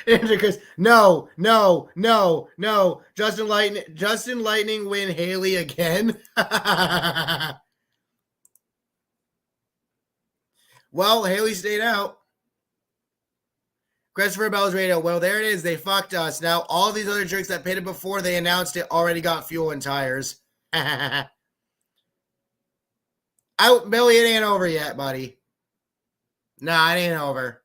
Because no. Justin Lightning win Haley again. Well, Haley stayed out. Christopher Bell's radio. Well, there it is. They fucked us. Now, all these other jerks that pitted before they announced it already got fuel and tires. Billy, it ain't over yet, buddy. Nah, it ain't over.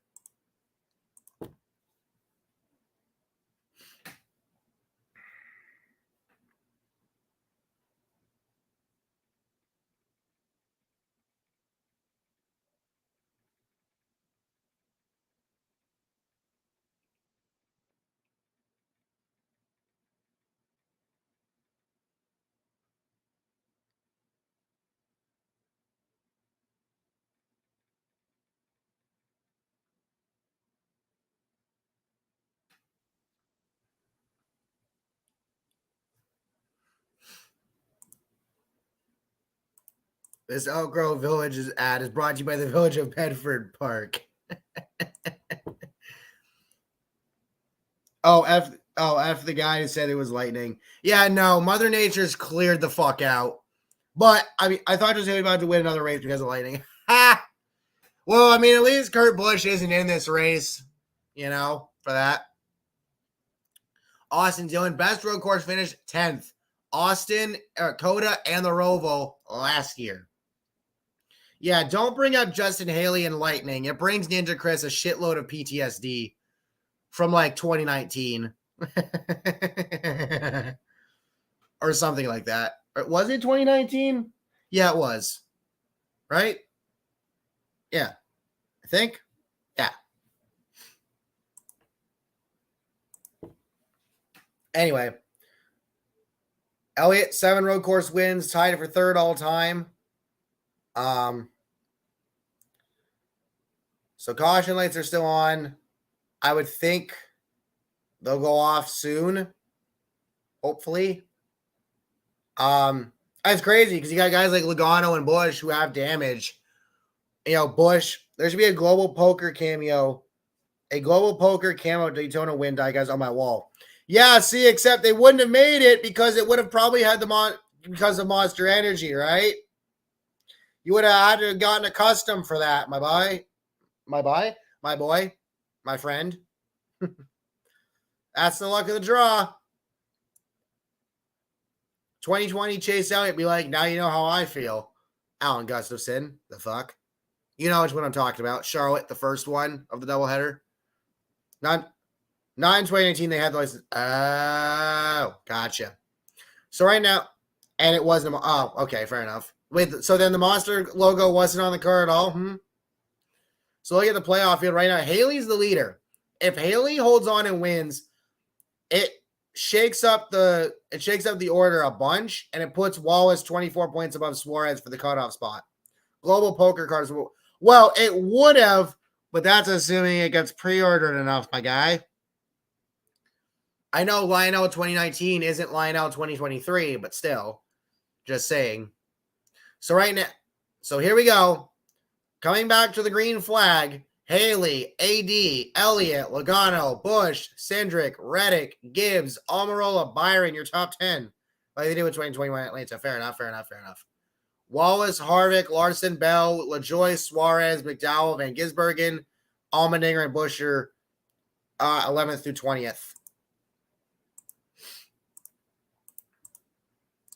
This Elk Grove Village ad is brought to you by the Village of Bedford Park. F the guy who said it was lightning. Yeah, no, Mother Nature's cleared the fuck out. But I mean, I thought Jose was about to win another race because of lightning. Ha! Well, I mean, at least Kurt Busch isn't in this race, for that. Austin Dillon, best road course finish, 10th. Austin, COTA, and the Roval last year. Yeah, don't bring up Justin Haley and lightning. It brings Ninja Chris a shitload of PTSD from like 2019 or something like that. Was it 2019? Yeah, it was. Right? Yeah. I think. Yeah. Anyway. Elliott, 7 road course wins, tied for 3rd all time. So caution lights are still on. I would think they'll go off soon. Hopefully. That's crazy because you got guys like Logano and Busch who have damage. Busch, there should be a global poker cameo. A global poker camo Daytona win die guys on my wall. Yeah, see, except they wouldn't have made it because it would have probably had because of Monster Energy, right? You would have had to have gotten accustomed for that, my boy, my friend. That's the luck of the draw. 2020 Chase Elliott be like, now you know how I feel. Alan Gustafson, the fuck. You know what I'm talking about. Charlotte, the first one of the doubleheader. Not in 2019, they had the license. Oh, gotcha. So right now, and it wasn't. Oh, okay, fair enough. Wait, so then the Monster logo wasn't on the car at all? So look at the playoff field right now. Haley's the leader. If Haley holds on and wins, it shakes up the order a bunch, and it puts Wallace 24 points above Suarez for the cutoff spot. Global poker cards. Well, it would have, but that's assuming it gets pre-ordered enough, my guy. I know Lionel 2019 isn't Lionel 2023, but still, just saying. So right now, so here we go. Coming back to the green flag, Haley, AD, Elliott, Logano, Busch, Cindric, Reddick, Gibbs, Almirola, Byron, your top 10. Like they did with 2021 Atlanta. Fair enough. Wallace, Harvick, Larson, Bell, LaJoy, Suarez, McDowell, Van Gisbergen, Allmendinger, and Buscher, 11th through 20th.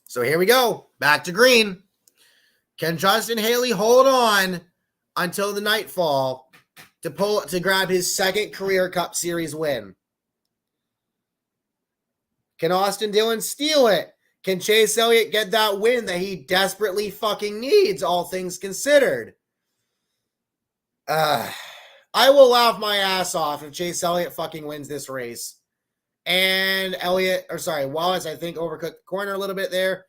So here we go. Back to green. Can Justin Haley hold on until the nightfall to grab his second career Cup Series win? Can Austin Dillon steal it? Can Chase Elliott get that win that he desperately fucking needs, all things considered? I will laugh my ass off if Chase Elliott fucking wins this race. And Wallace, I think, overcooked the corner a little bit there.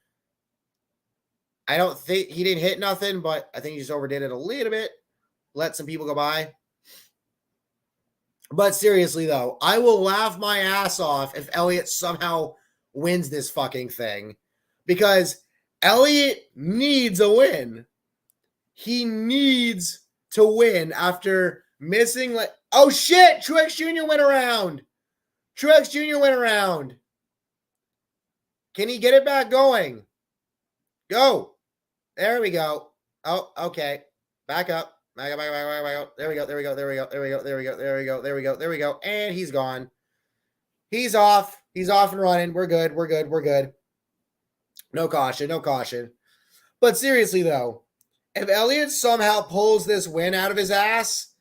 I don't think he didn't hit nothing, but I think he just overdid it a little bit. Let some people go by. But seriously, though, I will laugh my ass off if Elliott somehow wins this fucking thing. Because Elliott needs a win. He needs to win after missing oh shit! Truex Jr. went around. Can he get it back going? Go. There we go. Oh, okay. Back up. There we go. And he's gone. He's off. He's off and running. We're good. No caution. But seriously, though, if Elliott somehow pulls this win out of his ass,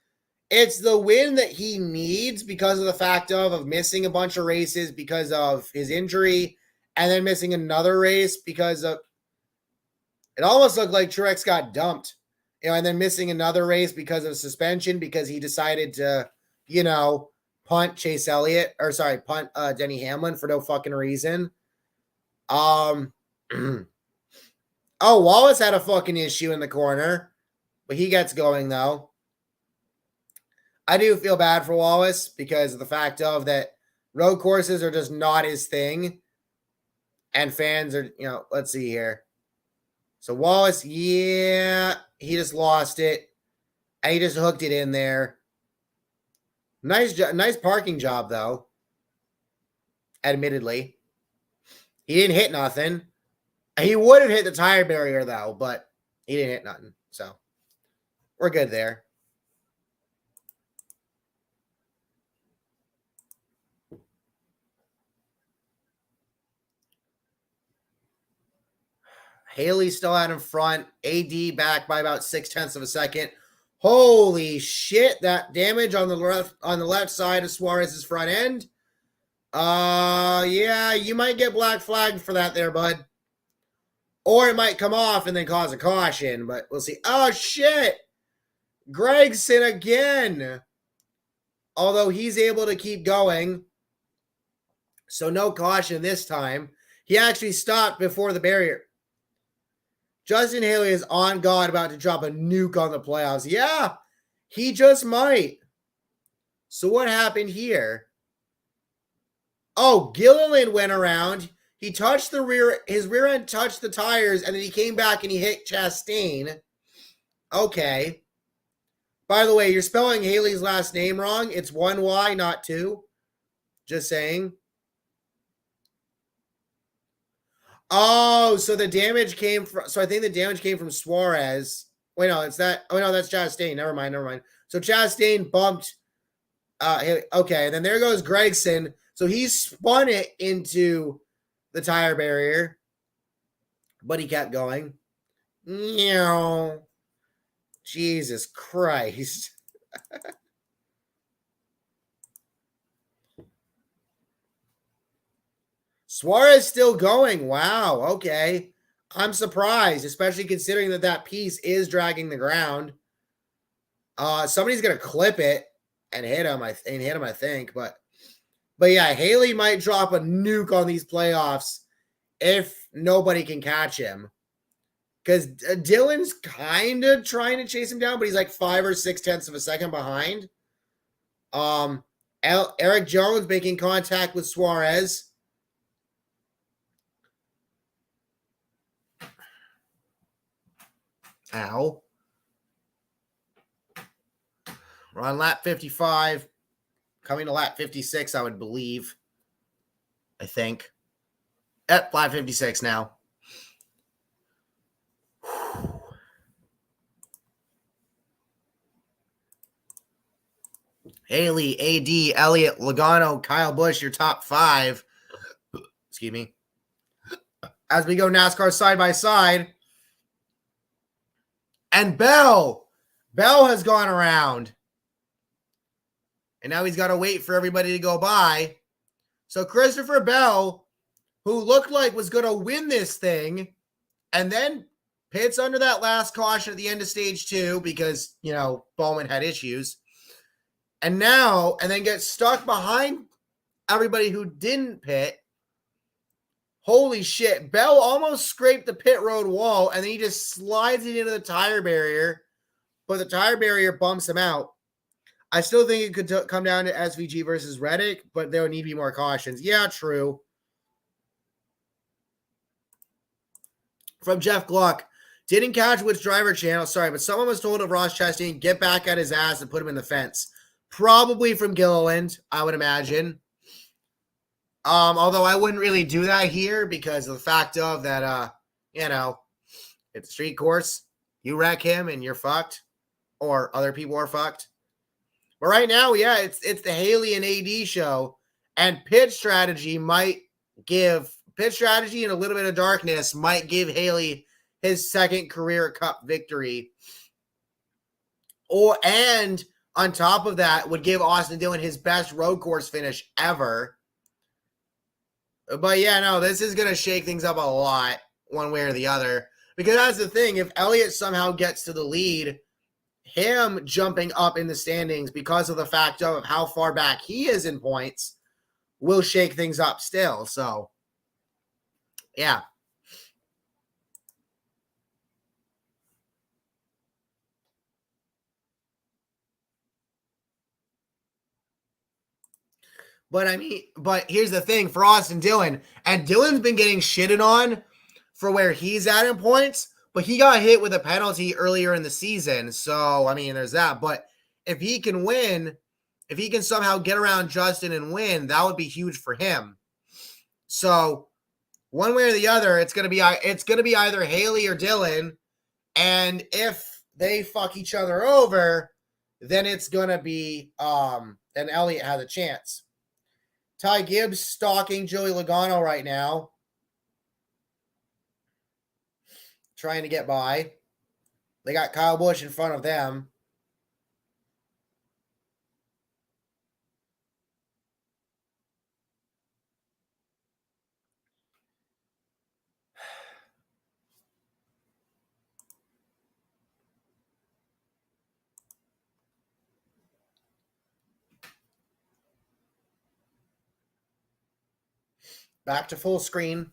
it's the win that he needs because of the fact of missing a bunch of races because of his injury and then missing another race because of it almost looked like Truex got dumped, and then missing another race because of suspension because he decided to, punt Denny Hamlin for no fucking reason. Wallace had a fucking issue in the corner, but he gets going though. I do feel bad for Wallace because of the fact of that road courses are just not his thing, and fans are, let's see here. So Wallace, he just lost it, and he just hooked it in there. Nice parking job, though. Admittedly. He didn't hit nothing. He would have hit the tire barrier, though, but he didn't hit nothing. So we're good there. Haley still out in front. AD back by about 0.6 of a second. Holy shit, that damage on the left side of Suarez's front end. Yeah, you might get black flagged for that there, bud. Or it might come off and then cause a caution, but we'll see. Oh, shit. Gragson again. Although he's able to keep going. So no caution this time. He actually stopped before the barrier. Justin Haley is on God about to drop a nuke on the playoffs. Yeah, he just might. So what happened here? Oh, Gilliland went around. He touched his rear end touched the tires, and then he came back and he hit Chastain. Okay. By the way, you're spelling Haley's last name wrong. It's 1 Y, not 2. Just saying. Oh, so the damage came from. So I think the damage came from Suarez. Wait, no, it's that. Oh no, that's Chastain. Never mind. So Chastain bumped. Okay, and then there goes Gragson. So he spun it into the tire barrier, but he kept going. Jesus Christ. Suarez still going. Wow. Okay. I'm surprised, especially considering that piece is dragging the ground. Somebody's going to clip it and hit him, I think. But yeah, Haley might drop a nuke on these playoffs if nobody can catch him. Because Dillon's kind of trying to chase him down, but he's like 5 or 0.6 of a second behind. Eric Jones making contact with Suarez. Ow. We're on lap 55. Coming to lap 56, I would believe. I think. At lap 56 now. Haley, AD, Elliott, Logano, Kyle Busch, your top 5. Excuse me. As we go NASCAR side by side. And Bell has gone around. And now he's got to wait for everybody to go by. So Christopher Bell, who looked like was going to win this thing, and then pits under that last caution at the end of stage 2 because, Bowman had issues. And then gets stuck behind everybody who didn't pit. Holy shit. Bell almost scraped the pit road wall, and then he just slides it into the tire barrier, but the tire barrier bumps him out. I still think it could come down to SVG versus Reddick, but there would need to be more cautions. Yeah, true. From Jeff Gluck. Didn't catch which driver channel, sorry, but someone was told of Ross Chastain, get back at his ass and put him in the fence. Probably from Gilliland, I would imagine. Although I wouldn't really do that here because of the fact of that, it's a street course. You wreck him and you're fucked, or other people are fucked. But right now, yeah, it's the Haley and AD show, and pit strategy and a little bit of darkness might give Haley his second career Cup victory. And on top of that, would give Austin Dillon his best road course finish ever. But yeah, no, this is going to shake things up a lot one way or the other. Because that's the thing. If Elliott somehow gets to the lead, him jumping up in the standings because of the fact of how far back he is in points will shake things up still. So, yeah. But here's the thing for Austin Dillon, and Dillon's been getting shitted on for where he's at in points, but he got hit with a penalty earlier in the season. So, there's that. But if he can win, if he can somehow get around Justin and win, that would be huge for him. So, one way or the other, it's going to be either Haley or Dillon, and if they fuck each other over, then it's going to be then Elliott has a chance. Ty Gibbs stalking Joey Logano right now. Trying to get by. They got Kyle Busch in front of them. Back to full screen.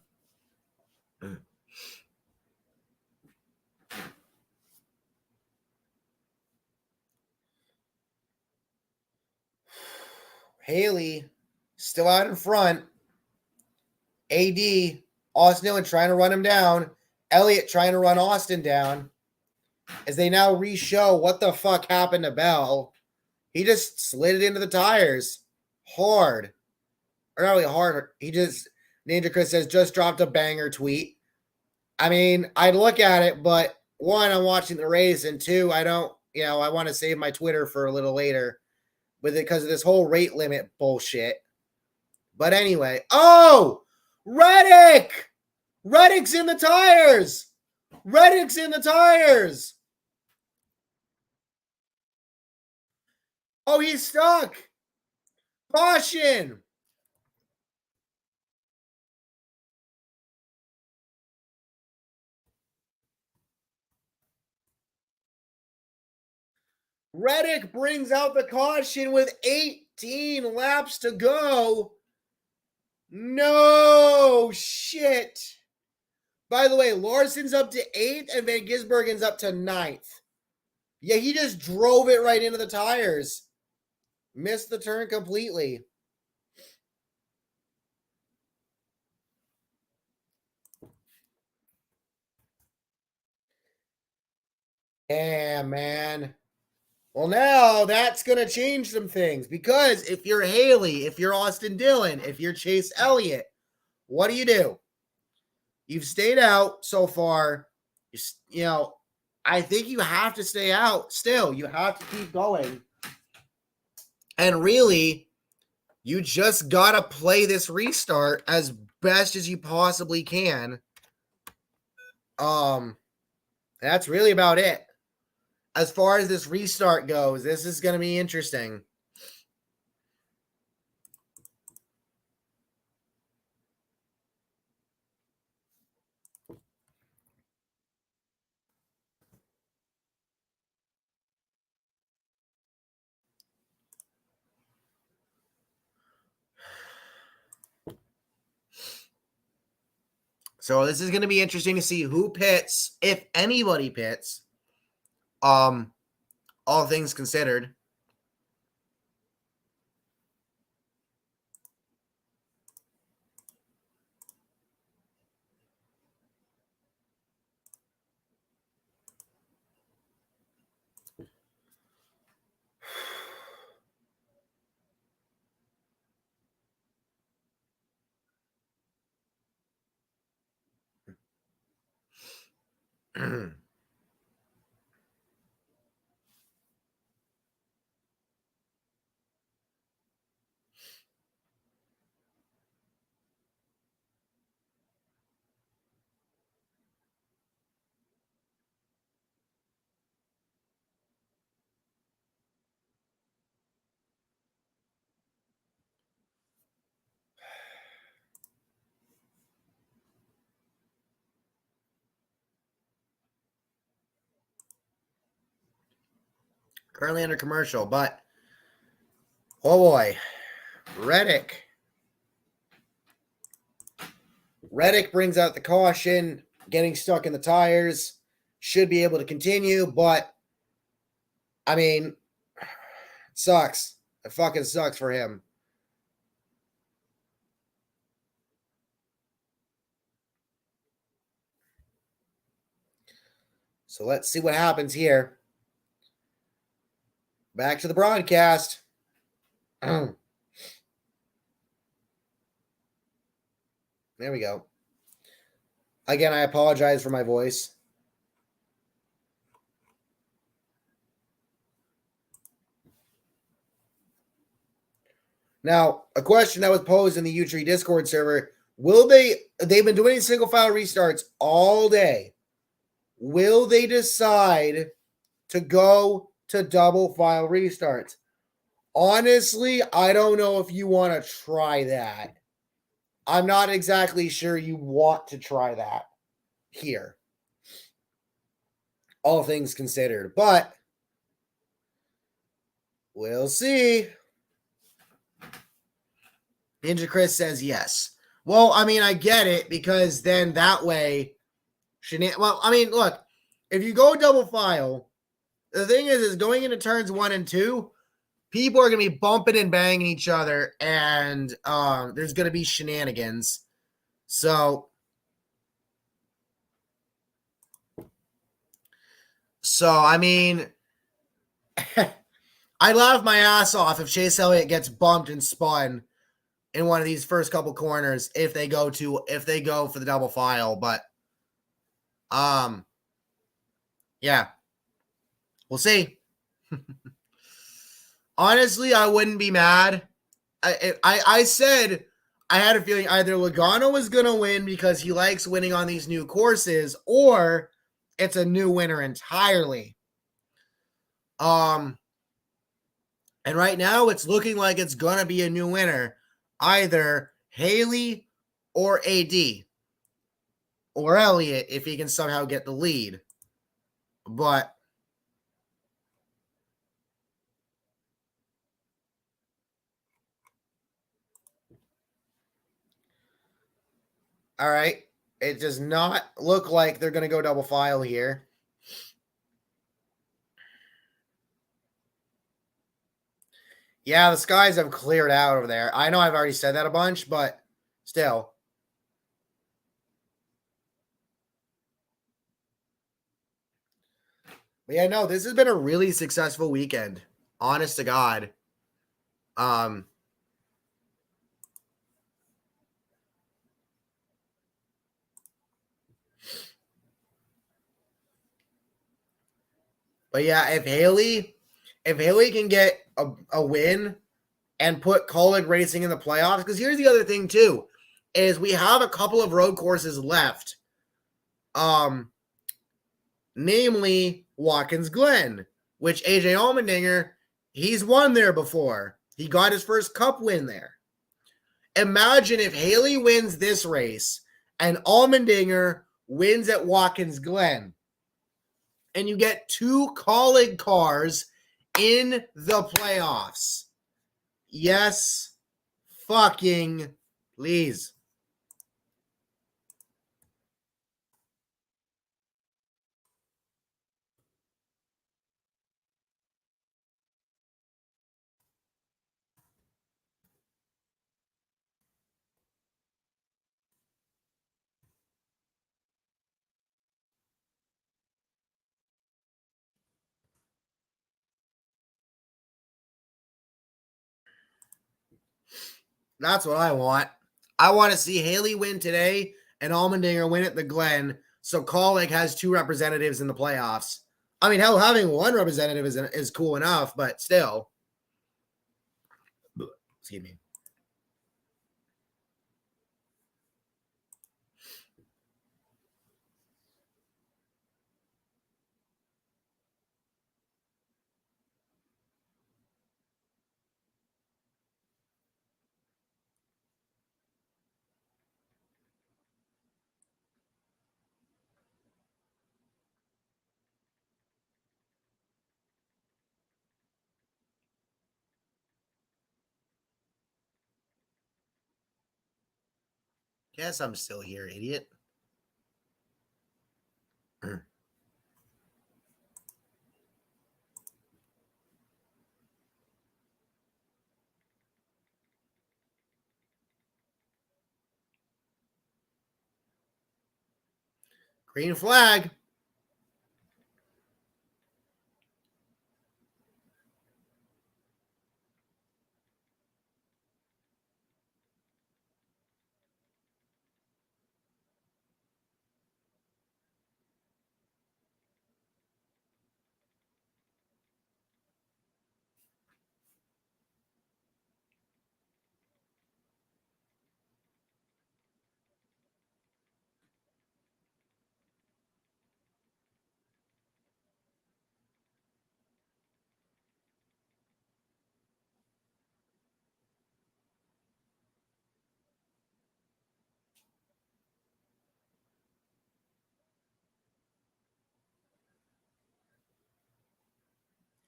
Haley still out in front. AD, Austin Dillon trying to run him down. Elliott trying to run Austin down. As they now re-show what the fuck happened to Bell. He just slid it into the tires. Hard. Or not really hard. He just, Ninja Chris says, just dropped a banger tweet. I'd look at it, but one, I'm watching the race, and two, I don't, I want to save my Twitter for a little later with it because of this whole rate limit bullshit. But anyway, Reddick! Reddick's in the tires! Reddick's in the tires! Oh, he's stuck! Caution! Reddick brings out the caution with 18 laps to go. No shit. By the way, Larson's up to 8th and Van Gisbergen's up to 9th. Yeah, he just drove it right into the tires. Missed the turn completely. Yeah, man. Well, now that's going to change some things because if you're Haley, if you're Austin Dillon, if you're Chase Elliott, what do? You've stayed out so far. You know, I think you have to stay out still. You have to keep going. And really, you just got to play this restart as best as you possibly can. That's really about it. As far as this restart goes, this is going to be interesting. So this is going to be interesting to see who pits, if anybody pits. All things considered. Currently under commercial, but oh boy, Reddick brings out the caution, getting stuck in the tires, should be able to continue, but I mean, it sucks. It fucking sucks for him. So let's see what happens here. Back to the broadcast. There we go. Again, I apologize for my voice. Now, a question that was posed in the U-Tree Discord server, they've been doing single file restarts all day. Will they decide to go to double file restarts? Honestly, I don't know if you want to try that. I'm not exactly sure you want to try that here. All things considered, but we'll see. Ninja Chris says yes. Well, I mean, I get it because then that way, well, I mean, look, if you go double file, the thing is going into turns 1 and 2, people are going to be bumping and banging each other, and there's going to be shenanigans. So I mean, I laugh my ass off if Chase Elliott gets bumped and spun in one of these first couple corners if they go for the double file, but yeah, we'll see. Honestly, I wouldn't be mad. I said I had a feeling either Logano was going to win because he likes winning on these new courses, or it's a new winner entirely. And right now it's looking like it's going to be a new winner, either Haley or AD or Elliott if he can somehow get the lead. But all right, it does not look like they're going to go double file here. Yeah, the skies have cleared out over there. I know I've already said that a bunch, but still. But yeah, no, this has been a really successful weekend. Honest to God. Um, but yeah, if Haley can get a win and put Kaulig Racing in the playoffs, because here's the other thing too, is we have a couple of road courses left. Namely Watkins Glen, which AJ Allmendinger, he's won there before. He got his first cup win there. Imagine if Haley wins this race and Allmendinger wins at Watkins Glen, and you get two Kaulig cars in the playoffs. Yes, fucking please. That's what I want. I want to see Haley win today and Allmendinger win at the Glen, so Kaulig has two representatives in the playoffs. I mean, hell, having one representative is cool enough, but still. Excuse me. Guess I'm still here, idiot. Green flag.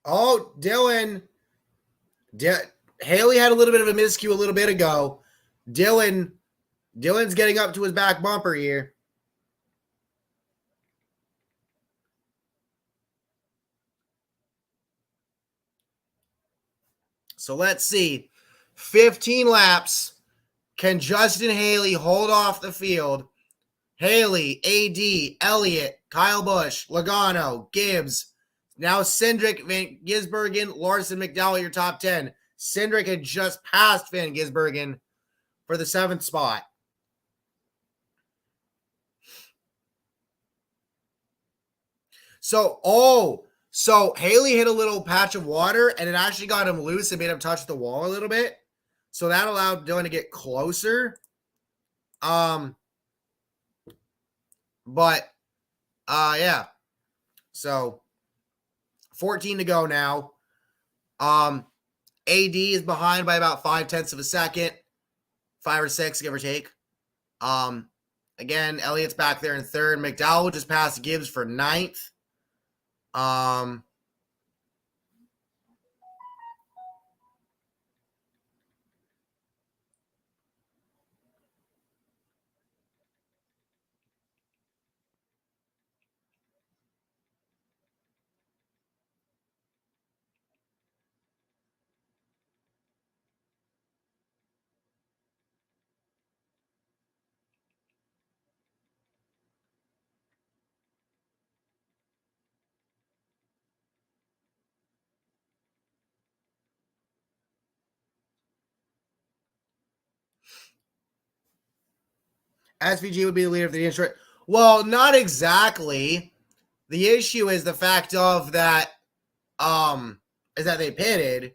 Oh, Dylan. Haley had a little bit of a miscue a little bit ago. Dylan's getting up to his back bumper here. So let's see. 15 laps. Can Justin Haley hold off the field? Haley, AD, Elliott, Kyle Busch, Logano, Gibbs. Now Cindric, Van Gisbergen, Larson, McDowell, your top 10. Cindric had just passed Van Gisbergen for the 7th spot. So Haley hit a little patch of water and it actually got him loose and made him touch the wall a little bit. So that allowed Dylan to get closer. But yeah. So 14 to go now. AD is behind by about 5/10 of a second, 5 or 6, give or take. Again, Elliott's back there in 3rd. McDowell just passed Gibbs for 9th. SVG would be the leader of the insurance. Well, not exactly. The issue is the fact of that is that they pitted.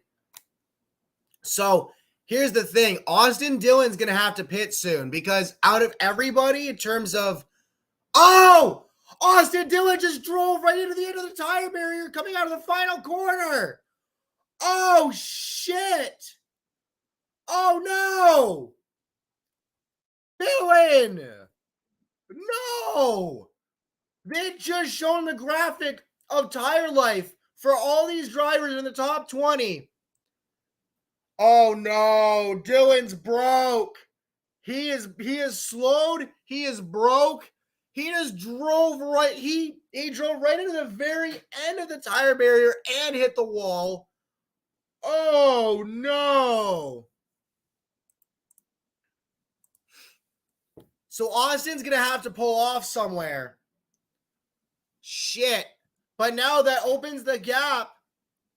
So here's the thing. Austin Dillon's going to have to pit soon because out of everybody in terms of, oh, Austin Dillon just drove right into the end of the tire barrier coming out of the final corner. Oh, shit. Oh, no. Dillon. No. They just shown the graphic of tire life for all these drivers in the top 20. Oh no, Dillon's broke. He is slowed. He is broke. He just drove right. He drove right into the very end of the tire barrier and hit the wall. Oh no. So Austin's gonna have to pull off somewhere. Shit. But now that opens the gap.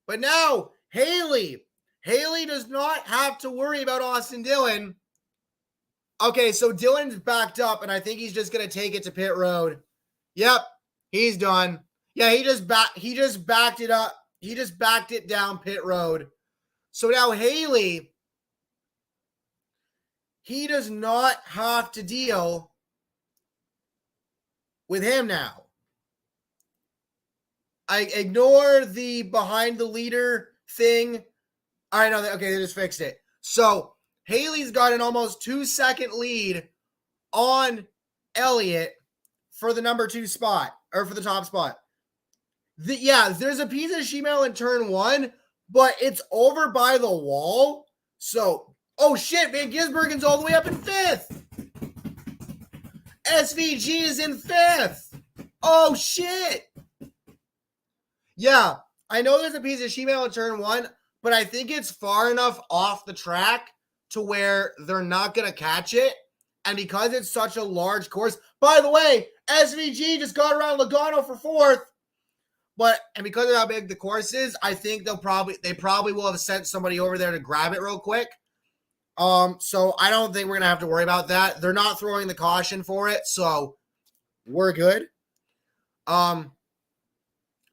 But now Haley does not have to worry about Austin Dillon. Okay, so Dillon's backed up, and I think he's just gonna take it to pit road. Yep, he's done. Yeah, he just backed it up. He just backed it down pit road. So now Haley, he does not have to deal with him now. I ignore the behind the leader thing. All right, no, okay, they just fixed it. So Haley's got an almost 2-second lead on Elliott for the number 2 spot, or for the top spot. There's a piece of sheet metal in turn 1, but it's over by the wall. So, oh shit, Van Gisbergen's all the way up in 5th. SVG is in 5th. Oh shit. Yeah, I know there's a piece of sheet metal in turn 1, but I think it's far enough off the track to where they're not going to catch it. And because it's such a large course, by the way, SVG just got around Logano for 4th. And because of how big the course is, I think they probably will have sent somebody over there to grab it real quick. So I don't think we're going to have to worry about that. They're not throwing the caution for it, so we're good.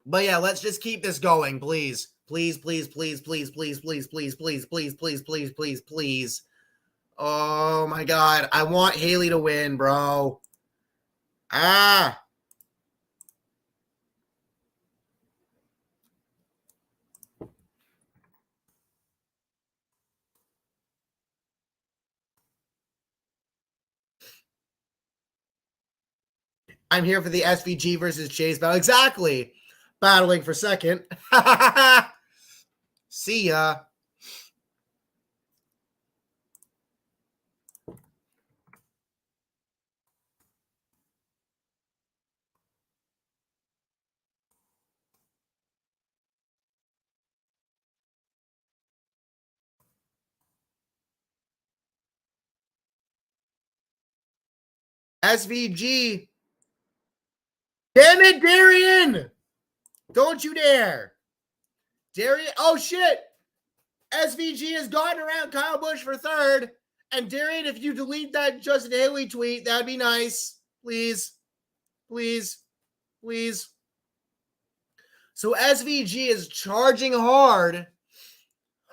But yeah, let's just keep this going, please. Please, please, please, please, please, please, please, please, please, please, please, please, please. Oh my God. I want Haley to win, bro. I'm here for the SVG versus Chase battle. Exactly. Battling for second. See ya. SVG. Damn it, Darian! Don't you dare. Darian. Oh, shit. SVG has gotten around Kyle Busch for 3rd. And Darian, if you delete that Justin Haley tweet, that'd be nice. Please. Please. Please. So SVG is charging hard.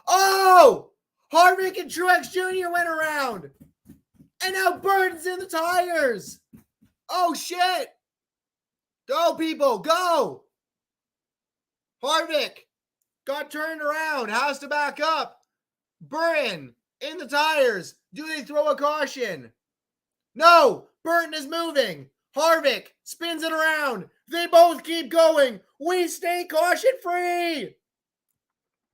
Oh! Harvick and Truex Jr. went around. And now Burton's in the tires. Oh, shit. Go, people. Go. Harvick got turned around. Has to back up. Burton in the tires. Do they throw a caution? No. Burton is moving. Harvick spins it around. They both keep going. We stay caution free.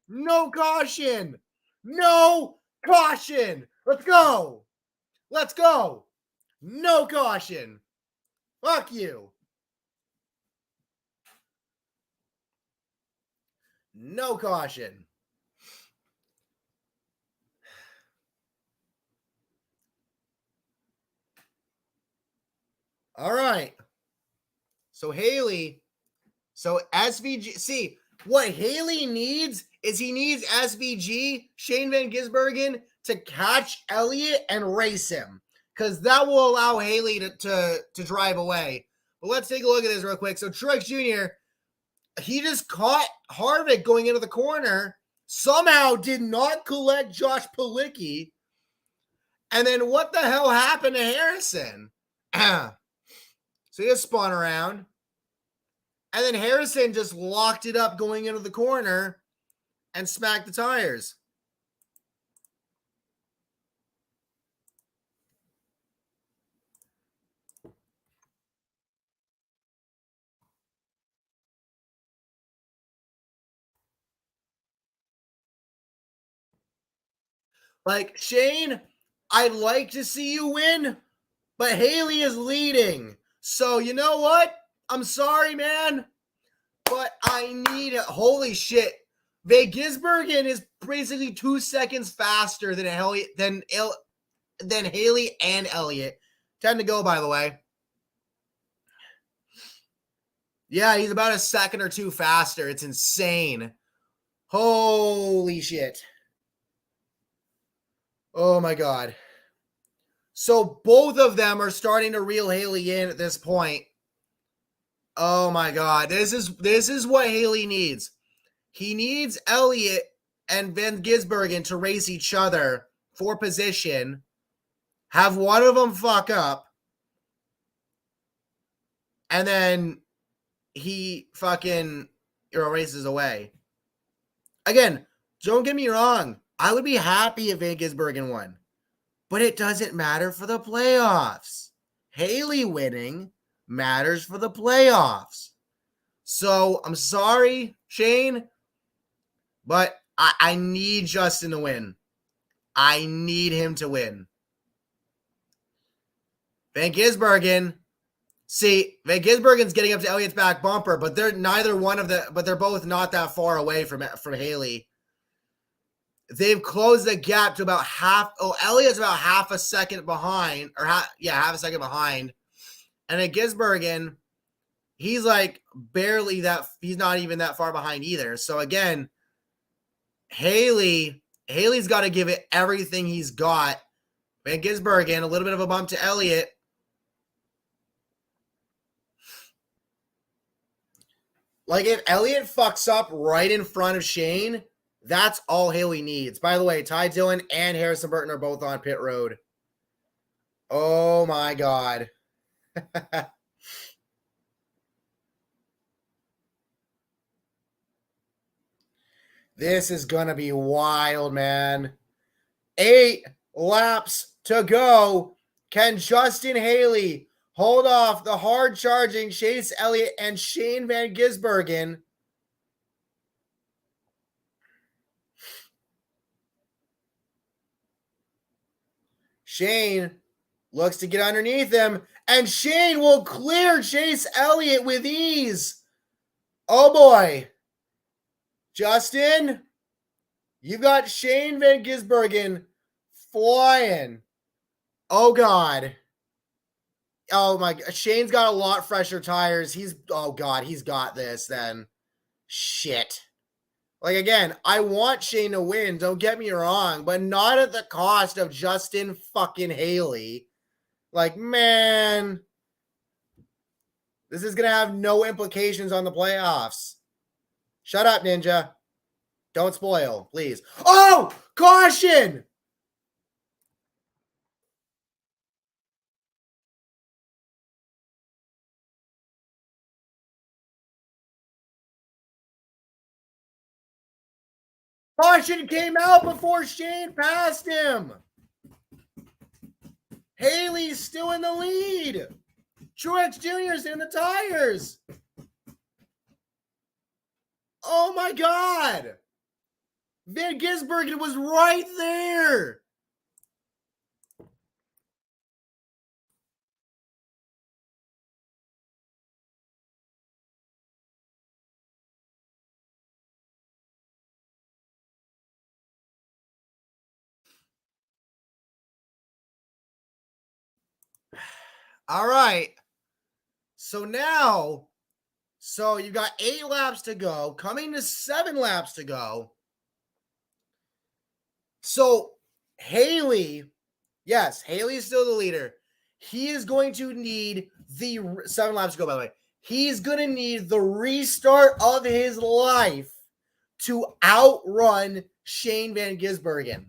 No caution. No caution. Let's go. Let's go. No caution. Fuck you. No caution. All right. So Haley, so SVG, see, what Haley needs is he needs SVG, Shane Van Gisbergen, to catch Elliott and race him. because that will allow Haley to drive away. But let's take a look at this real quick. So Truex Jr., he just caught Harvick going into the corner, somehow did not collect Josh Palicki. And then what the hell happened to Harrison? So he just spun around. And then Harrison just locked it up going into the corner and smacked the tires. Like, Shane, I'd like to see you win, but Haley is leading. So, you know what? I'm sorry, man, but I need it. Holy shit. Gisbergen is basically 2 seconds faster than Haley and Elliott. 10 to go, by the way. Yeah, he's about a second or two faster. It's insane. Holy shit. Oh my God. So both of them are starting to reel Haley in at this point. Oh my God. This is what Haley needs. He needs Elliott and Van Gisbergen to race each other for position. Have one of them fuck up. And then he fucking races away. Again, don't get me wrong. I would be happy if Van Gisbergen won. But it doesn't matter for the playoffs. Haley winning matters for the playoffs. So I'm sorry, Shane, but I need Justin to win. I need him to win. Van Gisbergen. See, Van Gisbergen's getting up to Elliott's back bumper, but they're both not that far away from Haley. They've closed the gap to about half. Oh, Elliott's about half a second behind, half a second behind. And at Gisbergen, he's like barely that. He's not even that far behind either. So again, Haley's got to give it everything he's got. Van Gisbergen, a little bit of a bump to Elliott. Like if Elliott fucks up right in front of Shane, that's all Haley needs. By the way, Ty Dillon and Harrison Burton are both on pit road. Oh my God. This is going to be wild, man. 8 laps to go. Can Justin Haley hold off the hard-charging Chase Elliott and Shane Van Gisbergen? Shane looks to get underneath him, and Shane will clear Chase Elliott with ease. Oh, boy. Justin, you've got Shane Van Gisbergen flying. Oh, God. Oh, my God. Shane's got a lot fresher tires. Oh, God, he's got this then. Shit. Like, again, I want Shane to win, don't get me wrong, but not at the cost of Justin fucking Haley. Like, man, this is going to have no implications on the playoffs. Shut up, Ninja. Don't spoil, please. Oh, caution! Caution came out before Shane passed him. Haley's still in the lead. Truex Jr.'s in the tires. Oh, my God. Van Gisbergen was right there. All right. So now, you've got 8 laps to go, coming to 7 laps to go. So Haley Yes, Haley is still the leader. He is going to need the 7 laps to go, by the way. He's going to need the restart of his life to outrun Shane Van Gisbergen.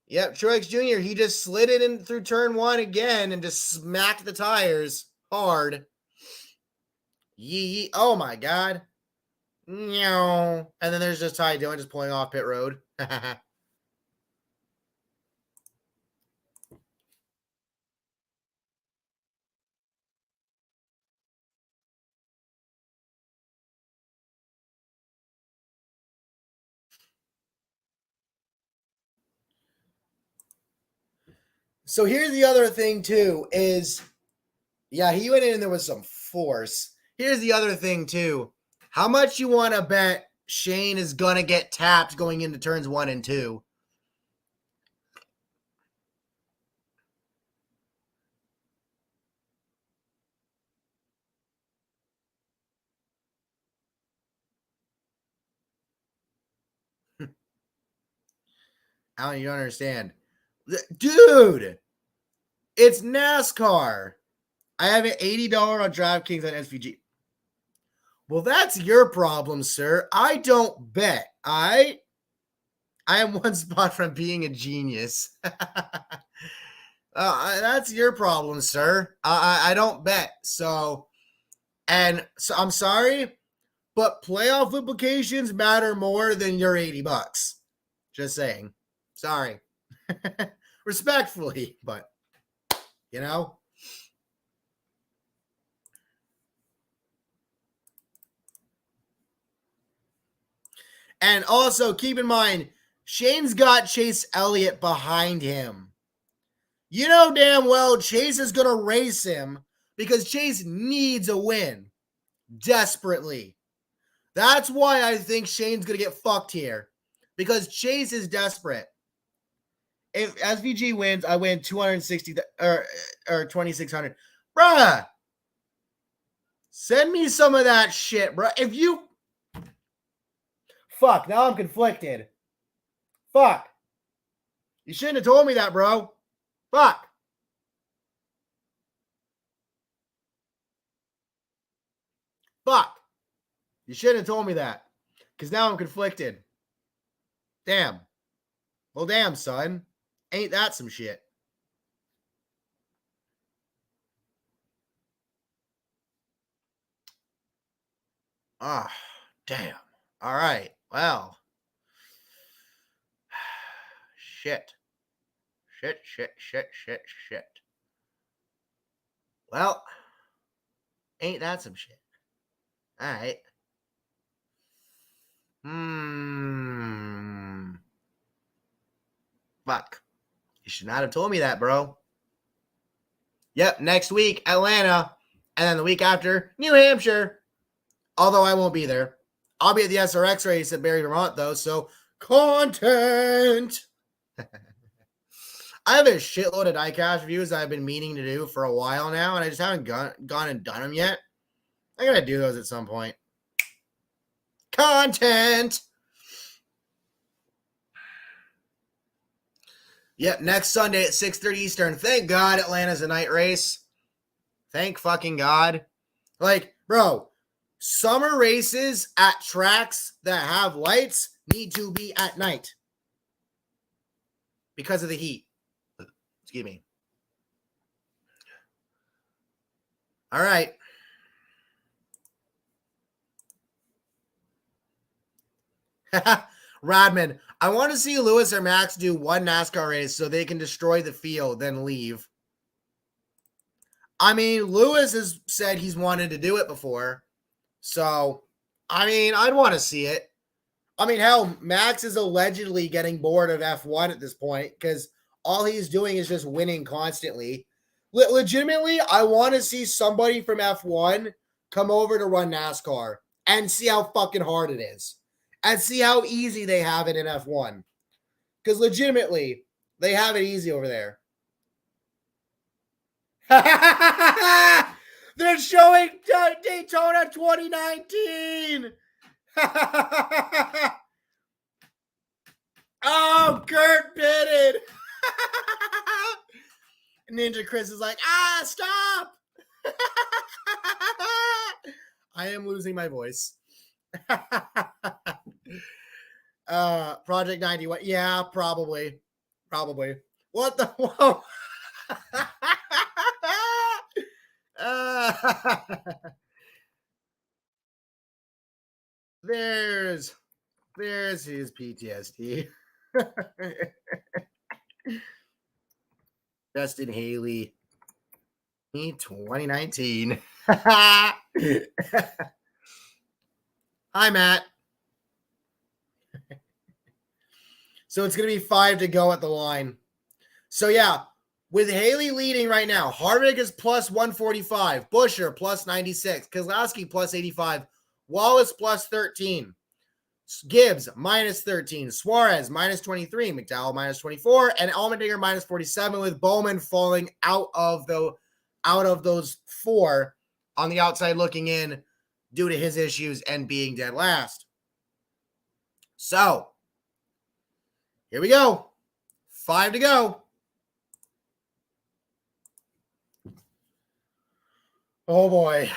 Yep, Truex Jr., he just slid it in through turn 1 again and just smacked the tires hard. Yee. Oh, my God. No. And then there's just Ty Dillon just pulling off pit road. So here's the other thing, too, is, yeah, he went in and there was some force. Here's the other thing, too. How much you want to bet Shane is going to get tapped going into turns 1 and 2? I don't, you don't understand. Dude, it's NASCAR. I have an $80 on DraftKings on SVG. Well, that's your problem, sir. I don't bet. I am one spot from being a genius. That's your problem, sir. I don't bet. So I'm sorry, but playoff implications matter more than your $80. Just saying. Sorry. Respectfully, but you know. And also keep in mind, Shane's got Chase Elliott behind him. You know damn well Chase is going to race him because Chase needs a win desperately. That's why I think Shane's going to get fucked here because Chase is desperate. If SVG wins, I win 260 or 2,600. Bruh, send me some of that shit, bruh. If you fuck, now I'm conflicted. Fuck. You shouldn't have told me that, bro. Fuck. Fuck. You shouldn't have told me that. Because now I'm conflicted. Damn. Well, damn, son. Ain't that some shit? Ah, damn. All right. Well. Shit. Shit. Well, ain't that some shit? All right. Fuck. You should not have told me that, bro. Yep, next week, Atlanta. And then the week after, New Hampshire. Although I won't be there. I'll be at the SRX race at Barrie, Vermont, though, so content. I have a shitload of diecast reviews I've been meaning to do for a while now, and I just haven't gone and done them yet. I gotta do those at some point. Content! Yep, next Sunday at 6:30 Eastern. Thank God Atlanta's a night race. Thank fucking God. Like, bro, summer races at tracks that have lights need to be at night because of the heat. Excuse me. All right. Rodman, I want to see Lewis or Max do one NASCAR race so they can destroy the field, then leave. I mean, Lewis has said he's wanted to do it before. So, I mean, I'd want to see it. I mean, hell, Max is allegedly getting bored of F1 at this point because all he's doing is just winning constantly. Legitimately, I want to see somebody from F1 come over to run NASCAR and see how fucking hard it is and see how easy they have it in F1. Because legitimately, they have it easy over there. They're showing Daytona 2019. Oh, Kurt pitted. Ninja Chris is like, stop. I am losing my voice. Project 91. Yeah, probably. What the? Whoa. There's his PTSD. Justin Haley, 2019. Hi, Matt. So it's going to be 5 to go at the line. So, yeah, with Haley leading right now, Harvick is plus 145, Buescher plus 96, Keselowski plus 85, Wallace plus 13, Gibbs minus 13, Suarez minus 23, McDowell minus 24, and Allmendinger minus 47, with Bowman falling out of those 4 on the outside looking in due to his issues and being dead last. So, here we go. 5 to go. Oh boy.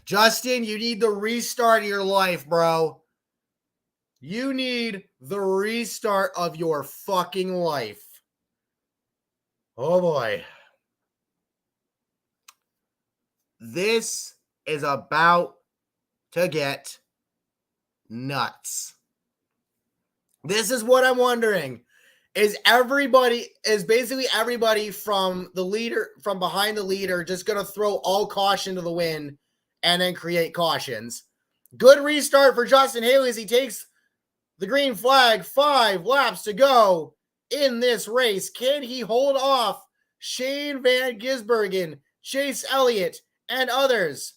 Justin, you need the restart of your life, bro. You need the restart of your fucking life. Oh boy. This is about to get nuts. This is what I'm wondering. Is basically everybody from the leader, from behind the leader, just going to throw all caution to the wind and then create cautions? Good restart for Justin Haley as he takes the green flag, 5 laps to go in this race. Can he hold off Shane Van Gisbergen, Chase Elliott, and others?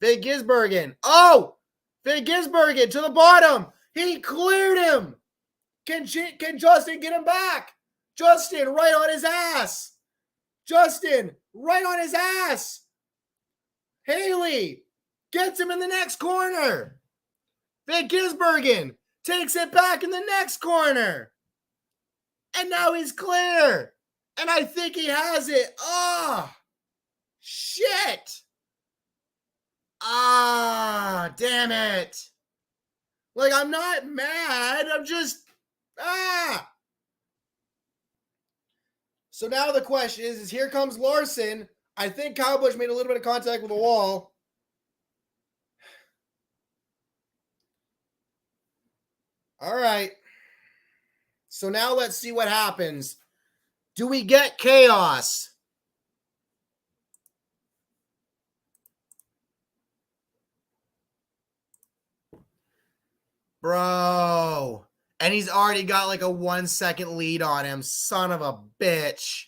Van Gisbergen. Oh! Van Gisbergen to the bottom. He cleared him. Can Justin get him back? Justin right on his ass. Haley gets him in the next corner. Van Gisbergen takes it back in the next corner. And now he's clear. And I think he has it. Oh, shit. Damn it. Like, I'm not mad. I'm just, So now the question is here comes Larson. I think Kyle Busch made a little bit of contact with the wall. All right. So now let's see what happens. Do we get chaos? Bro. And he's already got like a 1 second lead on him. Son of a bitch.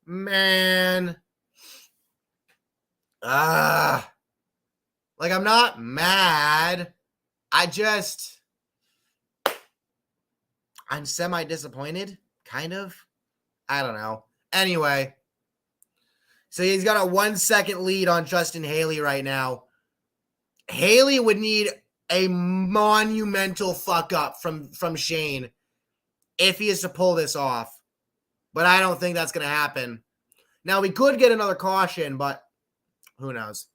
Man. Like, I'm not mad. I'm semi-disappointed, kind of. I don't know. Anyway. So he's got a 1 second lead on Justin Haley right now. Haley would need a monumental fuck up from Shane if he is to pull this off. But I don't think that's going to happen. Now, we could get another caution, but who knows?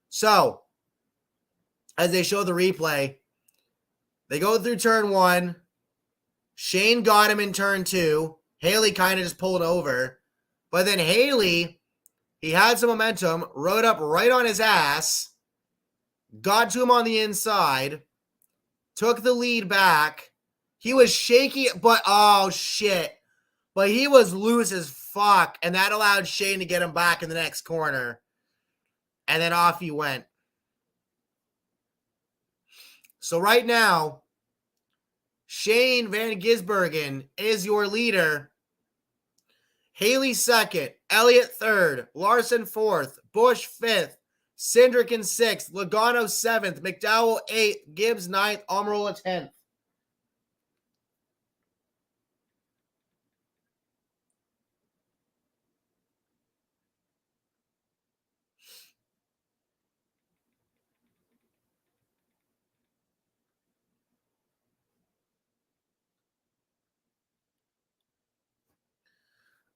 So, as they show the replay, they go through turn 1. Shane got him in turn 2. Haley kind of just pulled over. But then Haley, he had some momentum, rode up right on his ass, got to him on the inside, took the lead back. He was shaky, but oh shit. But he was loose as fuck, and that allowed Shane to get him back in the next corner. And then off he went. So right now, Shane Van Gisbergen is your leader. Haley second, Elliott third, Larson fourth, Busch fifth, Cindric in sixth, Logano seventh, McDowell eighth, Gibbs ninth, Almirola 10th.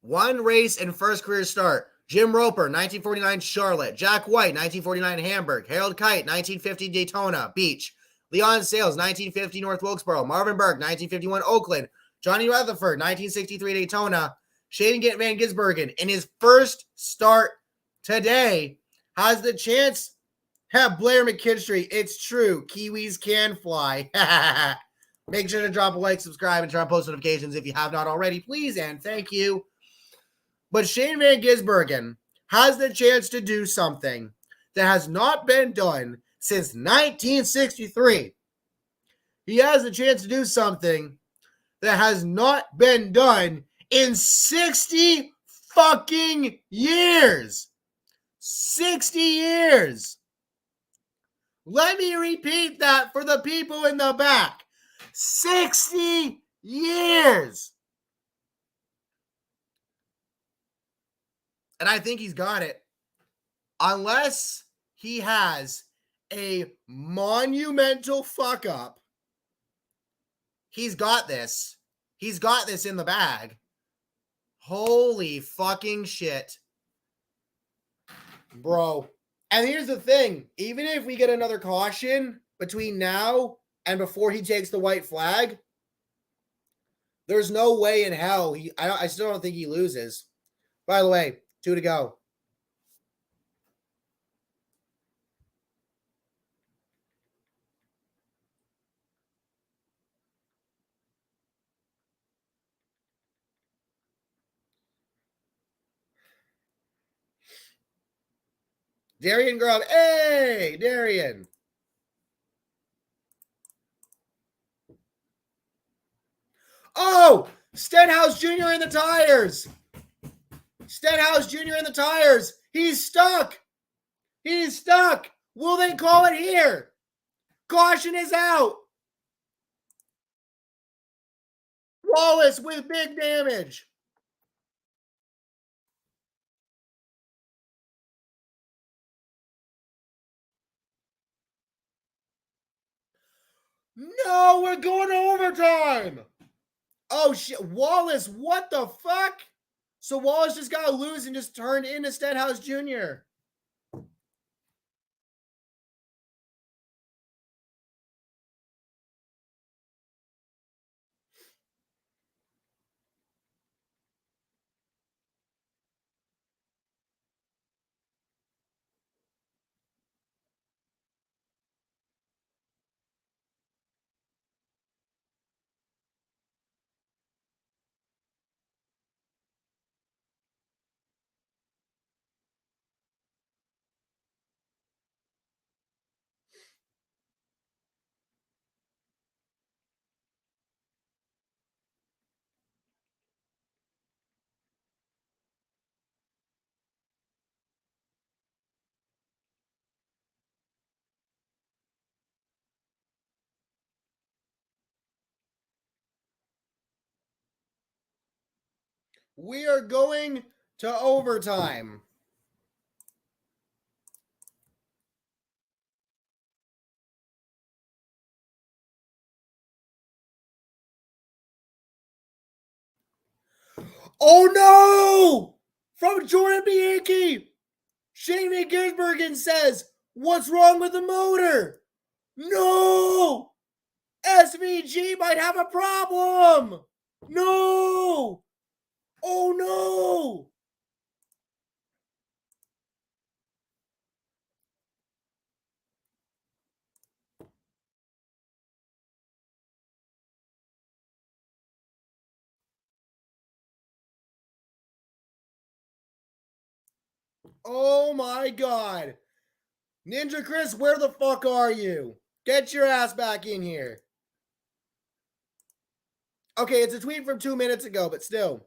One race and first career start. Jim Roper, 1949 Charlotte. Jack White, 1949 Hamburg. Harold Kite, 1950 Daytona Beach. Leon Sales, 1950 North Wilkesboro. Marvin Burke, 1951 Oakland. Johnny Rutherford, 1963 Daytona. Shane Van Gisbergen, in his first start today, has the chance. Blair McKinstry, it's true. Kiwis can fly. Make sure to drop a like, subscribe, and turn on post notifications if you have not already, please, and thank you. But Shane Van Gisbergen has the chance to do something that has not been done since 1963. He has the chance to do something that has not been done in 60 fucking years. 60 years. Let me repeat that for the people in the back. 60 years. And I think he's got it. Unless he has a monumental fuck up, he's got this. He's got this in the bag. Holy fucking shit. Bro. And here's the thing. Even if we get another caution between now and before he takes the white flag, there's no way in hell I still don't think he loses. By the way, 2 to go. Darian Grubb. Hey, Darian. Oh, Stenhouse Jr. in the tires. Stenhouse Jr. in the tires. He's stuck. He's stuck. Will they call it here? Caution is out. Wallace with big damage. No, we're going to overtime. Oh, shit. Wallace, what the fuck? So Wallace just got to lose and just turned into Stenhouse Jr. We are going to overtime. Oh no! From Jordan Bianchi! Shane Van Gisbergen says, what's wrong with the motor? No! SVG might have a problem! No! Oh no! Oh my god. Ninja Chris, where the fuck are you? Get your ass back in here. Okay, it's a tweet from 2 minutes ago, but still.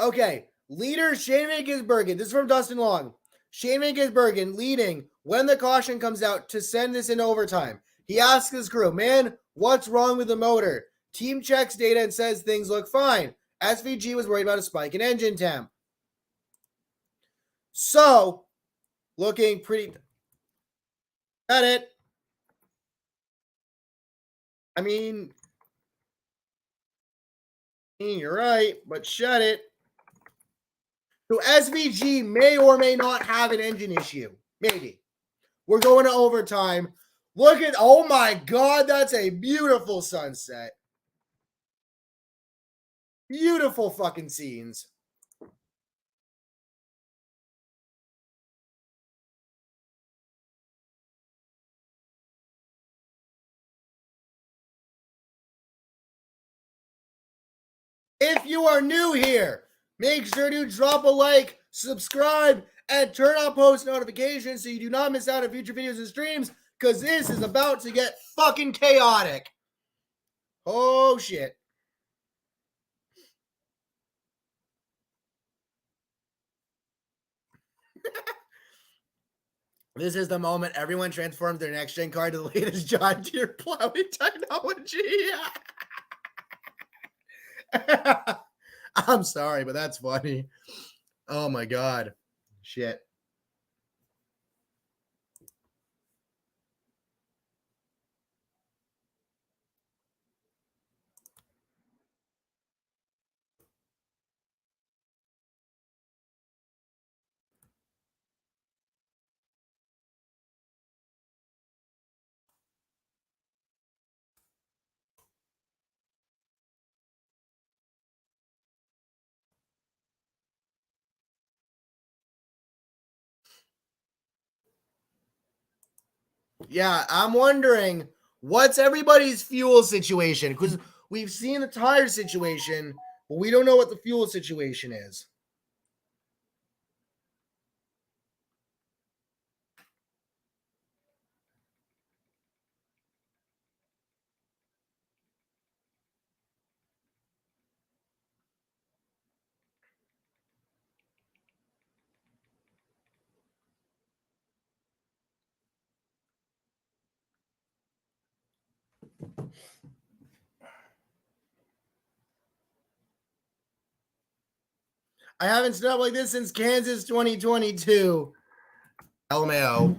Okay, leader Shane Van Gisbergen. This is from Dustin Long. Shane Van Gisbergen leading when the caution comes out to send this in overtime. He asks his crew, man, what's wrong with the motor? Team checks data and says things look fine. SVG was worried about a spike in engine temp. So, looking pretty... Got it. I mean, You're right, but shut it. So SVG may or may not have an engine issue. Maybe. We're going to overtime. Look at, oh my God, that's a beautiful sunset. Beautiful fucking scenes. If you are new here, make sure to drop a like, subscribe, and turn on post notifications so you do not miss out on future videos and streams, because this is about to get fucking chaotic. Oh, shit. This is the moment everyone transforms their next-gen car to the latest John Deere plowing technology. I'm sorry, but that's funny. Oh, my God. Shit. Yeah, I'm wondering what's everybody's fuel situation, because we've seen the tire situation, but we don't know what the fuel situation is. I haven't stood up like this since Kansas 2022. LMAO.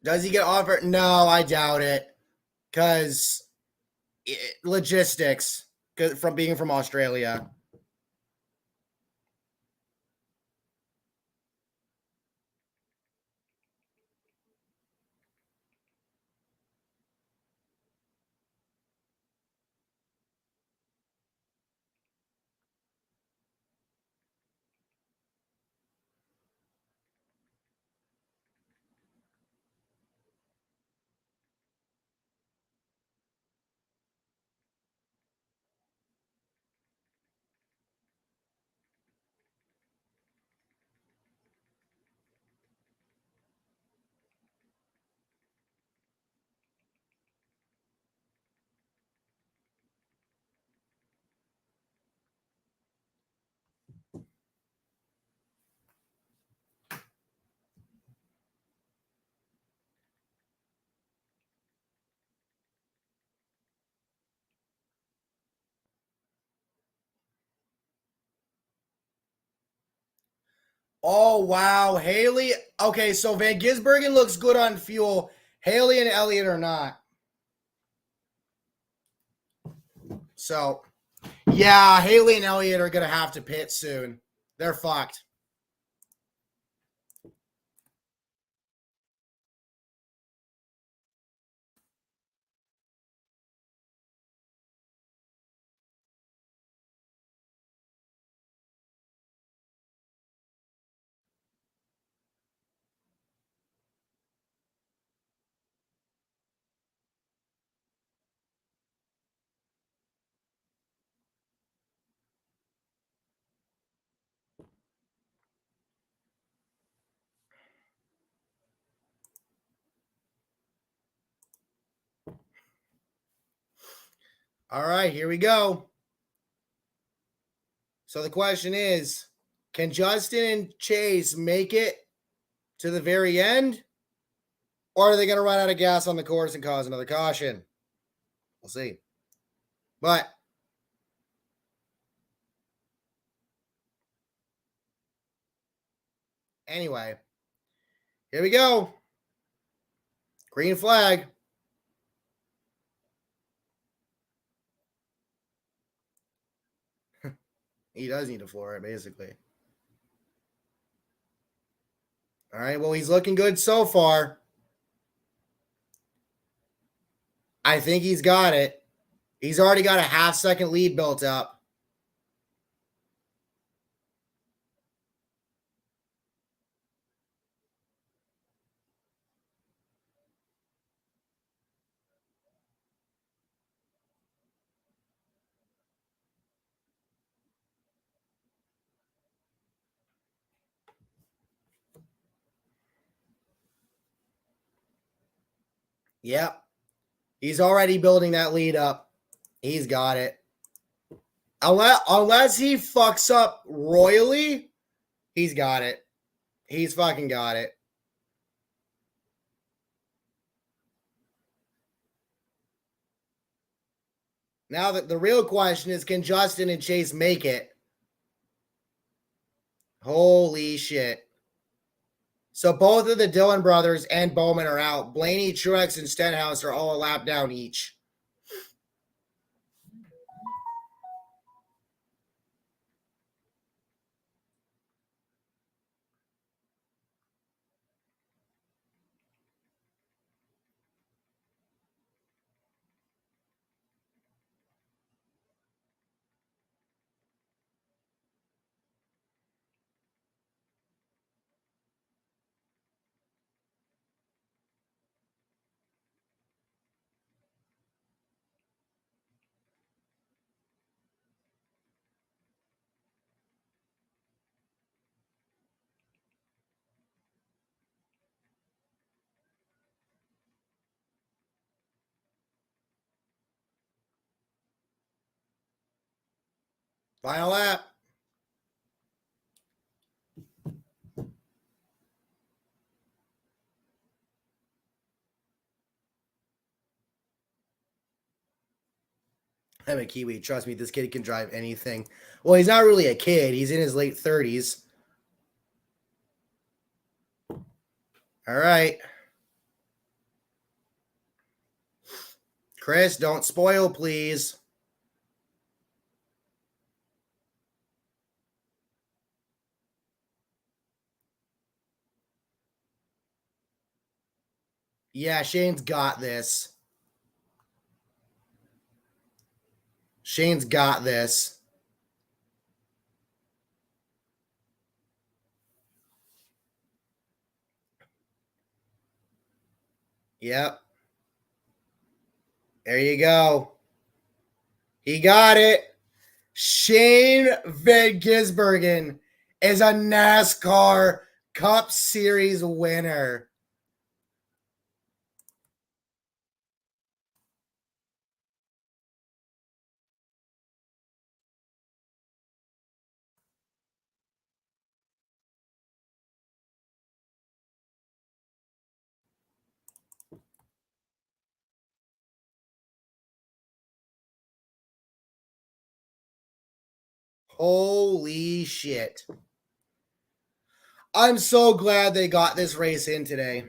Does he get offered? No, I doubt it. Because logistics, from being from Australia. Oh, wow. Haley. Okay, so Van Gisbergen looks good on fuel. Haley and Elliott are not. So, yeah, Haley and Elliott are going to have to pit soon. They're fucked. All right, here we go. So the question is, can Justin and Chase make it to the very end? Or are they going to run out of gas on the course and cause another caution? We'll see. But anyway, here we go. Green flag. He does need to floor it, basically. All right, well, he's looking good so far. I think he's got it. He's already got a half-second lead built up. Yep. He's already building that lead up. He's got it. Unless he fucks up royally, he's got it. He's fucking got it. Now that the real question is, can Justin and Chase make it? Holy shit. So both of the Dillon brothers and Bowman are out. Blaney, Truex, and Stenhouse are all a lap down each. Final lap. I'm a Kiwi. Trust me, this kid can drive anything. Well, he's not really a kid. He's in his late 30s. All right. Chris, don't spoil, please. Yeah, Shane's got this. Shane's got this. Yep. There you go. He got it. Shane Van Gisbergen is a NASCAR Cup Series winner. Holy shit. I'm so glad they got this race in today.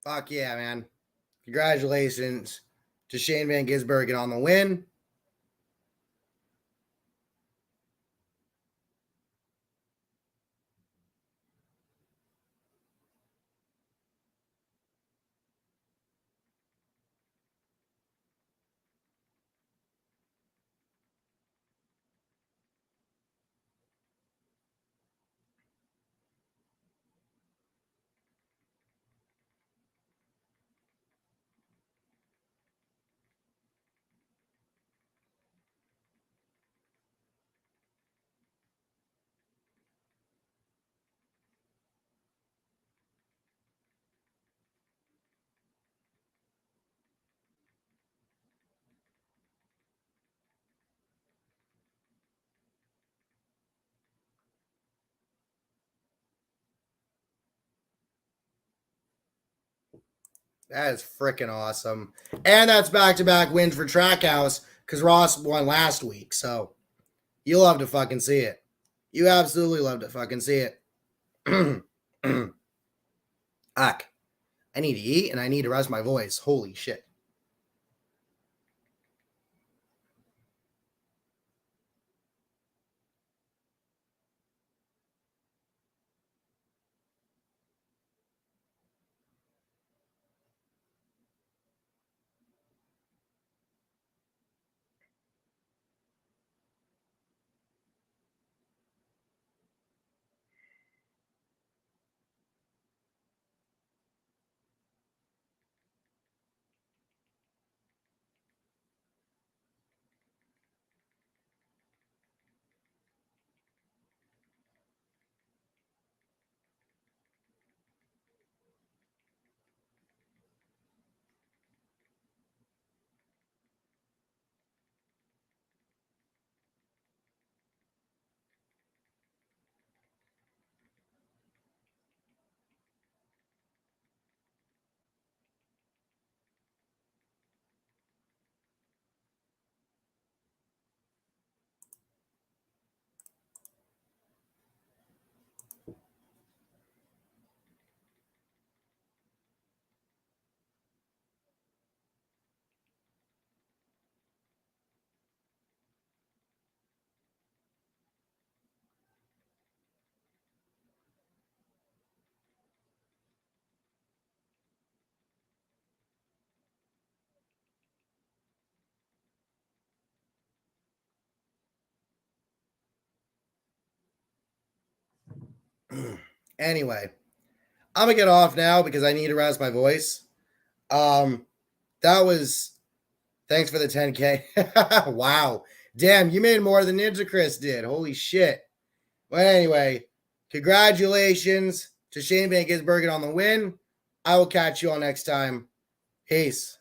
Fuck yeah, man. Congratulations to Shane Van Gisbergen on the win. That is freaking awesome. And that's back-to-back wins for Trackhouse because Ross won last week. So you love to fucking see it. You absolutely love to fucking see it. Fuck. I need to eat and I need to rest my voice. Holy shit. Anyway, I'm gonna get off now because I need to rest my voice. That was thanks for the 10K. Wow. Damn, you made more than Ninja Chris did. Holy shit. But anyway, congratulations to Shane Van Gisbergen on the win. I will catch you all next time. Peace.